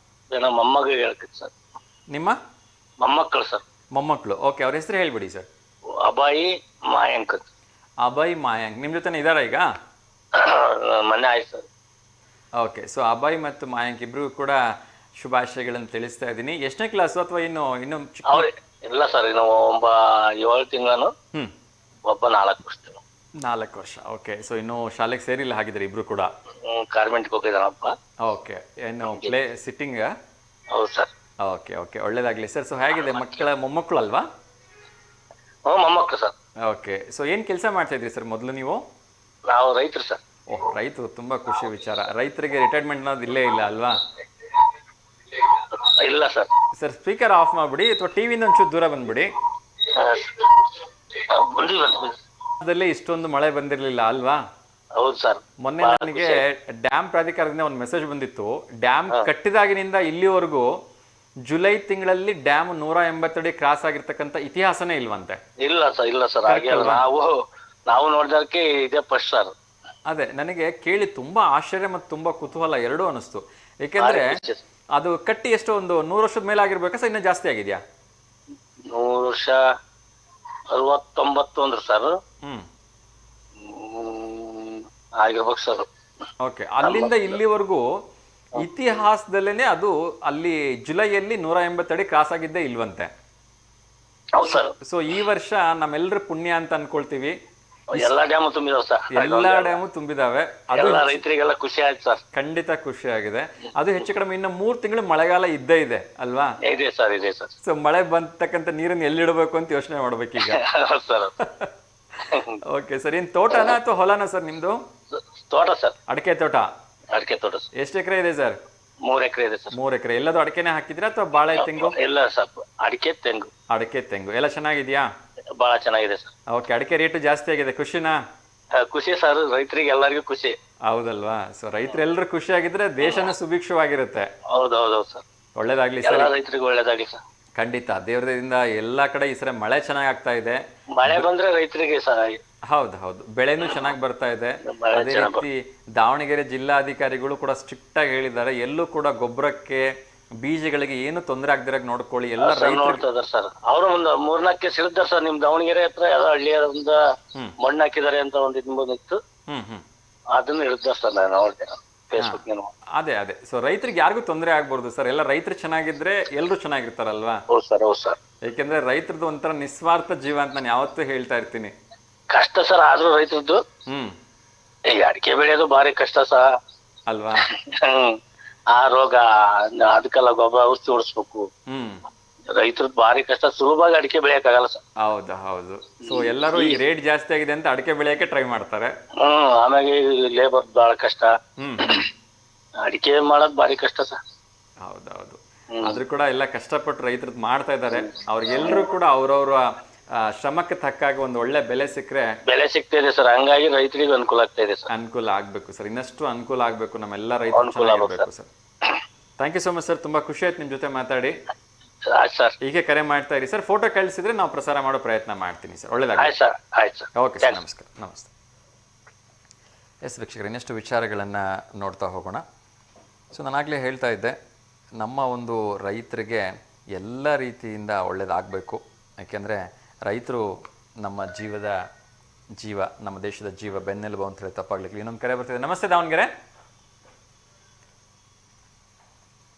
ನಮ್ಮ ಮೊಮ್ಮಗ ಹೇಳ್ತೀನಿ ಸರ್. ನಿಮ್ಮ ಮೊಮ್ಮಕ್ಕಳು ಸರ್. ಮೊಮ್ಮಕ್ಕಳು? ಓಕೆ, ಅವ್ರ ಹೆಸರು ಹೇಳ್ಬಿಡಿ ಸರ್. ಅಭಯ್ ಮಾಯಾಂಕ್. ಅಭಯ್ ಮಾಯಾಂಕ್ ನಿಮ್ಮ ಜೊತೆ ಇದ್ದಾರಾ ಈಗ? ಮನೆ ಆಯ್ತು ಸರ್. ಓಕೆ. ಸೊ ಅಭಯ್ ಮತ್ತು ಮಾಯಾಂಕ್ ಇಬ್ರಿಗೂ ಕೂಡ ಶುಭಾಶಯಗಳನ್ನು ತಿಳಿಸ್ತಾ ಇದ್ದೀನಿ. ಎಷ್ಟನೇ ಕ್ಲಾಸು ಅಥವಾ ಇನ್ನು ಇಲ್ಲ ಸರ್, ಇನ್ನು 7 ತಿಂಗಳು, ಒಬ್ಬ 4 ವರ್ಷ. 4 ವರ್ಷ. ಓಕೆ. ಸೊ ಇನ್ನು ಶಾಲೆಗೆ ಸೇರಿಲ್ಲ ಹಾಗಿದ್ರೆ ಇಬ್ರು ಕೂಡ? ಗಾರ್ಮೆಂಟ್ಗೆ ಹೋಗಿದ್ದಾನಪ್ಪ. ಓಕೆ. ಏನು ಪ್ಲೇ ಸಿಟ್ಟಿಂಗ್? ಹೌದು ಸರ್. ಓಕೆ ಓಕೆ, ಒಳ್ಳೇದಾಗಲಿ ಸರ್. ಸೊ ಹೇಗಿದೆ ಮೊಮ್ಮಕ್ಕಳು ಅಲ್ವಾ? ಮೊಮ್ಮಕ್ಕಳು ಸರ್. ಓಕೆ. ಸೊ ಏನು ಕೆಲಸ ಮಾಡ್ತಾ ಇದ್ರಿ ಸರ್ ಮೊದಲು ನೀವು? ನಾವು ರೈತರು ಸರ್. ಓಹ್, ರೈತರು, ತುಂಬಾ ಖುಷಿ ವಿಚಾರ. ರೈತರಿಗೆ ರಿಟೈರ್ಮೆಂಟ್ ಅನ್ನೋದು ಇಲ್ಲೇ ಇಲ್ಲ ಅಲ್ವಾ? ಇಲ್ಲ ಸರ್. ಸರ್, ಸ್ಪೀಕರ್ ಆಫ್ ಮಾಡ್ಬಿಡಿ ಅಥವಾ ಟಿವಿಯಿಂದ ಒಂಚೂರು ದೂರ ಬಂದ್ಬಿಡಿ. ಅದಲ್ಲಿ ಇಷ್ಟೊಂದು ಮಳೆ ಬಂದಿರಲಿಲ್ಲ ಅಲ್ವಾ? ಹೌದು ಸರ್. ಮೊನ್ನೆ ನನಗೆ ಡ್ಯಾಮ್ ಪ್ರಾಧಿಕಾರದಿಂದ ಒಂದು ಮೆಸೇಜ್ ಬಂದಿತ್ತು. ಡ್ಯಾಮ್ ಕಟ್ಟಿದಾಗಿನಿಂದ ಇಲ್ಲಿವರೆಗೂ ಜುಲೈ ತಿಂಗಳಲ್ಲಿ ಡ್ಯಾಮ್ 180 ಅಡಿ ಕ್ರಾಸ್ ಆಗಿರ್ತಕ್ಕಂಥ ಇತಿಹಾಸನೇ ಇಲ್ವಂತೆ. ಇಲ್ಲ ಸರ್, ಇಲ್ಲ ಸರ್, ಹಾಗೆ ನಾವು ನೋಡಿದಕ್ಕೆ ಇದೇ ಫಸ್ಟ್ ಸರ್. ಅದೇ ನನಗೆ ಕೇಳಿ ತುಂಬಾ ಆಶ್ಚರ್ಯ ಮತ್ತು ತುಂಬಾ ಕುತೂಹಲ ಎರಡೂ ಅನಿಸ್ತು. ಏಕೆಂದ್ರೆ ಅದು ಕಟ್ಟಿ ಎಷ್ಟು ಒಂದು 100 ವರ್ಷದ ಮೇಲೆ ಆಗಿರ್ಬೇಕಾ ಸರ್, ಇನ್ನೂ ಜಾಸ್ತಿ ಆಗಿದ್ಯಾ? 100 ವರ್ಷ 69 ಅಂದ್ರು ಸರ್. ಆಗಿರ್ಬೇಕು ಸರ್. ಓಕೆ, ಅಲ್ಲಿಂದ ಇಲ್ಲಿವರೆಗೂ ಇತಿಹಾಸದಲ್ಲೇನೆ ಅದು ಅಲ್ಲಿ ಜುಲೈಯಲ್ಲಿ 180 ಅಡಿ ಕ್ರಾಸ್ ಆಗಿದ್ದೇ ಇಲ್ವಂತೆ. ಹೌದು ಸರ್. ಸೊ ಈ ವರ್ಷ ನಮ್ಮೆಲ್ಲರ ಪುಣ್ಯ ಅಂತ ಅನ್ಕೊಳ್ತೀವಿ. ಎಲ್ಲಾ ಡ್ಯಾಮ್ ತುಂಬಿದಾವ ಸರ್. ಎಲ್ಲಾ ಡ್ಯಾಮು ತುಂಬಿದಾವೆ. ಅದು ರೈತರಿಗೆಲ್ಲ ಖುಷಿ ಆಯ್ತು ಸರ್. ಖಂಡಿತ ಖುಷಿ ಆಗಿದೆ. ಅದು ಹೆಚ್ಚು ಕಡಿಮೆ ಇನ್ನು 3 ತಿಂಗಳು ಮಳೆಗಾಲ ಇದ್ದೇ ಇದೆ ಅಲ್ವಾ? ಇದೆ ಸರ್, ಇದೆ ಸರ್. ಸೊ ಮಳೆ ಬಂತಕ್ಕಂಥ ನೀರನ್ನು ಎಲ್ಲಿಡಬೇಕು ಅಂತ ಯೋಚನೆ ಮಾಡ್ಬೇಕೀಗ. ಸರ್. ಓಕೆ ಸರ್, ಏನ್ ತೋಟನಾ ಅಥವಾ ಹೊಲನಾ ಸರ್ ನಿಮ್ದು? ತೋಟ ಸರ್. ಅಡಿಕೆ ತೋಟ. ಅಡಿಕೆ ತೋಟ ಸರ್. ಎಷ್ಟು ಎಕರೆ ಇದೆ ಸರ್? 3 ಎಕರೆ ಇದೆ ಸರ್. 3 ಎಕರೆ. ಎಲ್ಲದು ಅಡಿಕೆನೆ ಹಾಕಿದ್ರಾ ಅಥವಾ ಬಾಳೆ ತೆಂಗು? ಇಲ್ಲ ಸರ್, ಅಡಿಕೆ ತೆಂಗು. ಅಡಿಕೆ ತೆಂಗು ಎಲ್ಲ ಚೆನ್ನಾಗಿದ್ಯಾ? ಬಹಳ ಚೆನ್ನಾಗಿದೆ ಸರ್. ಓಕೆ, ಅಡಿಕೆ ರೇಟು ಜಾಸ್ತಿ ಆಗಿದೆ, ಖುಷಿನಾ? ಖುಷಿ ಸರ್, ರೈತರಿಗೆ ಎಲ್ಲರಿಗೂ ಖುಷಿ. ಹೌದಲ್ವಾ? ಸೊ ರೈತರೆಲ್ಲರೂ ಖುಷಿಯಾಗಿದ್ರೆ ದೇಶನ ಸುಭಿಕ್ಷವಾಗಿರುತ್ತೆ. ಹೌದೌದು ಸರ್. ಒಳ್ಳೇದಾಗ್ಲಿ ಎಲ್ಲ ಸರ್. ರೈತರಿಗೂ ಒಳ್ಳೇದಾಗ್ಲಿ ಸರ್. ಖಂಡಿತ ದೇವ್ರದಿಂದ ಎಲ್ಲಾ ಕಡೆ ಈ ಸಲ ಮಳೆ ಚೆನ್ನಾಗಿ ಆಗ್ತಾ ಇದೆ. ಮಳೆ ಬಂದ್ರೆ ರೈತರಿಗೆ ಸಹಾಯ. ಹೌದು ಹೌದು, ಬೆಳೆನೂ ಚೆನ್ನಾಗಿ ಬರ್ತಾ ಇದೆ. ಅದೇ ರೀತಿ ದಾವಣಗೆರೆ ಜಿಲ್ಲಾಧಿಕಾರಿಗಳು ಕೂಡ ಸ್ಟ್ರಿಕ್ಟ್ ಆಗಿ ಹೇಳಿದ್ದಾರೆ, ಎಲ್ಲೂ ಕೂಡ ಗೊಬ್ಬರಕ್ಕೆ ಬೀಜಗಳಿಗೆ ಏನು ತೊಂದರೆ ಆಗದಿರಾಗ ನೋಡ್ಕೊಳ್ಳಿ ಎಲ್ಲ ರೈತರು ನೋಡ್ತಾ ಇದಾರೆ ಸರ್. ಅವರು ಒಂದು 3-4 ಕೇಸ್ ಹೇಳಿದ್ದಾರೆ ಸರ್. ನಿಮ್ ದಾವಣಗೆರೆ ಹತ್ರ ಯಾವ್ದೋ ಹಳ್ಳಿಯಿಂದ ಮಣ್ಣು ಹಾಕಿದ್ದಾರೆ ಅಂತ ಒಂದು ಬಂದಿತ್ತು. ಅದನ್ನ ಹೇಳಿದ್ದಾರೆ ಸರ್, ನಾನು ನೋಡ್ತೇನೆ ಫೇಸ್ಬುಕ್. ಅದೇ ಅದೇ. ಸೊ ರೈತರಿಗೆ ಯಾರಿಗೂ ತೊಂದರೆ ಆಗ್ಬಾರ್ದು ಸರ್. ಎಲ್ಲ ರೈತರು ಚೆನ್ನಾಗಿದ್ರೆ ಎಲ್ಲರೂ ಚೆನ್ನಾಗಿರ್ತಾರಲ್ವಾ? ಹೌದು ಸರ್, ಹೌದು ಸರ್. ಯಾಕೆಂದ್ರೆ ರೈತರದ್ದು ಒಂಥರ ನಿಸ್ವಾರ್ಥ ಜೀವ ಅಂತ ನಾನು ಯಾವತ್ತೂ ಹೇಳ್ತಾ ಇರ್ತೀನಿ. ಕಷ್ಟ ಸರ್, ಆದ್ರೂ ರೈತರದ್ದು ಈಗ ಅಡಿಕೆ ಬೆಳೆಯೋದು ಭಾರಿ ಕಷ್ಟ ಸರ್ ಅಲ್ವಾ? ಆ ರೋಗ, ಅದಕ್ಕೆಲ್ಲ ಗೊಬ್ಬರ ಔಷಧಿ ಹೊಡಿಸ್ಬೇಕು. ರೈತರದ್ದು ಭಾರಿ ಕಷ್ಟ. ಸುಲಭವಾಗಿ ಅಡಿಕೆ ಬೆಳೆಯಕ್ಕಾಗಲ್ಲ ಸರ್. ಹೌದು ಹೌದು. ಸೊ ಎಲ್ಲರೂ ಈ ರೇಟ್ ಜಾಸ್ತಿ ಆಗಿದೆ ಅಂತ ಅಡಿಕೆ ಬೆಳೆಯಕ್ಕೆ ಟ್ರೈ ಮಾಡ್ತಾರೆ. ಆಮೇಲೆ ಲೇಬರ್ ಬಹಳ ಕಷ್ಟ. ಅಡಿಕೆ ಮಾಡೋದ್ ಭಾರಿ ಕಷ್ಟ ಸರ್. ಹೌದೌದು. ಆದ್ರೂ ಕೂಡ ಎಲ್ಲ ಕಷ್ಟಪಟ್ಟು ರೈತರದ್ದು ಮಾಡ್ತಾ ಇದ್ದಾರೆ. ಅವ್ರಿಗೆಲ್ಲರೂ ಕೂಡ ಅವ್ರವ್ರ ಶ್ರಮಕ್ಕೆ ತಕ್ಕಾಗ ಒಂದು ಒಳ್ಳೆ ಬೆಲೆ ಸಿಕ್ಕರೆ ಬೆಲೆ ಸಿಗ್ತಾ ಇದೆ ಸರ್. ಹಂಗಾಗಿ ರೈತರಿಗೆ ಅನುಕೂಲ ಆಗ್ತಾ ಇದೆ ಸರ್. ಅನುಕೂಲ ಆಗ್ಬೇಕು ಸರ್, ಇನ್ನಷ್ಟು ಅನುಕೂಲ ಆಗ್ಬೇಕು, ನಮ್ಮೆಲ್ಲ ರೈತರು ಚೆನ್ನಾಗಿರ್ಬೇಕು sir. Thank you so much sir, ತುಂಬಾ ಖುಷಿ ಆಯ್ತು ನಿಮ್ ಜೊತೆ ಮಾತಾಡಿ. ಸರ್ ಹೀಗೆ ಕರೆ ಮಾಡ್ತಾ ಇರಿ ಸರ್. ಫೋಟೋ ಕಳಿಸಿದ್ರೆ ನಾವು ಪ್ರಸಾರ ಮಾಡೋ ಪ್ರಯತ್ನ ಮಾಡ್ತೀನಿ ಸರ್. ಒಳ್ಳೇದಾಗಿ. ಆಯ್ತು ಸರ್, ಆಯ್ತು ಸರ್. ಓಕೆ ಸರ್, ನಮಸ್ಕಾರ. ನಮಸ್ತೆ. ಎಸ್ ವೀಕ್ಷಕರು, ಇನ್ನಷ್ಟು ವಿಚಾರಗಳನ್ನು ನೋಡ್ತಾ ಹೋಗೋಣ. ಸೊ ನಾನಾಗಲೇ ಹೇಳ್ತಾ ಇದ್ದೆ, ನಮ್ಮ ಒಂದು ರೈತರಿಗೆ ಎಲ್ಲ ರೀತಿಯಿಂದ ಒಳ್ಳೇದಾಗಬೇಕು. ಯಾಕೆಂದರೆ ರೈತರು ನಮ್ಮ ಜೀವ, ನಮ್ಮ ದೇಶದ ಜೀವ, ಬೆನ್ನೆಲುಬು ಅಂತ ಹೇಳಿ ತಪ್ಪಾಗ್ಲಿಕ್ಕೆ. ಇನ್ನೊಂದು ಕರೆ ಬರ್ತಿದೆ. ನಮಸ್ತೆ ದಾವಣಗೆರೆ.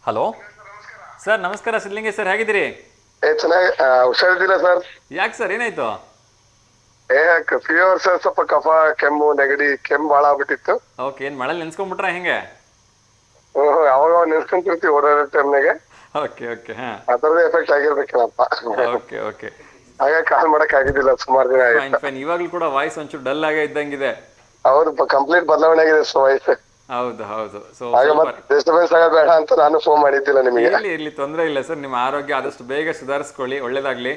ಹಲೋ ಸರ್, ನಮಸ್ಕಾರ. ಸಿದ್ಲಿಂಗಿ ಸರ್, ಹೇಗಿದ್ದೀರಿ? ಚೆನ್ನಾಗಿ ಹುಷಾರಿದ್ದಿಲ್ಲ ಸರ್. ಯಾಕೆ ಸರ್, ಏನಾಯ್ತು? ಫೀವರ್ ಸರ್, ಸ್ವಲ್ಪ ಕಫ, ಕೆಮ್ಮು, ನೆಗಡಿ, ಕೆಮ್ಮು ಭಾಳ ಆಗ್ಬಿಟ್ಟಿತ್ತು. ಓಕೆ, ಏನ್ ಮಳೆ ನೆನ್ಸ್ಕೊಂಡ್ಬಿಟ್ರ ಹೆಂಗೆ? ಅವಾಗ ನೆನ್ಸ್ಕೊಂತಿರ್ತೀವಿ ಓಡಾಡೋ ಟೈಮ್ನಾಗೆ. Okay okay. ಹಾ, ಅದರದ್ದು ಎಫೆಕ್ಟ್ ಆಗಿರ್ಬೇಕೇನಪ್ಪ. Okay okay. ಹಾಗೆ ಕಾಲ್ ಮಾಡಕ್ ಆಗಿದ್ದಿಲ್ಲ ಸುಮಾರು ದಿನ ಫೈನ್ ಆಯ್ತು. ಫೈನ್. ಇವಾಗ್ಲೂ ಕೂಡ ವಾಯ್ಸ್ ಒಂಚೂರು ಡಲ್ ಆಗೇ ಇದ್ದಂಗಿದೆ. ಹೌದು, ಕಂಪ್ಲೀಟ್ ಬದಲಾವಣೆ ಆಗಿದೆ ವಾಯ್ಸ್. ಹೌದು ಹೌದು. ಸೊ ಹಾಗೆ ಮತ್ತೆ ಡಿಸ್ಟರ್ಬೆನ್ಸ್ ಆಗೋದು ಬೇಡ ಅಂತ ನಾನು ಫೋನ್ ಮಾಡಿದ್ದಿಲ್ಲ ನಿಮಗೆ. ಇರ್ಲಿ ತೊಂದರೆ ಇಲ್ಲ ಸರ್. ನಿಮ್ಮ ಆರೋಗ್ಯ ಆದಷ್ಟು ಬೇಗ ಸುಧಾರಿಸ್ಕೊಳ್ಳಿ, ಒಳ್ಳೇದಾಗ್ಲಿ.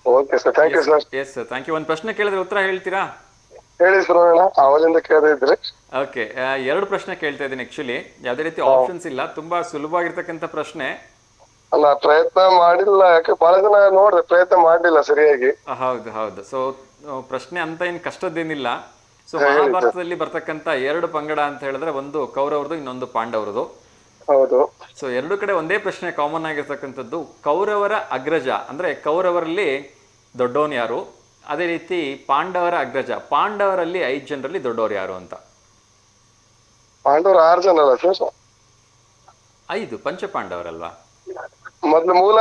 Okay sir, thank you sir. Yes sir, thank you. ಒಂದು ಪ್ರಶ್ನೆ ಕೇಳಿದ್ರೆ ಉತ್ತರ ಹೇಳ್ತೀರಾ? ಹೇಳಿ ಸರ್, ಅವರಿಂದ ಕೇಳಿದ್ರಿ. ಓಕೆ, 2 ಪ್ರಶ್ನೆ ಕೇಳ್ತಾ ಇದ್ದೀನಿ. ಆಕ್ಚುಲಿ ಯಾವುದೇ ರೀತಿ ಆಪ್ಷನ್ಸ್ ಇಲ್ಲ, ತುಂಬಾ ಸುಲಭವಾಗಿರ್ತಕ್ಕಂಥ ಪ್ರಶ್ನೆ. ಅಲ್ಲ, ಪ್ರಯತ್ನ ಮಾಡಿಲ್ಲ, ಯಾಕೆ ಬಹಳ ಜನ ನೋಡ್ರಿ ಪ್ರಯತ್ನ ಮಾಡ್ಲಿಲ್ಲ ಸರಿಯಾಗಿ. ಹೌದು ಹೌದು. ಸೊ ಪ್ರಶ್ನೆ ಅಂತ ಏನು ಕಷ್ಟದ್ದೇನಿಲ್ಲ. ಸೊ ಮಹಾಭಾರತದಲ್ಲಿ ಬರ್ತಕ್ಕಂಥ 2 ಪಂಗಡ ಅಂತ ಹೇಳಿದ್ರೆ, ಒಂದು ಕೌರವರದು, ಇನ್ನೊಂದು ಪಾಂಡವರದು. ಹೌದು. ಸೊ 2 ಕಡೆ ಒಂದೇ ಪ್ರಶ್ನೆ ಕಾಮನ್ ಆಗಿರ್ತಕ್ಕಂಥದ್ದು. ಕೌರವರ ಅಗ್ರಜ ಅಂದ್ರೆ ಕೌರವರಲ್ಲಿ ದೊಡ್ಡವನು ಯಾರು? ಅದೇ ರೀತಿ ಪಾಂಡವರ ಅಗ್ರಜ, ಪಾಂಡವರಲ್ಲಿ 5 ಜನರಲ್ಲಿ ದೊಡ್ಡವರು ಯಾರು ಅಂತ. ಪಾಂಡವರು 6 ಜನ ಅಲ್ಲ ಸರ್? 5 ಪಂಚಪಾಂಡವರಲ್ವಾ? ಮೊದ್ಲು ಮೂಲ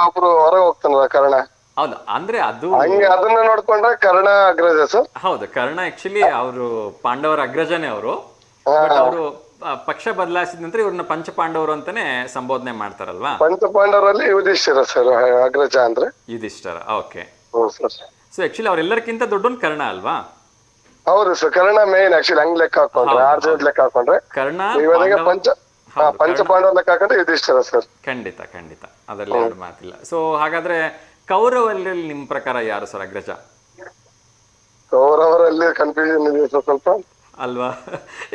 ಒಬ್ರು ಹೊರಗೆ ಹೋಗ್ತಾನಲ್ಲ, ಕರ್ಣ. ಹೌದು, ಅಂದ್ರೆ ಅದು ಹಂಗೆ ಅದನ್ನ ನೋಡ್ಕೊಂಡ್ರೆ ಕರ್ಣ ಅಗ್ರಜ ಸರ್. ಹೌದು, ಕರ್ಣ ಆಕ್ಚುಲಿ ಅವರು ಪಾಂಡವರ ಅಗ್ರಜನೇ ಅವರು. ಅವರು ಪಕ್ಷ ಬದಲಾಯಿಸಿದ ನಂತರ ಇವ್ರನ್ನ ಪಂಚಪಾಂಡವರು ಅಂತಾನೆ ಸಂಬೋಧನೆ ಮಾಡ್ತಾರಲ್ವಾ? ಪಂಚಪಾಂಡವರಲ್ಲಿ ಯುಧಿಷ್ಠಿರ ಸರ್ ಅಗ್ರಜ ಅಂದ್ರೆ. ಯುಧಿಷ್ಠಿರ. ಓಕೆ. ಹ್ಮ್ ಸರ್. ಸೊ ಆಕ್ಚುಲಿ ಅವರೆಲ್ಲರಿಗಿಂತ ದೊಡ್ಡವನ್ ಕರ್ಣ ಅಲ್ವಾ? ಹೌದು ಸರ್, ಕರ್ಣ ಮೇನ್ ಆಕ್ಚುಲಿ ಹಂಗ್ ಲೆಕ್ಕ ಹಾಕೊಂಡ್ರೆ, ಹೌದು, ಅರ್ಜುನ್ ಲೆಕ್ಕ ಹಾಕೊಂಡ್ರೆ ಕರ್ಣ ಇವಾಗ ಪಾಂಡವ- ಪಂಚ ಪಾಂಡವ ಲೆಕ್ಕ ಹಾಕೊಂಡ್ರೆ ಯುಧಿಷ್ಠಿರ ಸರ್. ಖಂಡಿತ ಖಂಡಿತ, ಅದರಲ್ಲಿ ಎರಡು ಮಾತಿಲ್ಲ. ಸೊ ಹಾಗಾದ್ರೆ ಕೌರವರಲ್ಲಿ ನಿಮ್ಮ ಪ್ರಕಾರ ಯಾರು ಸರ್ ಅಗ್ರಜ? ಕೌರವರಲ್ಲಿ ಕನ್ಫ್ಯೂಷನ್ ಇದೆ ಸರ್ ಸ್ವಲ್ಪ. ಅಲ್ವಾ?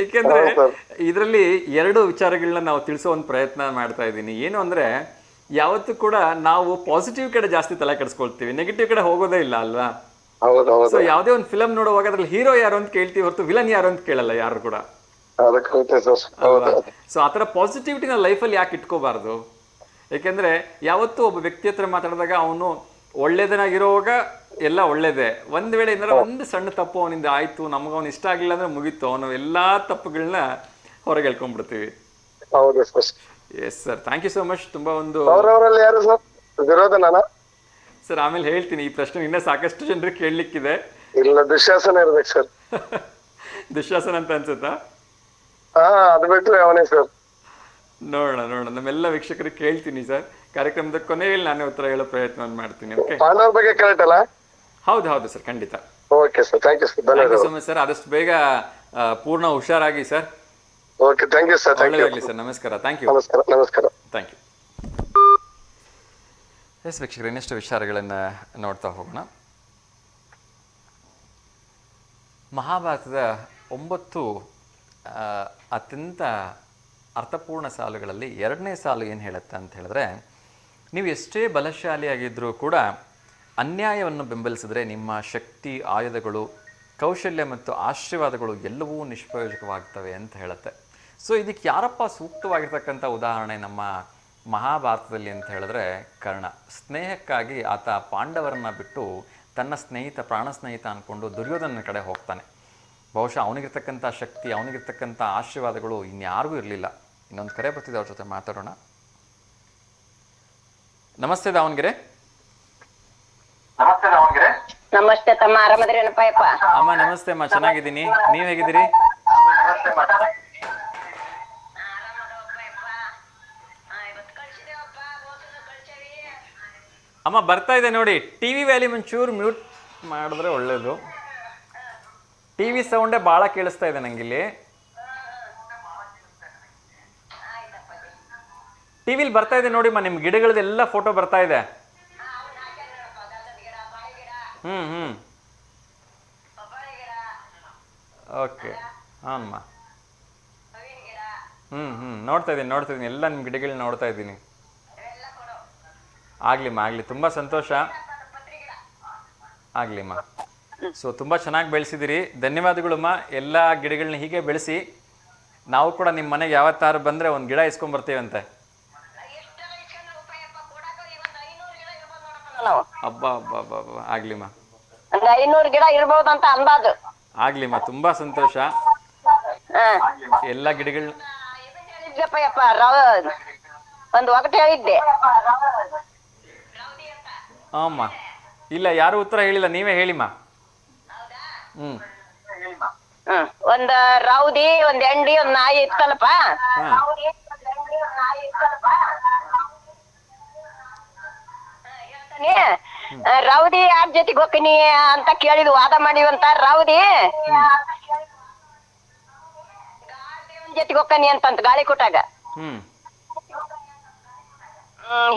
ಏಕೆಂದ್ರೆ ಹೌದು ಸರ್. ಇದರಲ್ಲಿ ಎರಡು ವಿಚಾರಗಳನ್ನ ನಾವು ತಿಳಿಸೋ ಒಂದು ಪ್ರಯತ್ನ ಮಾಡ್ತಾ ಇದ್ದೀನಿ. ಏನು ಅಂದ್ರೆ, ಯಾವತ್ತೂ ಕೂಡ ನಾವು ಪಾಸಿಟಿವ್ ಕಡೆ ಜಾಸ್ತಿ ತಲೆ ಕೆಡಿಸ್ಕೊಳ್ತೀವಿ, ನೆಗೆಟಿವ್ ಕಡೆ ಹೋಗೋದೇ ಇಲ್ಲ ಅಲ್ವಾ? ಹೌದೌದು, ಸೊ ಯಾವುದೇ ಒಂದು ಫಿಲಮ್ ನೋಡುವಾಗ ಅದ್ರಲ್ಲಿ ಹೀರೋ ಯಾರು ಅಂತ ಕೇಳ್ತೀವಿ ಹೊರತು ವಿಲನ್ ಯಾರು ಅಂತ ಕೇಳಲ್ಲ ಯಾರು ಕೂಡ. ಅದಕ್ಕೆ ಸರ್. ಹೌದು. ಸೊ ಆ ಥರ ಪಾಸಿಟಿವಿಟಿನ ಲೈಫಲ್ಲಿ ಯಾಕೆ ಇಟ್ಕೋಬಾರ್ದು? ಯಾಕೆಂದ್ರೆ ಯಾವತ್ತೂ ಒಬ್ಬ ವ್ಯಕ್ತಿ ಹತ್ರ ಮಾತಾಡಿದಾಗ ಅವನು ಒಳ್ಳೇದನಾಗಿರುವಾಗ ಎಲ್ಲ ಒಳ್ಳೇದೇ. ಒಂದ್ ವೇಳೆ ಏನಾರ ಒಂದು ಸಣ್ಣ ತಪ್ಪು ಅವನಿಂದ ಆಯ್ತು, ನಮ್ಗೆ ಅವ್ನು ಇಷ್ಟ ಆಗಿಲ್ಲ ಅಂದ್ರೆ ಮುಗೀತು, ಅವನು ಎಲ್ಲಾ ತಪ್ಪುಗಳನ್ನ ಹೊರಗೆ ಹೇಳ್ಕೊಂಡ್ಬಿಡ್ತೀವಿ. ಹೌದು sir. Yes sir, thank you so much. ತುಂಬಾ ಒಂದು ಕೌರವರಲ್ಲಿ ಯಾರು ಸರ್? ದುರ್ಯೋಧನನ? ಸರ್ ಆಮೇಲೆ ಹೇಳ್ತೀನಿ, ಈ ಪ್ರಶ್ನೆ ಇನ್ನೂ ಸಾಕಷ್ಟು ಜನರಿಗೆ ಕೇಳಲಿಕ್ಕಿದೆ. ಇಲ್ಲ, ದುಶ್ಯಾಸನ ಇರ್ಬೇಕು ಸರ್. ದುಶ್ಯಾಸನ ಅಂತ ಅನ್ಸುತ್ತಾ? ಹಾ, ಅದು ಬಿಟ್ರೆ ಅವನೇ ಸರ್. ನೋಡೋಣ ನೋಡೋಣ, ನಮ್ಮೆಲ್ಲ ವೀಕ್ಷಕರಿಗೆ ಕೇಳ್ತೀನಿ ಸರ್. ಕಾರ್ಯಕ್ರಮದ ಕೊನೆಯಲ್ಲಿ ನಾನೇ ಉತ್ತರ ಹೇಳೋ ಪ್ರಯತ್ನವನ್ನು ಮಾಡ್ತೀನಿ. ಓಕೆ, ಪಾಂಡವರ ಬಗ್ಗೆ ಕರೆಕ್ಟ್ ಅಲ್ಲ? ಹೌದು ಹೌದು ಸರ್, ಖಂಡಿತ. Okay sir, thank you sir, thank you ಧನ್ಯವಾದ. So much sir. ಆದಷ್ಟು ಬೇಗ ಪೂರ್ಣ ಹುಷಾರಾಗಿ sir. Okay, thank you sir, thank you. ಒಳ್ಳೆದಾಗಲಿ ಸರ್. ನಮಸ್ಕಾರ. Thank you. ನಮಸ್ಕಾರ, ನಮಸ್ಕಾರ. Thank you. ಎಸ್ ವೀಕ್ಷಕರು, ಇನ್ನಷ್ಟು ವಿಚಾರಗಳನ್ನು ನೋಡ್ತಾ ಹೋಗೋಣ. ಮಹಾಭಾರತದ 9 ಅತ್ಯಂತ ಅರ್ಥಪೂರ್ಣ ಸಾಲುಗಳಲ್ಲಿ 2ನೇ ಸಾಲು ಏನು ಹೇಳುತ್ತೆ ಅಂತ ಹೇಳಿದ್ರೆ, ನೀವು ಎಷ್ಟೇ ಬಲಶಾಲಿಯಾಗಿದ್ದರೂ ಕೂಡ ಅನ್ಯಾಯವನ್ನು ಬೆಂಬಲಿಸಿದ್ರೆ ನಿಮ್ಮ ಶಕ್ತಿ, ಆಯುಧಗಳು, ಕೌಶಲ್ಯ ಮತ್ತು ಆಶೀರ್ವಾದಗಳು ಎಲ್ಲವೂ ನಿಷ್ಪ್ರಯೋಜಕವಾಗ್ತವೆ ಅಂತ ಹೇಳುತ್ತೆ. ಸೊ ಇದಕ್ಕೆ ಯಾರಪ್ಪ ಸೂಕ್ತವಾಗಿರ್ತಕ್ಕಂಥ ಉದಾಹರಣೆ ನಮ್ಮ ಮಹಾಭಾರತದಲ್ಲಿ ಅಂತ ಹೇಳಿದ್ರೆ ಕರ್ಣ. ಸ್ನೇಹಕ್ಕಾಗಿ ಆತ ಪಾಂಡವರನ್ನ ಬಿಟ್ಟು ತನ್ನ ಸ್ನೇಹಿತ, ಪ್ರಾಣ ಸ್ನೇಹಿತ ಅಂದ್ಕೊಂಡು ದುರ್ಯೋಧನನ ಕಡೆ ಹೋಗ್ತಾನೆ. ಬಹುಶಃ ಅವನಿಗಿರ್ತಕ್ಕಂಥ ಶಕ್ತಿ, ಅವನಿಗಿರ್ತಕ್ಕಂಥ ಆಶೀರ್ವಾದಗಳು ಇನ್ಯಾರಿಗೂ ಇರಲಿಲ್ಲ. ಇನ್ನೊಂದು ಕರೆ ಬರ್ತಿದೆ, ಅವ್ರ ಜೊತೆ ಮಾತಾಡೋಣ. ನಮಸ್ತೆ ದಾವಣಗೆರೆ. ನಮಸ್ತೆ ತಮ್ಮ, ಆರಾಮದ್ರೇನಪ್ಪ ಯಪ್ಪ? ಅಮ್ಮ ನಮಸ್ತೆ ಅಮ್ಮ, ಚೆನ್ನಾಗಿದ್ದೀನಿ. ನೀವು ಹೇಗಿದ್ದೀರಿ? ಅಮ್ಮ ಬರ್ತಾ ಇದೆ ನೋಡಿ. ಟಿವಿ ವ್ಯಾಲ್ಯೂಮ್ ಒಂಚೂರು ಮ್ಯೂಟ್ ಮಾಡಿದ್ರೆ ಒಳ್ಳೇದು. ಟಿವಿ ಸೌಂಡೇ ಭಾಳ ಕೇಳಿಸ್ತಾ ಇದೆ ನಂಗಿಲ್ಲಿ. ಟಿವಿಲಿ ಬರ್ತಾ ಇದೆ ನೋಡಿಮ್ಮ, ನಿಮ್ಮ ಗಿಡಗಳದೆಲ್ಲ ಫೋಟೋ ಬರ್ತಾ ಇದೆ. ಓಕೆ, ಹಾಂ ನೋಡ್ತಾ ಇದ್ದೀನಿ ಎಲ್ಲ ನಿಮ್ಮ ಗಿಡಗಳನ್ನ ನೋಡ್ತಾ ಇದ್ದೀನಿ. ಆಗ್ಲಿಮ್ಮ, ಆಗಲಿ, ತುಂಬ ಸಂತೋಷ. ಆಗ್ಲಿಮ್ಮ. ಸೊ ತುಂಬ ಚೆನ್ನಾಗಿ ಬೆಳೆಸಿದಿರಿ, ಧನ್ಯವಾದಗಳಮ್ಮ. ಎಲ್ಲ ಗಿಡಗಳನ್ನ ಹೀಗೆ ಬೆಳೆಸಿ, ನಾವು ಕೂಡ ನಿಮ್ಮ ಮನೆಗೆ ಯಾವತ್ತಾರು ಬಂದರೆ ಒಂದು ಗಿಡ ಇಸ್ಕೊಂಡ್ಬರ್ತೀವಂತೆ. ಹಬ್ಬ ಹಬ್ಬ ಹಬ್ಬ ಹಬ್ಬ. ಆಗ್ಲಿಮ್ಮ, ಒಂದು 500 ಗಿಡ ಇರ್ಬೋದಂತ ಅಂದಾಜು. ಆಗ್ಲಿಮ್ಮ, ತುಂಬಾ ಸಂತೋಷ. ಎಲ್ಲ ಗಿಡಗಳನ್ನ ಒಂದು ಒಗಟು ಹೇಳಿದ್ದೆ. ಅಮ್ಮ ಇಲ್ಲ, ಯಾರು ಉತ್ತರ ಹೇಳಿಲ್ಲ, ನೀವೇ ಹೇಳಿಮ್ಮ. ಒಂದ್ ರೌದಿ, ಒಂದ್ ಎಂಡಿ, ಒಂದ್ ನಾಯಿ ಇತ್ತಲ್ಲಪ್ಪ. ರೌದಿ ಯಾರ ಜೊತೆಗೆ ಹೋಗ್ತೀನಿ ಅಂತ ಕೇಳಿದ್, ವಾದ ಮಾಡಿವಂತ. ರೌದಿ ಜೊತೆಗೆ ಹೋಗ್ತಾನಿ ಅಂತಂತ ಗಾಳಿ ಕೊಟ್ಟಾಗ.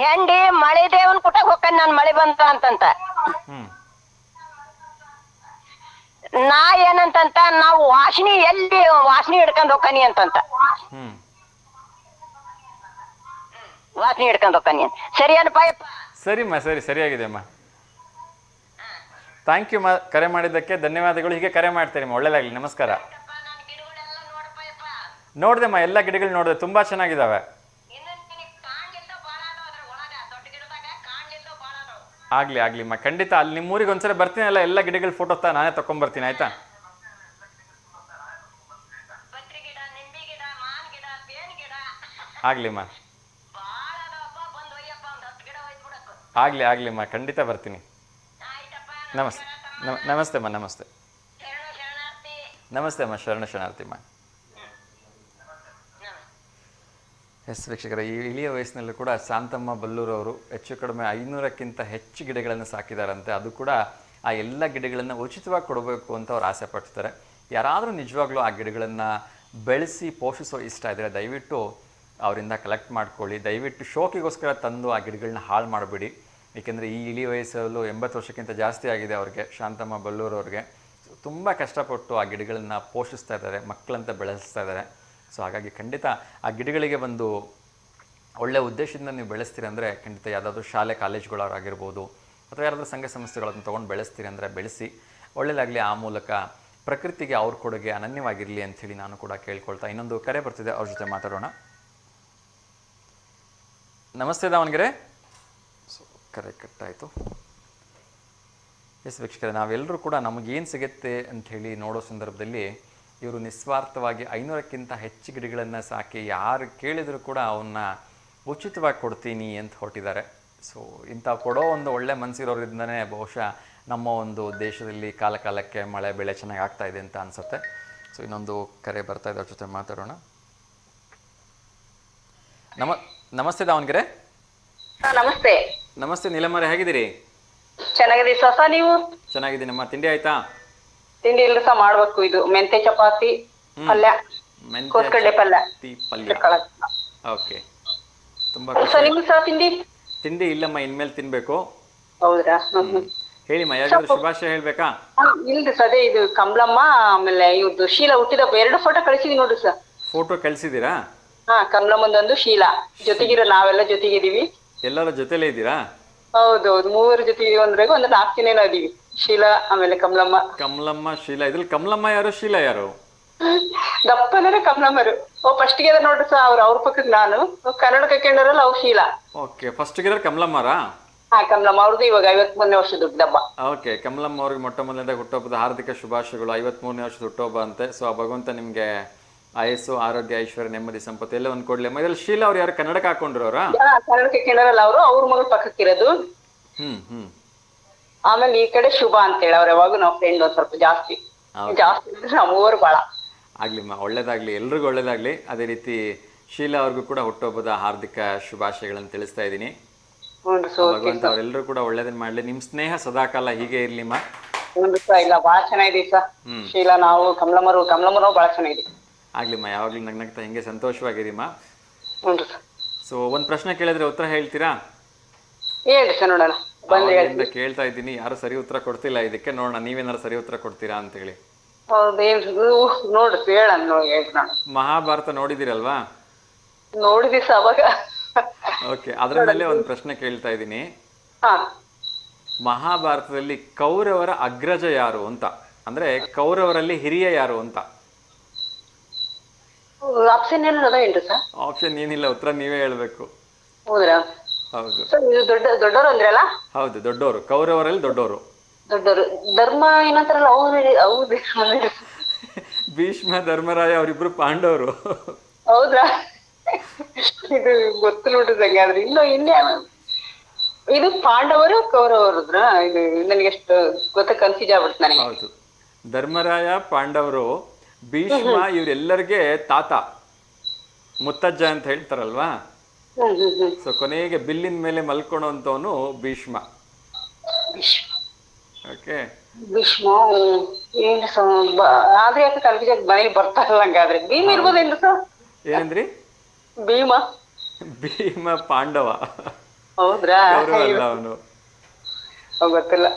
ಹೆಂಡಿ ಮಳೆ ದೇವನ್ ಕೊಟ್ಟಾಗ ಹೋಗ್ತಾನೆ, ನಾನ್ ಮಳೆ ಬಂತ ಅಂತಂತ. ನಾ ಏನಂತಂತ, ನಾವು ಎಲ್ಲಿ ವಾಸನಿ ಹಿಡ್ಕೊಂಡ್ ಹೋಗ್ತಾನಿ ಅಂತಂತ. ವಾಸನಿ ಹಿಡ್ಕೊಂಡ್ ಹೋಗ್ತಾನಿ. ಸರಿ ಏನಪ್ಪ? ಸರಿಮ್ಮ, ಸರಿಯಾಗಿದೆ ಅಮ್ಮ. ಥ್ಯಾಂಕ್ ಯು ಕರೆ ಮಾಡಿದ್ದಕ್ಕೆ ಧನ್ಯವಾದಗಳು. ಹೀಗೆ ಕರೆ ಮಾಡ್ತೀರಿ, ಒಳ್ಳೇದಾಗಲಿ. ನಮಸ್ಕಾರ. ನೋಡ್ದೆಮ್ಮ, ಎಲ್ಲ ಗಿಡಗಳು ನೋಡಿದೆ, ತುಂಬಾ ಚೆನ್ನಾಗಿದ್ದಾವೆ. ಆಗ್ಲಿಮ್ಮ, ಖಂಡಿತ. ಅಲ್ಲಿ ನಿಮ್ಮೂರಿಗೆ ಒಂದ್ಸರಿ ಬರ್ತೀನಲ್ಲ, ಎಲ್ಲ ಗಿಡಗಳ ಫೋಟೋ ನಾನೇ ತಕೊಂಡ್ಬರ್ತೀನಿ, ಆಯ್ತಾ? ಆಗ್ಲಿಮ್ಮ, ಆಗ್ಲಿಮ್ಮ, ಖಂಡಿತ ಬರ್ತೀನಿ. ನಮಸ್ತೆ ಅಮ್ಮ. ನಮಸ್ತೆ ಅಮ್ಮ, ಶರಣಾರ್ಥಿಮ್ಮ. ಎಸ್ ವೀಕ್ಷಕರ, ಈ ಇಳಿಯ ವಯಸ್ಸಿನಲ್ಲೂ ಕೂಡ ಶಾಂತಮ್ಮ ಬಲ್ಲೂರವರು ಹೆಚ್ಚು ಕಡಿಮೆ 500ಕ್ಕಿಂತ ಹೆಚ್ಚು ಗಿಡಗಳನ್ನು ಸಾಕಿದಾರಂತೆ. ಅದು ಕೂಡ ಆ ಎಲ್ಲ ಗಿಡಗಳನ್ನು ಉಚಿತವಾಗಿ ಕೊಡಬೇಕು ಅಂತ ಅವ್ರು ಆಸೆ ಪಡ್ತಾರೆ. ಯಾರಾದರೂ ನಿಜವಾಗ್ಲೂ ಆ ಗಿಡಗಳನ್ನು ಬೆಳೆಸಿ ಪೋಷಿಸೋ ಇಷ್ಟ ಇದ್ದರೆ ದಯವಿಟ್ಟು ಅವರಿಂದ ಕಲೆಕ್ಟ್ ಮಾಡ್ಕೊಳ್ಳಿ. ದಯವಿಟ್ಟು ಶೋಕಿಗೋಸ್ಕರ ತಂದು ಆ ಗಿಡಗಳನ್ನ ಹಾಳು ಮಾಡಬೇಡಿ. ಏಕೆಂದರೆ ಈ ಇಳಿ ವಯಸ್ಸಲ್ಲೂ 80 ವರ್ಷಕ್ಕಿಂತ ಜಾಸ್ತಿ ಆಗಿದೆ ಅವ್ರಿಗೆ, ಶಾಂತಮ್ಮ ಬಲ್ಲೂರವ್ರಿಗೆ. ತುಂಬ ಕಷ್ಟಪಟ್ಟು ಆ ಗಿಡಗಳನ್ನು ಪೋಷಿಸ್ತಾ ಇದ್ದಾರೆ, ಮಕ್ಕಳಂತ ಬೆಳೆಸ್ತಾ ಇದ್ದಾರೆ. ಸೊ ಹಾಗಾಗಿ ಖಂಡಿತ ಆ ಗಿಡಗಳಿಗೆ ಒಂದು ಒಳ್ಳೆಯ ಉದ್ದೇಶದಿಂದ ನೀವು ಬೆಳೆಸ್ತೀರಿ ಅಂದರೆ ಖಂಡಿತ ಯಾವುದಾದ್ರೂ ಶಾಲೆ ಕಾಲೇಜುಗಳವರಾಗಿರ್ಬೋದು ಅಥವಾ ಯಾರಾದರೂ ಸಂಘ ಸಂಸ್ಥೆಗಳನ್ನು ತೊಗೊಂಡು ಬೆಳೆಸ್ತೀರಿ ಅಂದರೆ ಬೆಳೆಸಿ, ಒಳ್ಳೆಯದಾಗಲಿ. ಆ ಮೂಲಕ ಪ್ರಕೃತಿಗೆ ಅವ್ರ ಕೊಡುಗೆ ಅನನ್ಯವಾಗಿರಲಿ ಅಂಥೇಳಿ ನಾನು ಕೂಡ ಕೇಳ್ಕೊಳ್ತಾ ಇನ್ನೊಂದು ಕರೆ ಬರ್ತಿದೆ, ಅವ್ರ ಜೊತೆ ಮಾತಾಡೋಣ. ನಮಸ್ತೆ ದಾವಣಗೆರೆ. ಸೊ ಕರೆ ಕಟ್ಟಾಯಿತು. ಎಸ್ ವೀಕ್ಷಕರೇ, ನಾವೆಲ್ಲರೂ ಕೂಡ ನಮಗೇನು ಸಿಗುತ್ತೆ ಅಂಥೇಳಿ ನೋಡೋ ಸಂದರ್ಭದಲ್ಲಿ ಇವರು ನಿಸ್ವಾರ್ಥವಾಗಿ 500ಕ್ಕಿಂತ ಹೆಚ್ಚು ಗಿಡಗಳನ್ನು ಸಾಕಿ ಯಾರು ಕೇಳಿದರೂ ಕೂಡ ಅವನ್ನ ಉಚಿತವಾಗಿ ಕೊಡ್ತೀನಿ ಅಂತ ಹೊರಟಿದ್ದಾರೆ. ಸೊ ಇಂಥ ಕೊಡೋ ಒಂದು ಒಳ್ಳೆ ಮನಸ್ಸಿರೋದ್ರಿಂದನೇ ಬಹುಶಃ ನಮ್ಮ ಒಂದು ದೇಶದಲ್ಲಿ ಕಾಲಕ್ಕೆ ಮಳೆ ಬೆಳೆ ಚೆನ್ನಾಗಿ ಆಗ್ತಾ ಇದೆ ಅಂತ ಅನಿಸುತ್ತೆ. ಸೊ ಇನ್ನೊಂದು ಕರೆ ಬರ್ತಾ ಇದೆ, ಅವ್ರ ಜೊತೆ ಮಾತಾಡೋಣ. ನಮಸ್ತೆ ದಾವಣಗೆರೆ. ನಮಸ್ತೆ. ನಮಸ್ತೆ ನೀಲಮ್ಮರೇ, ಹೇಗಿದ್ದೀರಿ? ಚೆನ್ನಾಗಿದೆ ಸಸ, ನೀವು? ಚೆನ್ನಾಗಿದ್ದೀನಮ್ಮ. ತಿಂಡಿ ಆಯ್ತಾ? ತಿಂಡಿ ಇಲ್ಲ ಸಹ ಮಾಡ್ಬೇಕು. ಇದು ಮೆಂತೆ ಚಪಾತಿ ಪಲ್ಯ, ಕೋಸ್ಕಡ್ಲೆ ಪಲ್ಯ. ಓಕೆ, ತುಂಬಾ ನಿಮ್ಗೆ ಸಹ ತಿಂಡಿ ಇಲ್ಲಮ್ಮ, ಇನ್ಮೇಲೆ ತಿನ್ಬೇಕು. ಹೌದ್ರಾ? ಹೇಳಿಮ್ಮ, ಯಾವ್ದಾದ್ರು ಶುಭಾಶಯ ಹೇಳ್ಬೇಕಾ? ಇಲ್ರಿ ಸದೇ, ಇದು ಕಮಲಮ್ಮ ಆಮೇಲೆ ಇವ್ರದ್ದು ಶೀಲಾ ಹುಟ್ಟಿದಪ್ಪ 2 ಫೋಟೋ ಕಳಿಸಿದೀನಿ ನೋಡ್ರಿ ಸರ್. ಫೋಟೋ ಕಳ್ಸಿದ್ದೀರಾ? ಹಾ, ಕಮಲಮ್ಮಂದೊಂದು ಶೀಲಾ ಜೊತೆಗಿರೋ, ನಾವೆಲ್ಲ ಜೊತೆಗಿದೀವಿ. ಎಲ್ಲರ ಜೊತೆಲೇ ಇದ್ದೀರಾ? ಹೌದೌದು, 3 ಜೊತೆಗಿದೀವಿ. ಒಂದು 4 ಜನ ಇದೀವಿ. ಶೀಲಾ ಆಮೇಲೆ ಕಮಲಮ್ಮ ಶೀಲಾ. ಇದ್ರಲ್ಲಿ ಕಮಲಮ್ಮ ಯಾರು, ಶೀಲಾ ಯಾರು? ದಪ್ಪನರೆ ಕಮಲಮ್ಮರು. ಫಸ್ಟ್ಗೆ ಅದ ನೋಡ್ರಿ ಸರ್, ಅವ್ರ ಪಕ್ಕದ ನಾನು ಕನ್ನಡ ಕೇಂದ್ರಲ್ಲ, ಅವ್ರು ಶೀಲಾ. ಓಕೆ, ಫಸ್ಟ್ ಗಿರ ಕಮಲಮ್ಮರಾ? ಹಾ, ಕಮಲಮ್ಮ ಅವ್ರದ್ದು ಇವಾಗ 53ನೇ ವರ್ಷದ ಹುಟ್ಟಿದಬ್ಬ. ಓಕೆ, ಕಮಲಮ್ಮ ಅವ್ರಿಗೆ ಮೊಟ್ಟ ಮೊದಲನೇದಾಗಿ ಹುಟ್ಟುಹಬ್ಬದ ಹಾರ್ದಿಕ ಶುಭಾಶಯಗಳು. 53ನೇ ವರ್ಷದ ಹುಟ್ಟುಹಬ್ಬ ಅಂತೆ. ಸೊ ಆ ಭಗವಂತ ನಿಮ್ಗೆ ಆಯಸ್ಸು, ಆರೋಗ್ಯ, ಐಶ್ವರ್ಯ, ನೆಮ್ಮದಿ, ಸಂಪತ್ತು ಎಲ್ಲ ಒಂದು ಕೊಡ್ಲಿ. ಇದ್ರಲ್ಲಿ ಶೀಲಾ ಅವ್ರು ಯಾರು, ಕನ್ನಡಕ್ಕೆ ಹಾಕೊಂಡ್ರವ್ರ? ಕನ್ನಡಕ್ಕೆ ಕೇಂದ್ರಲ್ಲ, ಅವ್ರ ಮಗಳ ಪಕ್ಕಕ್ಕಿರೋದು. ಆಮೇಲೆ ಈ ಕಡೆ ಶುಭ ಅಂತ ಹೇಳಿ, ಅವ್ರ ಯಾವಾಗ ನಾವು ಫ್ರೆಂಡ್ ಒಂದ್ ಸ್ವಲ್ಪ ಜಾಸ್ತಿ ನಮ್ಮೂರು ಬಾಳ. ಆಗ್ಲಿಮ್ಮ, ಒಳ್ಳೇದಾಗ್ಲಿ, ಎಲ್ರಿಗೂ ಒಳ್ಳೇದಾಗ್ಲಿ. ಅದೇ ರೀತಿ ಶೀಲಾ ಅವ್ರಿಗೂ ಕೂಡ ಹುಟ್ಟುಹಬ್ಬದ ಹಾರ್ದಿಕ ಶುಭಾಶಯಗಳನ್ನು ತಿಳಿಸ್ತಾ ಇದ್ದೀನಿ. ಭಗವಂತ ಅವರೆಲ್ಲರೂ ಕೂಡ ಒಳ್ಳೇದನ್ನ ಮಾಡ್ಲಿ. ನಿಮ್ ಸ್ನೇಹ ಸದಾಕಾಲ ಹೀಗೆ ಇರ್ಲಿಮ್ಮ. ಇಲ್ಲ, ಬಾಳ ಚೆನ್ನಾಗಿದೆ ಸರ್. ಶೀಲಾ, ನಾವು ಕಮಲಮ್ಮರು ಬಾಳ ಚೆನ್ನಾಗಿದೆ. ಆಗ್ಲಿಮ್ಮ, ಯಾವಾಗ್ಲೂ ನಗ್ನಗ್ತಾ ಹಿಂಗೆ ಸಂತೋಷವಾಗಿರಿಮ್ಮ. ಸೊ ಒಂದ್ ಪ್ರಶ್ನೆ ಕೇಳಿದ್ರೆ ಉತ್ತರ ಹೇಳ್ತೀರಾ? ಹೇಳಿ ಸರ್, ನೋಡೋಣ. ಕೇಳ್ತಾ ಇದ್ದೀನಿ, ಯಾರು ಸರಿ ಉತ್ತರ ಕೊಡ್ತಿಲ್ಲ. ಇದಕ್ಕೆ ನೋಡೋಣ ನೀವೇನಾರು ಸರಿ ಉತ್ತರ ಕೊಡ್ತೀರಾ ಅಂತ ಹೇಳಿ. ನೋಡ್ರಿ, ಮಹಾಭಾರತ ನೋಡಿದಿರಲ್ವಾ? ನೋಡಿದಿ ಅವಾಗ. ಓಕೆ, ಅದ್ರ ಮೇಲೆ ಒಂದು ಪ್ರಶ್ನೆ ಕೇಳ್ತಾ ಇದ್ದೀನಿ. ಮಹಾಭಾರತದಲ್ಲಿ ಕೌರವರ ಅಗ್ರಜ ಯಾರು ಅಂತ, ಅಂದ್ರೆ ಕೌರವರಲ್ಲಿ ಹಿರಿಯ ಯಾರು ಅಂತ? ಆಪ್ಷನ್ ಏನಿಲ್ಲ, ಉತ್ತರ ನೀವೇ ಹೇಳ್ಬೇಕು. ಹೌದ್ರಾ? ಹೌದು. ದೊಡ್ಡವರು ಅಂದ್ರಲ್ಲ? ಹೌದು, ದೊಡ್ಡವರು. ಕೌರವರಲ್ಲಿ ದೊಡ್ಡವರು. ಧರ್ಮ ಏನಂತಾರಲ್ಲ, ಭೀಷ್ಮ, ಧರ್ಮರಾಯ ಅವರಿಬ್ರು ಪಾಂಡವರು. ಹೌದ್ರಾ? ಇದು ಗೊತ್ತು ನೋಡ್ರಿ ಸಂಗಾದ್ರೆ. ಇದು ಪಾಂಡವರು ಕೌರವರುದ್ರ? ಇದು ನನಗೆ ಎಷ್ಟು ಕನ್ಫ್ಯೂಸ್ ಆಗ್ಬಿಡ್ತು ನನಗೆ. ಹೌದು, ಧರ್ಮರಾಯ ಪಾಂಡವರು, ಭೀಷ್ಮ ಇವರೆಲ್ಲರಿಗೆ ತಾತ, ಮುತ್ತಜ್ಜ ಅಂತ ಹೇಳ್ತಾರಲ್ವಾ. ಸೊ ಕೊನೆಗೆ ಬಿಲ್ಲಿನ ಮೇಲೆ ಮಲ್ಕೊಳ್ಳುವಂತವನು ಭೀಷ್ಮ. ಓಕೆ, ಭೀಷ್ಮ ಆದ್ರೆ ಯಾಕೆ ಕನ್ಫ್ಯೂಸ್ ಮನೇಲಿ ಬರ್ತಾ ಇಲ್ಲ ಹಂಗಾದ್ರೆ. ಭೀಮ ಇರ್ಬೋದೇನ್ರಿ ಸರ್? ಏನಂದ್ರಿ? ಭೀಮ ಪಾಂಡವ. ಹೌದ್ರಾ? ಅವನು ಗೊತ್ತಿಲ್ಲ.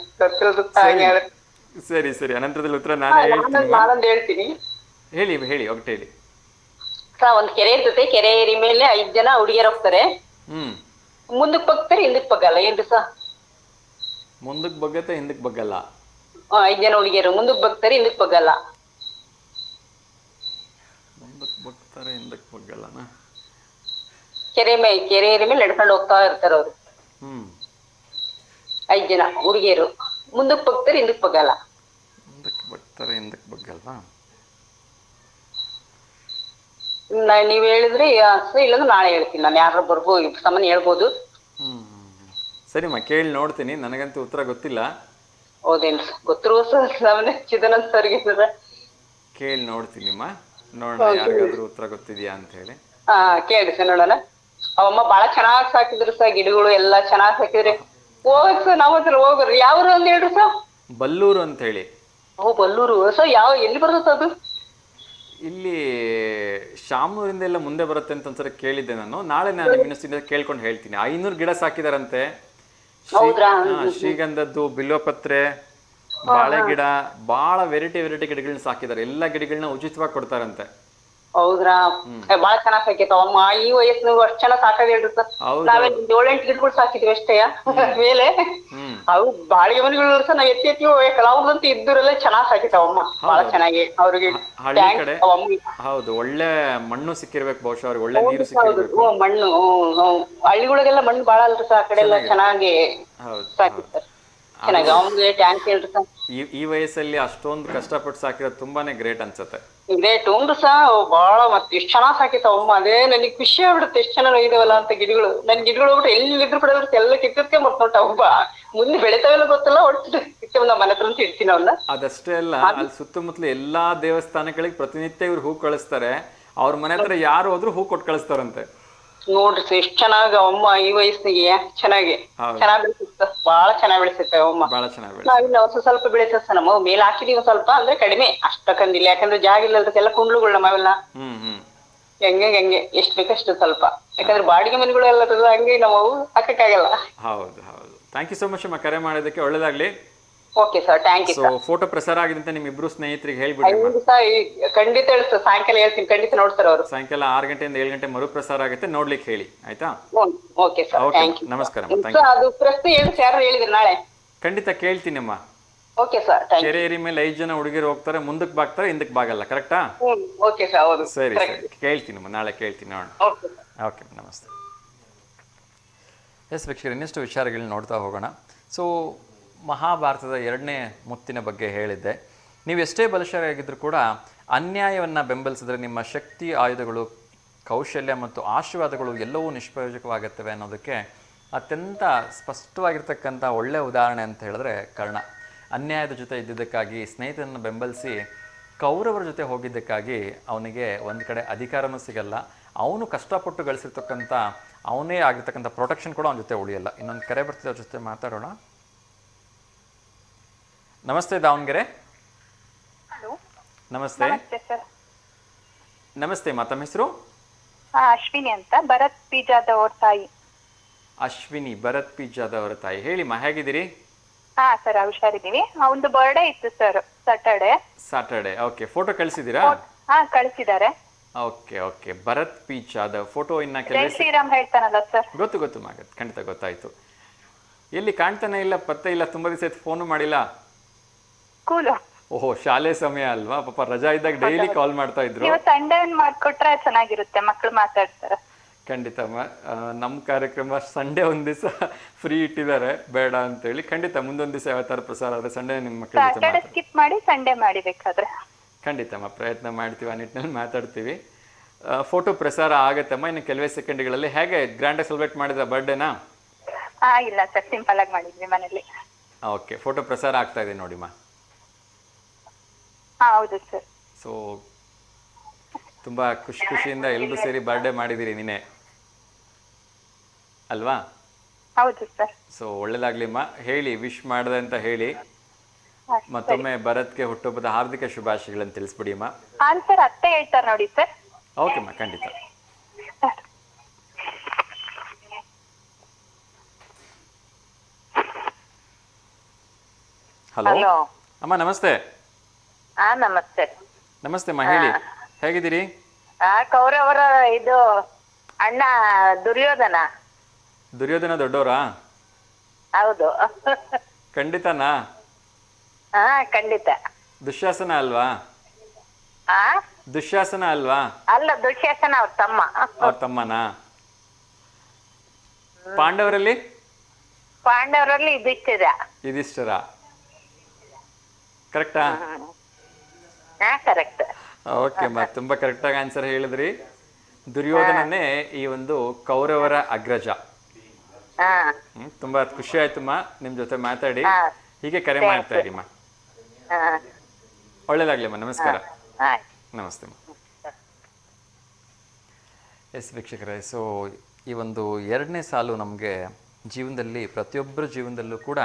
ಸರಿ ಸರಿ, ಅನಂತರದಲ್ಲಿ ಉತ್ತರ ನಾನೇ ಹೇಳ್ತೀನಿ. ಹೇಳಿ ಒಟ್ಟು ಹೇಳಿ. ಒಂದ್ ಕೆರೆ ಇರ್ತೈತೆ, ಕೆರೆ ಏರಿ ಮೇಲೆ 5 ಜನ ಹುಡುಗಿಯರು ಹೋಗ್ತಾರೆ. ಮುಂದಕ್ ಬಗ್ತಾರೆ, ಹಿಂದಕ್ ಬಗ್ಗಲ್ಲ. ಏನ್ರಿ ಸಾ? ಮುಂದಕ್ ಬಗ್ಗತ್ತೆ, ಹಿಂದಕ್ ಬಗ್ಗಲ್ಲ. 5 ಜನ ಹುಡುಗಿಯರು ಮುಂದಕ್ ಬಗ್ತಾರೆ, ಹಿಂದಕ್ ಬಗ್ಗಲ್ಲ. ಮುಂದಕ್ ಬಗ್ತಾರೆ, ಹಿಂದಕ್ ಬಗ್ಗಲ್ಲನಾ? ಕೆರೆ ಏರಿ ಮೇಲೆ ನಡ್ಕೊಂಡು ಹೋಗ್ತಾ ಇರ್ತಾರ ಅವ್ರು. 5 ಜನ ಹುಡುಗಿಯರು ಮುಂದಕ್ ಬಗ್ತಾರೆ, ಹಿಂದಕ್ ಬಗ್ಗಲ್ಲ. ಮುಂದಕ್ ಬಗ್ತಾರೆ, ಹಿಂದಕ್ ಬಗ್ಗಲ್ವಾ? ನೀವ್ ಹೇಳಿದ್ರೆ ಇಲ್ಲಂದ್ರೆ ನಾಳೆ ಹೇಳ್ತೀನಿ ನಾನು. ಯಾರು ಬರ್ಬೋದು, ಸಾಮಾನ್ಯ ಹೇಳ್ಬೋದು. ಸರಿಮ್ಮ, ಕೇಳಿ ನೋಡ್ತೀನಿ. ನನಗಂತೂ ಉತ್ತರ ಗೊತ್ತಿಲ್ಲ. ಹೌದೇನು? ಗೊತ್ತಿರುವ ಸಾಮಾನ್ಯ ಚಿದಾನಂದ ಸರ್ಗೆ ಕೇಳಿ ನೋಡ್ತೀನಿಮ್ಮ, ನೋಡೋಣ ಯಾರಿಗಾದ್ರೂ ಉತ್ತರ ಗೊತ್ತಿದ್ಯಾ ಅಂತ ಹೇಳಿ. ಕೇಳಿ ಸರ್, ನೋಡೋಣ. ಅವಮ್ಮ ಬಾಳ ಚೆನ್ನಾಗ್ ಸಾಕಿದ್ರು ಸರ್, ಗಿಡಗಳು ಎಲ್ಲಾ ಚೆನ್ನಾಗ್ ಸಾಕಿದ್ರಿ. ಹೋಗಕ್ ಸರ್, ನಾವ್ ಹೋಗ್ರಿ. ಯಾವ್ರು ಅಂದ್ ಹೇಳ್ರಿ ಸರ್? ಬಲ್ಲೂರು ಅಂತ ಹೇಳಿ. ಓ ಬಲ್ಲೂರು ಸರ್, ಎಲ್ಲಿ ಬರುತ್ತೆ ಅದು? ಇಲ್ಲಿ ಶಾಮೂರಿಂದ ಎಲ್ಲ ಮುಂದೆ ಬರುತ್ತೆ ಅಂತ ಒಂದ್ಸರಿ ಕೇಳಿದ್ದೆ ನಾನು. ನಾಳೆ ನಾನು ಮಿನಿಸ್ಟ್ರಿಂದ ಕೇಳ್ಕೊಂಡು ಹೇಳ್ತೀನಿ. 500 ಗಿಡ ಸಾಕಿದಾರಂತೆ. ಹೌದ್ರಾ? ಶ್ರೀಗಂಧದ್ದು, ಬಿಲ್ವಪತ್ರೆ, ಬಾಳೆ ಗಿಡ, ಬಹಳ ವೆರೈಟಿ ಗಿಡಗಳನ್ನ ಸಾಕಿದ್ದಾರೆ. ಎಲ್ಲ ಗಿಡಗಳನ್ನ ಉಚಿತವಾಗಿ ಕೊಡ್ತಾರಂತೆ. ಹೌದ್ರಾ? ಬಾಳ ಚೆನ್ನಾಗ್ ಸಾಕೈತಾವ ಅಮ್ಮ. ಈ ವಯಸ್ಸಿನ ಅಷ್ಟ್ ಚೆನ್ನಾಗ್ ಸಾಕಾಗ ಹೇಳ್ರಿ ಸರ್. ನಾವೇ 7-8 ಗಿಡಗಳು ಸಾಕಿದ್ವಿ ಅಷ್ಟೇ ಮೇಲೆ. ಅವು ಬಾಳಿಗೆ ಮನೆಗಳು ಸರ್ ನಾವ್ ಎತ್ತಿ ಹೋಗ್ಬೇಕಲ್ಲ, ಅವ್ರದಂತೂ ಇದ್ದೂರೆಲ್ಲ ಚೆನ್ನಾಗ್ ಸಾಕಿತಾವಮ್ಮ, ಬಹಳ ಚೆನ್ನಾಗಿ. ಅವ್ರಿಗೆ ಹಳ್ಳಿ ಕಡೆ ಹೌದು, ಒಳ್ಳೆ ಮಣ್ಣು ಸಿಕ್ಕಿರ್ಬೇಕು ಬಹುಶಃ ಅವ್ರಿಗೆ, ಒಳ್ಳೆ ನೀರು ಸಿಕ್ಕಿರ್ಬೇಕು. ಮಣ್ಣು ಹಳ್ಳಿಗಳಿಗೆಲ್ಲ ಮಣ್ಣು ಬಾಳ ಅಲ್ರಿ ಸರ್, ಆ ಕಡೆ ಎಲ್ಲ ಚೆನ್ನಾಗಿ ಸಾಕಿರ್ತಾರೆ. ಚೆನ್ನಾಗಿ ಅವ್ನಿಗೆ ಟ್ಯಾಂಕ್ ಹೇಳ್ರಿ ಸರ್. ಈ ವಯಸ್ಸಲ್ಲಿ ಅಷ್ಟೊಂದು ಕಷ್ಟಪಟ್ಟು ಸಾಕಿರೋದು ತುಂಬಾನೇ ಗ್ರೇಟ್ ಅನ್ಸುತ್ತೆ. ಗ್ರೇಟ್ ಉಂಡ್ರು ಸಹ ಬಾಳ ಮತ್ತೆ ಎಷ್ಟ್ ಚೆನ್ನಾಗ್ ಸಾಕಿತಾವಮ್ಮ. ಅದೇ ನನಗೆ ಖುಷಿ ಆಗ್ಬಿಡುತ್ತೆ, ಎಷ್ಟ್ ಚೆನ್ನಾಗ್ ಇದಾವಲ್ಲ ಅಂತ ಗಿಡಗಳು. ನನ್ ಗಿಡಗಳು ಹೋಗ್ಬಿಟ್ಟು ಎಲ್ಲಿದ್ರು ಕೂಡ ಎಲ್ಲ ಕಿತ್ತಕ್ಕೆ ಮರ್ಕೊಂಡಾವ. ಮುಂದೆ ಬೆಳಿತಾವೆಲ್ಲ ಗೊತ್ತಲ್ಲ, ಒಟ್ಟು ಕಿತ್ತೆ ನಮ್ಮ ಮನೆ ಹತ್ರ ಇಡ್ತೀನಿ ಅವನ್ನ. ಅದಷ್ಟೇ ಅಲ್ಲ, ಅಲ್ಲಿ ಸುತ್ತಮುತ್ತಲು ಎಲ್ಲಾ ದೇವಸ್ಥಾನಗಳಿಗೆ ಪ್ರತಿನಿತ್ಯ ಇವ್ರು ಹೂ ಕಳಿಸ್ತಾರೆ. ಅವ್ರ ಮನೆ ಹತ್ರ ಯಾರು ಹೋದ್ರು ಹೂ ಕೊಟ್ಟು ಕಳಿಸ್ತಾರಂತೆ. ನೋಡ್ರಿ ಸರ್ ಎಷ್ಟ್ ಚೆನ್ನಾಗ ಅಮ್ಮ ಈ ವಯಸ್ಸಿಗೆ ಚೆನ್ನಾಗಿ ಚೆನ್ನಾಗ್ ಬೆಳೆಸುತ್ತ, ಬಾಳ ಚೆನ್ನಾಗ್ ಬೆಳೆಸುತ್ತೆ ಅಮ್ಮ. ನಾವಿನ್ನ ಸ್ವಲ್ಪ ಬೆಳೆಸ ನಮ್ಮ ಮೇಲೆ ಹಾಕಿದೀವಿ ಸ್ವಲ್ಪ, ಅಂದ್ರೆ ಕಡಿಮೆ ಅಷ್ಟಕ್ಕಂದಿಲ್ಲ, ಯಾಕಂದ್ರೆ ಜಾಗ ಇಲ್ಲದಕ್ಕೆಲ್ಲ ಕುಂಡ್ಲುಗಳು ನಮ್ಮವೆಲ್ಲ ಹೆಂಗೆ ಎಷ್ಟ್ ಬೇಕಷ್ಟು ಸ್ವಲ್ಪ, ಯಾಕಂದ್ರೆ ಬಾಡಿಗೆ ಮನೆಗಳು ಎಲ್ಲ ಹಂಗೆ ನಾವು ಹಾಕಕ್ಕಾಗಲ್ಲ. ಹೌದು ಹೌದು. ಥ್ಯಾಂಕ್ ಯು ಸೋ ಮಚ್ ಅಮ್ಮ, ಕರೆ ಮಾಡೋದಕ್ಕೆ. ಒಳ್ಳೇದಾಗ್ಲಿ. Okay sir, thank you sir. Photo ಪ್ರಸಾರ ಆಗಿದೆ ಅಂತ ನಿಮ್ಮಿಬ್ರು ಸ್ನೇಹಿತರಿಗೆ ಹೇಳ್ಬಿಡಿ. ಖಂಡಿತ ಹೇಳ್ತಾರೆ, ಸಾಯಂಕಾಲ ಹೇಳ್ತೀನಿ, ಖಂಡಿತ ನೋಡ್ತಾರೆ ಅವರು. ಸಾಯಂಕಾಲ 6 ಗಂಟೆಯಿಂದ 7 ಗಂಟೆ ಮರುಪ್ರಸಾರ ಆಗುತ್ತೆ, ನೋಡ್ಲಿಕ್ಕೆ ಹೇಳಿ ಆಯ್ತಾ? Okay sir, thank you. ನಮಸ್ಕಾರ. ಅದು ಪ್ರಶ್ನೆ ಹೇಳಿ ಯಾರು ಹೇಳಿದ್ರು ನಾಳೆ? ಖಂಡಿತ ಕೇಳ್ತೀನಮ್ಮ. ಓಕೆ ಸರ್, ಕೆರೆ ಏರಿ ಮೇಲೆ 5 ಜನ ಹುಡುಗಿರು ಹೋಗ್ತಾರೆ, ಮುಂದಕ್ಕೆ ಬಾಗ್ತಾರೆ, ಹಿಂದಕ್ಕೆ ಬಾಗಲ್ಲ, ಕರೆಕ್ಟಾ? ಓಕೆ ಸರ್, ಹೌದು. ಸರಿ ಸರಿ, ಕೇಳ್ತೀನಮ್ಮ, ನಾಳೆ ಕೇಳ್ತೀನಿ ನೋಡೋಣ. ಓಕೆ, ನಮಸ್ತೆ. ಎಸ್ ವೀಕ್ಷಕರು, ಇನ್ನಷ್ಟು ವಿಚಾರಗಳನ್ನ ನೋಡ್ತಾ ಹೋಗೋಣ. ಸೊ ಮಹಾಭಾರತದ 2ನೇ ಮುತ್ತಿನ ಬಗ್ಗೆ ಹೇಳಿದ್ದೆ. ನೀವು ಎಷ್ಟೇ ಬಲಶಾಲಿಯಾಗಿದ್ದರೂ ಕೂಡ ಅನ್ಯಾಯವನ್ನು ಬೆಂಬಲಿಸಿದ್ರೆ ನಿಮ್ಮ ಶಕ್ತಿ, ಆಯುಧಗಳು, ಕೌಶಲ್ಯ ಮತ್ತು ಆಶೀರ್ವಾದಗಳು ಎಲ್ಲವೂ ನಿಷ್ಪ್ರಯೋಜಕವಾಗುತ್ತವೆ ಅನ್ನೋದಕ್ಕೆ ಅತ್ಯಂತ ಸ್ಪಷ್ಟವಾಗಿರ್ತಕ್ಕಂಥ ಒಳ್ಳೆಯ ಉದಾಹರಣೆ ಅಂತ ಹೇಳಿದ್ರೆ ಕರ್ಣ. ಅನ್ಯಾಯದ ಜೊತೆ ಇದ್ದಿದ್ದಕ್ಕಾಗಿ, ಸ್ನೇಹಿತರನ್ನು ಬೆಂಬಲಿಸಿ ಕೌರವರ ಜೊತೆ ಹೋಗಿದ್ದಕ್ಕಾಗಿ ಅವನಿಗೆ ಒಂದು ಕಡೆ ಅಧಿಕಾರನೂ ಸಿಗಲ್ಲ. ಅವನು ಕಷ್ಟಪಟ್ಟು ಗಳಿಸಿರ್ತಕ್ಕಂಥ ಅವನೇ ಆಗಿರ್ತಕ್ಕಂಥ ಪ್ರೊಟೆಕ್ಷನ್ ಕೂಡ ಅವನ ಜೊತೆ ಉಳಿಯಲ್ಲ. ಇನ್ನೊಂದು ಕರೆ ಬರ್ತಿದ್ದ ಅವ್ರ ಜೊತೆ ಮಾತಾಡೋಣ. ನಮಸ್ತೆ ದಾವಣಗೆರೆ. ನಮಸ್ತೆ. ನಮಸ್ತೆ ಮಾ, ತಮ್ಮ ಹೆಸರು? ಅಶ್ವಿನಿ ಅಂತ, ಭರತ್ ಪಿ ಜಾಧವ್ ಅವ್ರ ತಾಯಿ. ಅಶ್ವಿನಿ, ಭರತ್ ಪಿ ಜಾಧವ್ ಅವರ ತಾಯಿ. ಹೇಳಿ ಮಾ, ಹೇಗಿದ್ದೀರಿ? ಹಾ ಸರ್, ಹುಷಾರಿದ್ದೀವಿ. ಒಂದು ಬರ್ಡೇ ಇತ್ತು ಸರ್, ಸ್ಯಾಟರ್ಡೆ. ಓಕೆ, ಫೋಟೋ ಕಳಿಸಿದ್ದೀರಾ? ಹಾ ಕಳಿಸಿದ್ದಾರೆ. Okay okay, Bharat P Jadhav photo ಇನ್ನ ಜೈ ಶ್ರೀರಾಮ್ ಹೇಳ್ತಾನಲ್ಲ ಸರ್? ಗೊತ್ತು ಮಾ, ಖಂಡಿತ ಗೊತ್ತಾಯ್ತು. ಎಲ್ಲಿ ಕಾಣ್ತಾನೆ ಇಲ್ಲ, ಪತ್ತೆ ಇಲ್ಲ, ತುಂಬಾ ದಿವಸ ಫೋನು ಮಾಡಿಲ್ಲ. ಕೂಲು. ಓಹೋ, ಶಾಲೆ ಸಮಯ ಅಲ್ವಾ, ಪಾಪ ರಜಾ ಇದ್ದಾಗ ಡೈಲಿ ಕಾಲ್ ಮಾಡ್ತಾ ಇದ್ರು. ನೀವು ಸಂಡೇ ಮಾಡ್ಕೊಟ್ರೆ ಚೆನ್ನಾಗಿರುತ್ತೆ, ಮಕ್ಕಳು ಮಾತಾಡ್ತಾರೆ. ಖಂಡಿತ ನಮ್ಮ ಕಾರ್ಯಕ್ರಮ ಸಂಡೇ ಒಂದ್ ದಿವಸ ಫ್ರೀ ಇಟ್ಟಿದ್ದಾರೆ, ಬೇಡ ಅಂತೇಳಿ. ಖಂಡಿತ ಮುಂದೊಂದ್ ದಿವಸ ಯಾವತ್ತಾರು ಪ್ರಸಾರ ಆದ್ರೆ ಸಂಡೇ ನಿಮ್ಮ ಮಕ್ಕಳ ಜೊತೆ ಸ್ಕಿಪ್ ಮಾಡಿ ಸಂಡೇ ಮಾಡಿ ಬೇಕಾದ್ರೆ. ಖಂಡಿತಮ್ಮ ಪ್ರಯತ್ನ ಮಾಡ್ತೀವಿ, ಆ ನಿಟ್ಟಿನಲ್ಲಿ ಮಾತಾಡ್ತೀವಿ. ಫೋಟೋ ಪ್ರಸಾರ ಆಗತ್ತಮ್ಮ ಇನ್ನು ಕೆಲವೇ ಸೆಕೆಂಡ್ಗಳಲ್ಲಿ. ಹೇಗೆ ಗ್ರ್ಯಾಂಡ್ ಆಗಿ ಸೆಲೆಬ್ರೇಟ್ ಮಾಡಿದ್ರ ಬರ್ಡೇನಾ? ಇಲ್ಲ ಸರ್, ಸಿಂಪಲ್ ಆಗಿ ಮಾಡಿದ್ವಿ ಮನೇಲಿ. ಓಕೆ, ಫೋಟೋ ಪ್ರಸಾರ ಆಗ್ತಾ ಇದೆ ನೋಡಿಮ್ಮ. ಹೌದು ಸರ್. ಸೊ ತುಂಬಾ ಖುಷಿಯಿಂದ ಎಲ್ಲರೂ ಸೇರಿ ಬರ್ಡೇ ಮಾಡಿದಿರಿ ನೀನೆ ಅಲ್ವಾ? ಹೌದು ಸರ್. ಸೊ ಒಳ್ಳೇದಾಗ್ಲಿಮ್ಮ. ಹೇಳಿ, ವಿಶ್ ಮಾಡಿದೆ ಅಂತ ಹೇಳಿ. ಮತ್ತೊಮ್ಮೆ ಭರತ್ಗೆ ಹುಟ್ಟುಹಬ್ಬದ ಹಾರ್ದಿಕ ಶುಭಾಶಯಗಳನ್ನು ತಿಳಿಸ್ಬಿಡಿ ಅಮ್ಮ. ಸರ್, ಅತ್ತೆ ಹೇಳ್ತಾರೆ ನೋಡಿ ಸರ್. ಓಕೆ ಅಮ್ಮ, ಖಂಡಿತ. ಹಲೋ ಅಮ್ಮ, ನಮಸ್ತೆ. ನಮಸ್ತೆ. ನಮಸ್ತೆ ಅಮ್ಮ, ಹೇಳಿ ಹೇಗಿದ್ದೀರಿ? ಕೌರವರ ಇದು ಅಣ್ಣ ದುರ್ಯೋಧನ ದೊಡ್ಡವರಾ? ಹೌದು. ಖಂಡಿತನಾ? ಖಂಡಿತ. ದುಶ್ಯಾಸನ ಅಲ್ವಾ? ದುಶ್ಯಾಸನ ಅಲ್ವಾ? ಅಲ್ಲ, ದುಶ್ಯಾಸನ ಅವ್ರ ತಮ್ಮ. ಅವ್ರ ತಮ್ಮನಾ? ಪಾಂಡವರಲ್ಲಿ ಯುಧಿಷ್ಠಿರ. ಕರೆಕ್ಟಾ? ಕರೆಕ್ಟ್. ಓಕೆ ಅಮ್ಮ, ತುಂಬಾ ಕರೆಕ್ಟ್ ಆಗಿ ಆನ್ಸರ್ ಹೇಳಿದ್ರಿ. ದುರ್ಯೋಧನನೇ ಈ ಒಂದು ಕೌರವರ ಅಗ್ರಜ. ತುಂಬಾ ಖುಷಿ ಆಯ್ತಮ್ಮ ನಿಮ್ ಜೊತೆ ಮಾತಾಡಿ. ಹೀಗೆ ಕರೆ ಮಾಡ್ತಾ ಇರಿಮ್ಮ. ಒಳ್ಳೇದಾಗ್ಲಿಮ್ಮ. ನಮಸ್ಕಾರ. ನಮಸ್ತೆ. ಎಸ್ ವೀಕ್ಷಕರೇ, ಸೊ ಈ ಒಂದು 2ನೇ ಸಾಲು ನಮಗೆ ಜೀವನದಲ್ಲಿ, ಪ್ರತಿಯೊಬ್ಬರ ಜೀವನದಲ್ಲೂ ಕೂಡ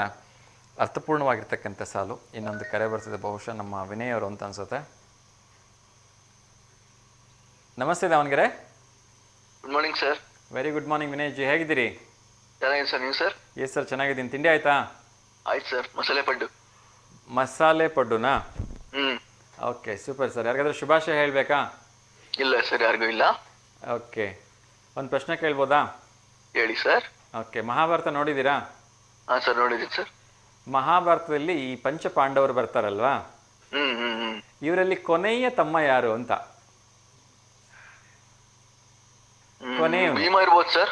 ಅರ್ಥಪೂರ್ಣವಾಗಿರ್ತಕ್ಕಂಥ ಸಾಲು. ಇನ್ನೊಂದು ಕರೆ ಬರ್ತಿದೆ, ಬಹುಶಃ ನಮ್ಮ ವಿನಯ್ ಅವರು ಅಂತ ಅನ್ಸುತ್ತೆ. ನಮಸ್ತೆ Davanagere. Good morning sir. Very good morning Vinay G, ಹೇಗಿದ್ದೀರಿ? ಚೆನ್ನಾಗಿದೆ ಸರ್, ನೀವು ಸರ್? ಎಸ್ ಸರ್, ಚೆನ್ನಾಗಿದ್ದೀನಿ. ತಿಂಡಿ ಆಯ್ತಾ? ಆಯ್ತು ಸರ್, ಮಸಾಲೆ ಪಡ್ಡು. ಮಸಾಲೆ ಪಡ್ಡುನಾ? ಹ್ಮ್. Okay, super sir. ಯಾರಿಗಾದ್ರೂ ಶುಭಾಶಯ ಹೇಳಬೇಕಾ? ಇಲ್ಲ ಸರ್, ಯಾರಿಗೂ ಇಲ್ಲ. ಓಕೆ, ಒಂದು ಪ್ರಶ್ನೆ ಕೇಳ್ಬೋದಾ? ಹೇಳಿ ಸರ್. ಓಕೆ, ಮಹಾಭಾರತ ನೋಡಿದ್ದೀರಾ? ಹಾ ಸರ್, ನೋಡಿದ್ದೀನಿ ಸರ್. ಮಹಾಭಾರತದಲ್ಲಿ ಈ ಪಂಚ ಪಾಂಡವರು ಬರ್ತಾರಲ್ವಾ, ಇವರಲ್ಲಿ ಕೊನೆಯ ತಮ್ಮ ಯಾರು ಅಂತ? ಕೊನೆಯ ಭೀಮ ಇರ್ಬೋದು ಸರ್.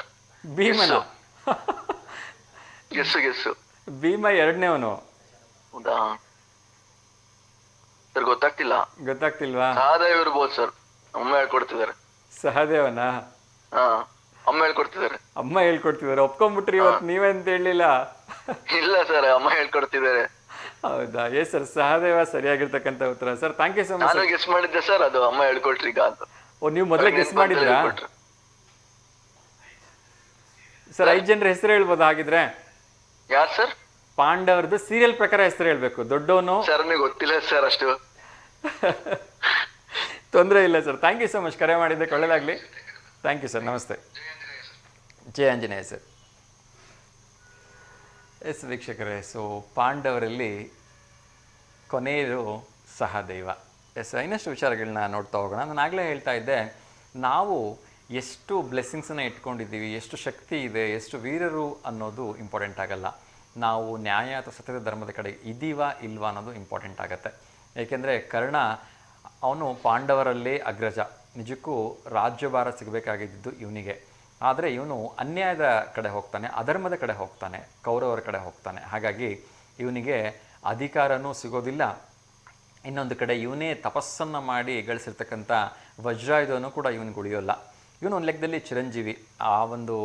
ಭೀಮನ? ಗೆಸ್ಸು. ಭೀಮ ಎರಡನೇವನು. ಹೌದಾ ಸರ್, ಗೊತ್ತಾಗ್ತಿಲ್ವಾ? ಸಹದೇವ್ ಇರ್ಬೋದು ಸರ್, ಅಮ್ಮ ಹೇಳ್ಕೊಡ್ತಿದ್ದಾರೆ. ಸಹದೇವನ? ಹಾ, ಅಮ್ಮ ಹೇಳ್ಕೊಡ್ತಿದ್ದಾರೆ. ಅಮ್ಮ ಹೇಳ್ಕೊಡ್ತಿದ್ದಾರೆ, ಒಪ್ಕೊಂಡ್ಬಿಟ್ರಿ ಇವತ್ತು ನೀವಂತ ಹೇಳಿಲ್ಲ. ಇಲ್ಲ ಸರ್, ಅಮ್ಮ ಹೇಳ್ಕೊಡ್ತಿದ್ದಾರೆ. ಹೌದಾ? ಎಸ್ ಸರ್, ಸಹದೇವ ಸರಿಯಾಗಿರ್ತಕ್ಕಂಥ ಉತ್ತರ sir. Thank you so much. ನಾನು ಗೆಸ್ ಮಾಡಿದ್ದೆ ಸರ್, ಅದು ಅಮ್ಮ ಹೇಳ್ಕೊಟ್ರಿ ಈಗ ಅಂತ. ಓ, ನೀವು ಮೊದಲೇ ಗೆಸ್ ಮಾಡಿದ್ರಾ? ಸರ್, 5 ಜನರ ಹೆಸರು ಹೇಳ್ಬೋದು ಹಾಗಿದ್ರೆ? ಯಾರು ಸರ್? ಪಾಂಡವರದ್ದು ಸೀರಿಯಲ್ ಪ್ರಕಾರ ಹೆಸರು ಹೇಳ್ಬೇಕು. ದೊಡ್ಡವನು ಸರ್, ನನಗೆ ಗೊತ್ತಿಲ್ಲ ಸರ್ ಅಷ್ಟು. ತೊಂದರೆ ಇಲ್ಲ sir. Thank you so much, ಕರೆ ಮಾಡಿದ್ದಕ್ಕೆ ಒಳ್ಳೆಯದಾಗಲಿ. ಥ್ಯಾಂಕ್ ಯು ಸರ್, ನಮಸ್ತೆ. ಜಯ ಆಂಜನೇಯ ಸರ್. ಎಸ್ ವೀಕ್ಷಕರೇ, ಸೊ ಪಾಂಡವರಲ್ಲಿ ಕೊನೆಯದು ಸಹದೇವ. ಎಸ್, ಇನ್ನಷ್ಟು ವಿಚಾರಗಳನ್ನ ನೋಡ್ತಾ ಹೋಗೋಣ. ನಾನು ಆಗಲೇ ಹೇಳ್ತಾ ಇದ್ದೆ, ನಾವು ಎಷ್ಟು ಬ್ಲೆಸ್ಸಿಂಗ್ಸನ್ನು ಇಟ್ಕೊಂಡಿದ್ದೀವಿ, ಎಷ್ಟು ಶಕ್ತಿ ಇದೆ, ಎಷ್ಟು ವೀರರು ಅನ್ನೋದು ಇಂಪಾರ್ಟೆಂಟ್ ಆಗಲ್ಲ. ನಾವು ನ್ಯಾಯ ಅಥವಾ ಸತ್ಯದ ಧರ್ಮದ ಕಡೆ ಇದ್ದೀವಾ ಇಲ್ವಾ ಅನ್ನೋದು ಇಂಪಾರ್ಟೆಂಟ್ ಆಗುತ್ತೆ. ಏಕೆಂದರೆ ಕರ್ಣ ಅವನು ಪಾಂಡವರಲ್ಲೇ ಅಗ್ರಜ. ನಿಜಕ್ಕೂ ರಾಜ್ಯಭಾರ ಸಿಗಬೇಕಾಗಿದ್ದು ಇವನಿಗೆ. ಆದರೆ ಇವನು ಅನ್ಯಾಯದ ಕಡೆ ಹೋಗ್ತಾನೆ, ಅಧರ್ಮದ ಕಡೆ ಹೋಗ್ತಾನೆ, ಕೌರವರ ಕಡೆ ಹೋಗ್ತಾನೆ. ಹಾಗಾಗಿ ಇವನಿಗೆ ಅಧಿಕಾರನೂ ಸಿಗೋದಿಲ್ಲ. ಇನ್ನೊಂದು ಕಡೆ ಇವನೇ ತಪಸ್ಸನ್ನು ಮಾಡಿ ಗಳಿಸಿರ್ತಕ್ಕಂಥ ವಜ್ರಾಯುಧನೂ ಕೂಡ ಇವನಿಗೆ ಉಳಿಯೋಲ್ಲ. ಇವನು ಒಂದು ಲೆಕ್ಕದಲ್ಲಿ ಚಿರಂಜೀವಿ. ಆ ಒಂದು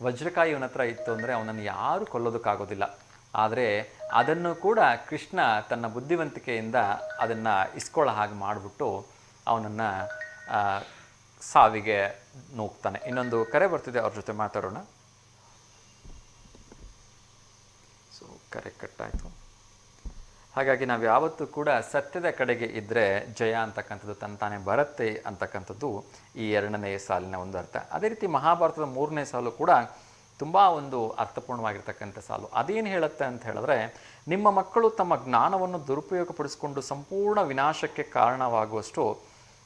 ವಜ್ರಕಾಯಿ ಇವನ ಹತ್ರ ಇತ್ತು ಅಂದರೆ ಅವನನ್ನು ಯಾರೂ ಕೊಲ್ಲೋದಕ್ಕಾಗೋದಿಲ್ಲ. ಆದರೆ ಅದನ್ನು ಕೂಡ ಕೃಷ್ಣ ತನ್ನ ಬುದ್ಧಿವಂತಿಕೆಯಿಂದ ಅದನ್ನು ಇಸ್ಕೊಳ್ಳೋ ಹಾಗೆ ಮಾಡಿಬಿಟ್ಟು ಅವನನ್ನು ಸಾವಿಗೆ ನೂಗ್ತಾನೆ. ಇನ್ನೊಂದು ಕರೆ ಬರ್ತಿದೆ, ಅವ್ರ ಜೊತೆ ಮಾತಾಡೋಣ. ಸೊ ಕರೆ ಕಟ್ಟಾಯಿತು. ಹಾಗಾಗಿ ನಾವು ಯಾವತ್ತೂ ಕೂಡ ಸತ್ಯದ ಕಡೆಗೆ ಇದ್ದರೆ ಜಯ ಅಂತಕ್ಕಂಥದ್ದು ತಾನೇ ಬರುತ್ತೆ ಅಂತಕ್ಕಂಥದ್ದು ಈ 2ನೇ ಸಾಲಿನ ಒಂದು ಅರ್ಥ. ಅದೇ ರೀತಿ ಮಹಾಭಾರತದ 3ನೇ ಸಾಲು ಕೂಡ ತುಂಬ ಒಂದು ಅರ್ಥಪೂರ್ಣವಾಗಿರ್ತಕ್ಕಂಥ ಸಾಲು. ಅದೇನು ಹೇಳುತ್ತೆ ಅಂತ ಹೇಳಿದ್ರೆ, ನಿಮ್ಮ ಮಕ್ಕಳು ತಮ್ಮ ಜ್ಞಾನವನ್ನು ದುರುಪಯೋಗಪಡಿಸಿಕೊಂಡು ಸಂಪೂರ್ಣ ವಿನಾಶಕ್ಕೆ ಕಾರಣವಾಗುವಷ್ಟು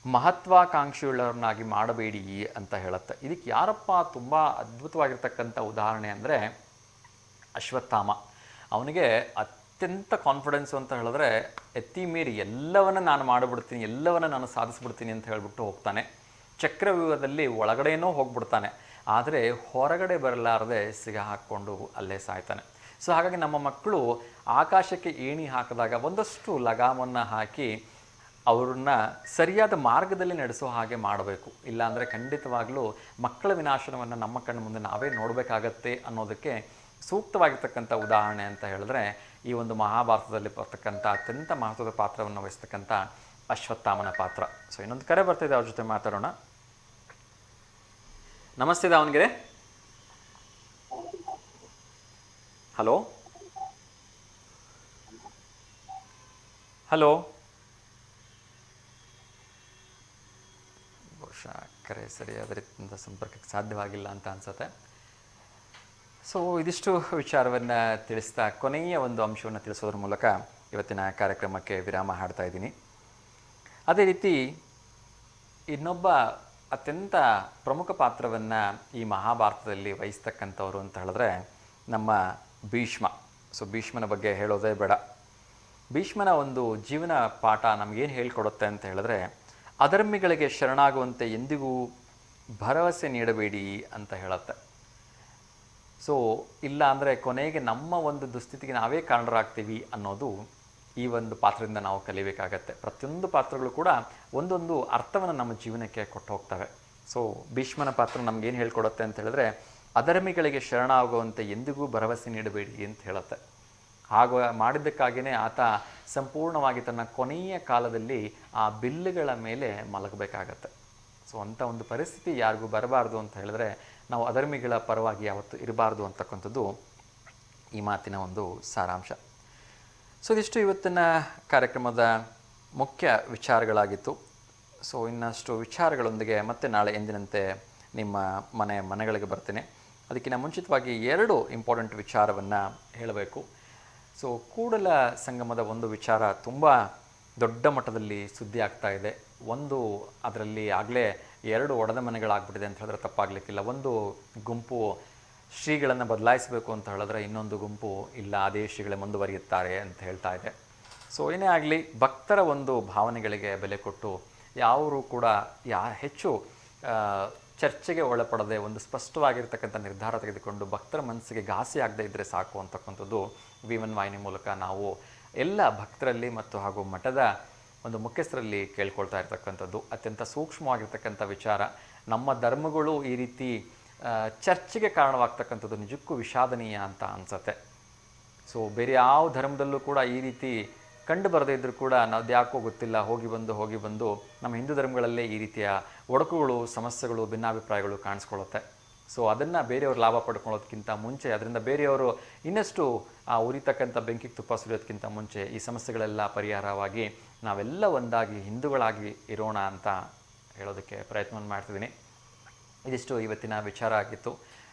ಮಹತ್ವಾಕಾಂಕ್ಷೆಯುಳ್ಳವರನ್ನಾಗಿ ಮಾಡಬೇಡಿ ಅಂತ ಹೇಳುತ್ತೆ. ಇದಕ್ಕೆ ಯಾರಪ್ಪ ತುಂಬ ಅದ್ಭುತವಾಗಿರ್ತಕ್ಕಂಥ ಉದಾಹರಣೆ ಅಂದರೆ ಅಶ್ವತ್ಥಾಮ. ಅವನಿಗೆ ಅತ್ಯಂತ ಕಾನ್ಫಿಡೆನ್ಸು ಅಂತ ಹೇಳಿದ್ರೆ, ಎತ್ತಿ ಮೀರಿ ಎಲ್ಲವನ್ನ ನಾನು ಮಾಡಿಬಿಡ್ತೀನಿ, ಎಲ್ಲವನ್ನ ನಾನು ಸಾಧಿಸ್ಬಿಡ್ತೀನಿ ಅಂತ ಹೇಳಿಬಿಟ್ಟು ಹೋಗ್ತಾನೆ. ಚಕ್ರವ್ಯೂಹದಲ್ಲಿ ಒಳಗಡೆನೂ ಹೋಗ್ಬಿಡ್ತಾನೆ, ಆದರೆ ಹೊರಗಡೆ ಬರಲಾರದೆ ಸಿಗ ಹಾಕ್ಕೊಂಡು ಅಲ್ಲೇ ಸಾಯ್ತಾನೆ. ಸೊ ಹಾಗಾಗಿ ನಮ್ಮ ಮಕ್ಕಳು ಆಕಾಶಕ್ಕೆ ಏಣಿ ಹಾಕಿದಾಗ ಒಂದಷ್ಟು ಲಗಾಮನ್ನು ಹಾಕಿ ಅವ್ರನ್ನ ಸರಿಯಾದ ಮಾರ್ಗದಲ್ಲಿ ನಡೆಸೋ ಹಾಗೆ ಮಾಡಬೇಕು. ಇಲ್ಲಾಂದರೆ ಖಂಡಿತವಾಗಲೂ ಮಕ್ಕಳ ವಿನಾಶನವನ್ನು ನಮ್ಮ ಕಣ್ಣು ಮುಂದೆ ನಾವೇ ನೋಡಬೇಕಾಗತ್ತೆ ಅನ್ನೋದಕ್ಕೆ ಸೂಕ್ತವಾಗಿರ್ತಕ್ಕಂಥ ಉದಾಹರಣೆ ಅಂತ ಹೇಳಿದ್ರೆ ಈ ಒಂದು ಮಹಾಭಾರತದಲ್ಲಿ ಬರ್ತಕ್ಕಂಥ ಅತ್ಯಂತ ಮಹತ್ವದ ಪಾತ್ರವನ್ನು ವಹಿಸ್ತಕ್ಕಂಥ ಅಶ್ವತ್ಥಾಮನ ಪಾತ್ರ. ಸೊ ಇನ್ನೊಂದು ಕರೆ ಬರ್ತಿದೆ, ಅವ್ರ ಜೊತೆ ಮಾತಾಡೋಣ. ನಮಸ್ತೆ ದಾವಣಗೆರೆ. Hello hello. ಬಹುಶಃ ಕರೆ ಸರಿಯಾದ ರೀತಿಯಿಂದ ಸಂಪರ್ಕಕ್ಕೆ ಸಾಧ್ಯವಾಗಿಲ್ಲ ಅಂತ ಅನ್ಸುತ್ತೆ. ಸೊ ಇದಿಷ್ಟು ವಿಚಾರವನ್ನು ತಿಳಿಸ್ತಾ ಕೊನೆಯ ಒಂದು ಅಂಶವನ್ನು ತಿಳಿಸೋದ್ರ ಮೂಲಕ ಇವತ್ತಿನ ಕಾರ್ಯಕ್ರಮಕ್ಕೆ ವಿರಾಮ ಹಾಡ್ತಾ ಇದ್ದೀನಿ. ಅದೇ ರೀತಿ ಇನ್ನೊಬ್ಬ ಅತ್ಯಂತ ಪ್ರಮುಖ ಪಾತ್ರವನ್ನು ಈ ಮಹಾಭಾರತದಲ್ಲಿ ವಹಿಸ್ತಕ್ಕಂಥವ್ರು ಅಂತ ಹೇಳಿದ್ರೆ ನಮ್ಮ ಭೀಷ್ಮ. ಸೊ ಭೀಷ್ಮನ ಬಗ್ಗೆ ಹೇಳೋದೇ ಬೇಡ. ಭೀಷ್ಮನ ಒಂದು ಜೀವನ ಪಾಠ ನಮಗೇನು ಹೇಳ್ಕೊಡುತ್ತೆ ಅಂತ ಹೇಳಿದ್ರೆ, ಅಧರ್ಮಿಗಳಿಗೆ ಶರಣಾಗುವಂತೆ ಎಂದಿಗೂ ಭರವಸೆ ನೀಡಬೇಡಿ ಅಂತ ಹೇಳುತ್ತೆ. ಸೊ ಇಲ್ಲ ಅಂದರೆ ಕೊನೆಗೆ ನಮ್ಮ ಒಂದು ದುಸ್ಥಿತಿಗೆ ನಾವೇ ಕಾರಣರಾಗ್ತೀವಿ ಅನ್ನೋದು ಈ ಒಂದು ಪಾತ್ರದಿಂದ ನಾವು ಕಲಿಬೇಕಾಗತ್ತೆ. ಪ್ರತಿಯೊಂದು ಪಾತ್ರಗಳು ಕೂಡ ಒಂದೊಂದು ಅರ್ಥವನ್ನು ನಮ್ಮ ಜೀವನಕ್ಕೆ ಕೊಟ್ಟು ಹೋಗ್ತವೆ. ಸೊ ಭೀಷ್ಮನ ಪಾತ್ರ ನಮಗೇನು ಹೇಳ್ಕೊಡುತ್ತೆ ಅಂತ ಹೇಳಿದ್ರೆ, ಅಧರ್ಮಿಗಳಿಗೆ ಶರಣಾಗುವಂತೆ ಎಂದಿಗೂ ಭರವಸೆ ನೀಡಬೇಡಿ ಅಂತ ಹೇಳುತ್ತೆ. ಹಾಗೂ ಮಾಡಿದ್ದಕ್ಕಾಗಿಯೇ ಆತ ಸಂಪೂರ್ಣವಾಗಿ ತನ್ನ ಕೊನೆಯ ಕಾಲದಲ್ಲಿ ಆ ಬಿಲ್ಲುಗಳ ಮೇಲೆ ಮಲಗಬೇಕಾಗತ್ತೆ. ಸೊ ಅಂಥ ಒಂದು ಪರಿಸ್ಥಿತಿ ಯಾರಿಗೂ ಬರಬಾರ್ದು ಅಂತ ಹೇಳಿದ್ರೆ ನಾವು ಅಧರ್ಮಿಗಳ ಪರವಾಗಿ ಯಾವತ್ತೂ ಇರಬಾರ್ದು ಅಂತಕ್ಕಂಥದ್ದು ಈ ಮಾತಿನ ಒಂದು ಸಾರಾಂಶ. ಸೊ ಇದಿಷ್ಟು ಇವತ್ತಿನ ಕಾರ್ಯಕ್ರಮದ ಮುಖ್ಯ ವಿಚಾರಗಳಾಗಿತ್ತು. ಸೊ ಇನ್ನಷ್ಟು ವಿಚಾರಗಳೊಂದಿಗೆ ಮತ್ತೆ ನಾಳೆ ಎಂದಿನಂತೆ ನಿಮ್ಮ ಮನೆಗಳಿಗೆ ಬರ್ತೀನಿ. ಅದಕ್ಕಿಂತ ಮುಂಚಿತವಾಗಿ 2 ಇಂಪಾರ್ಟೆಂಟ್ ವಿಚಾರವನ್ನು ಹೇಳಬೇಕು. ಸೊ ಕೂಡಲ ಸಂಗಮದ ಒಂದು ವಿಚಾರ ತುಂಬ ದೊಡ್ಡ ಮಟ್ಟದಲ್ಲಿ ಸುದ್ದಿ ಆಗ್ತಾ ಇದೆ. ಅದರಲ್ಲಿ ಆಗಲೇ 2 ಒಡೆದ ಮನೆಗಳಾಗ್ಬಿಟ್ಟಿದೆ ಅಂತ ಹೇಳಿದ್ರೆ ತಪ್ಪಾಗಲಿಕ್ಕಿಲ್ಲ. ಒಂದು ಗುಂಪು ಶ್ರೀಗಳನ್ನು ಬದಲಾಯಿಸಬೇಕು ಅಂತ ಹೇಳಿದ್ರೆ ಇನ್ನೊಂದು ಗುಂಪು ಇಲ್ಲ, ಅದೇ ಶ್ರೀಗಳೇ ಮುಂದುವರಿಯುತ್ತಾರೆ ಅಂತ ಹೇಳ್ತಾ ಇದೆ. ಸೊ ಏನೇ ಆಗಲಿ, ಭಕ್ತರ ಒಂದು ಭಾವನೆಗಳಿಗೆ ಬೆಲೆ ಕೊಟ್ಟು ಯಾರೂ ಕೂಡ ಹೆಚ್ಚು ಚರ್ಚೆಗೆ ಒಳಪಡದೆ ಒಂದು ಸ್ಪಷ್ಟವಾಗಿರ್ತಕ್ಕಂಥ ನಿರ್ಧಾರ ತೆಗೆದುಕೊಂಡು ಭಕ್ತರ ಮನಸ್ಸಿಗೆ ಘಾಸಿ ಆಗದೆ ಇದ್ದರೆ ಸಾಕು ಅಂತಕ್ಕಂಥದ್ದು V1 ವಾಹಿನಿ ಮೂಲಕ ನಾವು ಎಲ್ಲ ಭಕ್ತರಲ್ಲಿ ಮತ್ತು ಹಾಗೂ ಮಠದ ಒಂದು ಮುಖ್ಯಸ್ಥರಲ್ಲಿ ಕೇಳ್ಕೊಳ್ತಾ ಇರ್ತಕ್ಕಂಥದ್ದು. ಅತ್ಯಂತ ಸೂಕ್ಷ್ಮವಾಗಿರ್ತಕ್ಕಂಥ ವಿಚಾರ. ನಮ್ಮ ಧರ್ಮಗಳು ಈ ರೀತಿ ಚರ್ಚೆಗೆ ಕಾರಣವಾಗ್ತಕ್ಕಂಥದ್ದು ನಿಜಕ್ಕೂ ವಿಷಾದನೀಯ ಅಂತ ಅನಿಸುತ್ತೆ. ಸೊ ಬೇರೆ ಯಾವ ಧರ್ಮದಲ್ಲೂ ಕೂಡ ಈ ರೀತಿ ಕಂಡು ಬರದೇ ಇದ್ದರೂ ಕೂಡ ಅದು ಯಾಕೋ ಗೊತ್ತಿಲ್ಲ, ಹೋಗಿ ಬಂದು ನಮ್ಮ ಹಿಂದೂ ಧರ್ಮಗಳಲ್ಲೇ ಈ ರೀತಿಯ ಒಡಕುಗಳು, ಸಮಸ್ಯೆಗಳು, ಭಿನ್ನಾಭಿಪ್ರಾಯಗಳು ಕಾಣಿಸ್ಕೊಳ್ಳುತ್ತೆ. ಸೊ ಅದನ್ನು ಬೇರೆಯವರು ಲಾಭ ಪಡ್ಕೊಳ್ಳೋದಕ್ಕಿಂತ ಮುಂಚೆ, ಅದರಿಂದ ಬೇರೆಯವರು ಇನ್ನಷ್ಟು ಉರಿತಕ್ಕಂಥ ಬೆಂಕಿಗೆ ತುಪ್ಪ ಸುರಿಯೋದಕ್ಕಿಂತ ಮುಂಚೆ ಈ ಸಮಸ್ಯೆಗಳೆಲ್ಲ ಪರಿಹಾರವಾಗಿ ನಾವೆಲ್ಲ ಒಂದಾಗಿ ಹಿಂದೂಗಳಾಗಿ ಇರೋಣ ಅಂತ ಹೇಳೋದಕ್ಕೆ ಪ್ರಯತ್ನವನ್ನು ಮಾಡ್ತಿದ್ದೀನಿ. ಇದಿಷ್ಟು ಇವತ್ತಿನ ವಿಚಾರ ಆಗಿತ್ತು.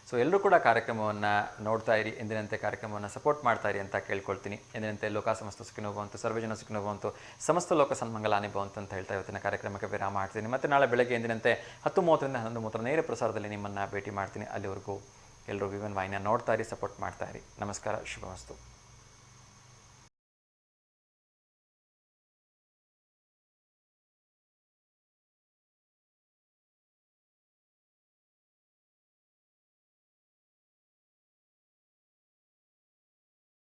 ಸೊ ಎಲ್ಲರೂ ಕೂಡ ಕಾರ್ಯಕ್ರಮವನ್ನು ನೋಡ್ತಾ ಇರಿ, ಎಂದಿನಂತೆ ಕಾರ್ಯಕ್ರಮವನ್ನು ಸಪೋರ್ಟ್ ಮಾಡ್ತಾ ಇರಿ ಅಂತ ಕೇಳ್ಕೊಳ್ತೀನಿ. ಎಂದಿನಂತೆ ಲೋಕ ಸಮಸ್ತ ಸುಖಿನೋ ಭವಂತು, ಸರ್ವಜನ ಸುಖಿನೋ ಭವಂತು, ಸಮಸ್ತ ಲೋಕ ಸನ್ಮಂಗಲಾನಿ ಭವಂತು ಅಂತ ಹೇಳ್ತಾ ಇವತ್ತಿನ ಕಾರ್ಯಕ್ರಮಕ್ಕೆ ವಿರಾಮ ಮಾಡ್ತೀನಿ. ಮತ್ತು ನಾಳೆ ಬೆಳಗ್ಗೆ ಎಂದಿನಂತೆ 10:30ರಿಂದ 11:30 ನೇರ ಪ್ರಸಾರದಲ್ಲಿ ನಿಮ್ಮನ್ನು ಭೇಟಿ ಮಾಡ್ತೀನಿ. ಅಲ್ಲಿವರೆಗೂ ಎಲ್ಲರೂ V1 ವಾಹಿನಿಯನ್ನು ನೋಡ್ತಾ ಇರಿ, ಸಪೋರ್ಟ್ ಮಾಡ್ತಾ ಇರಿ. ನಮಸ್ಕಾರ, ಶುಭಮಸ್ತು.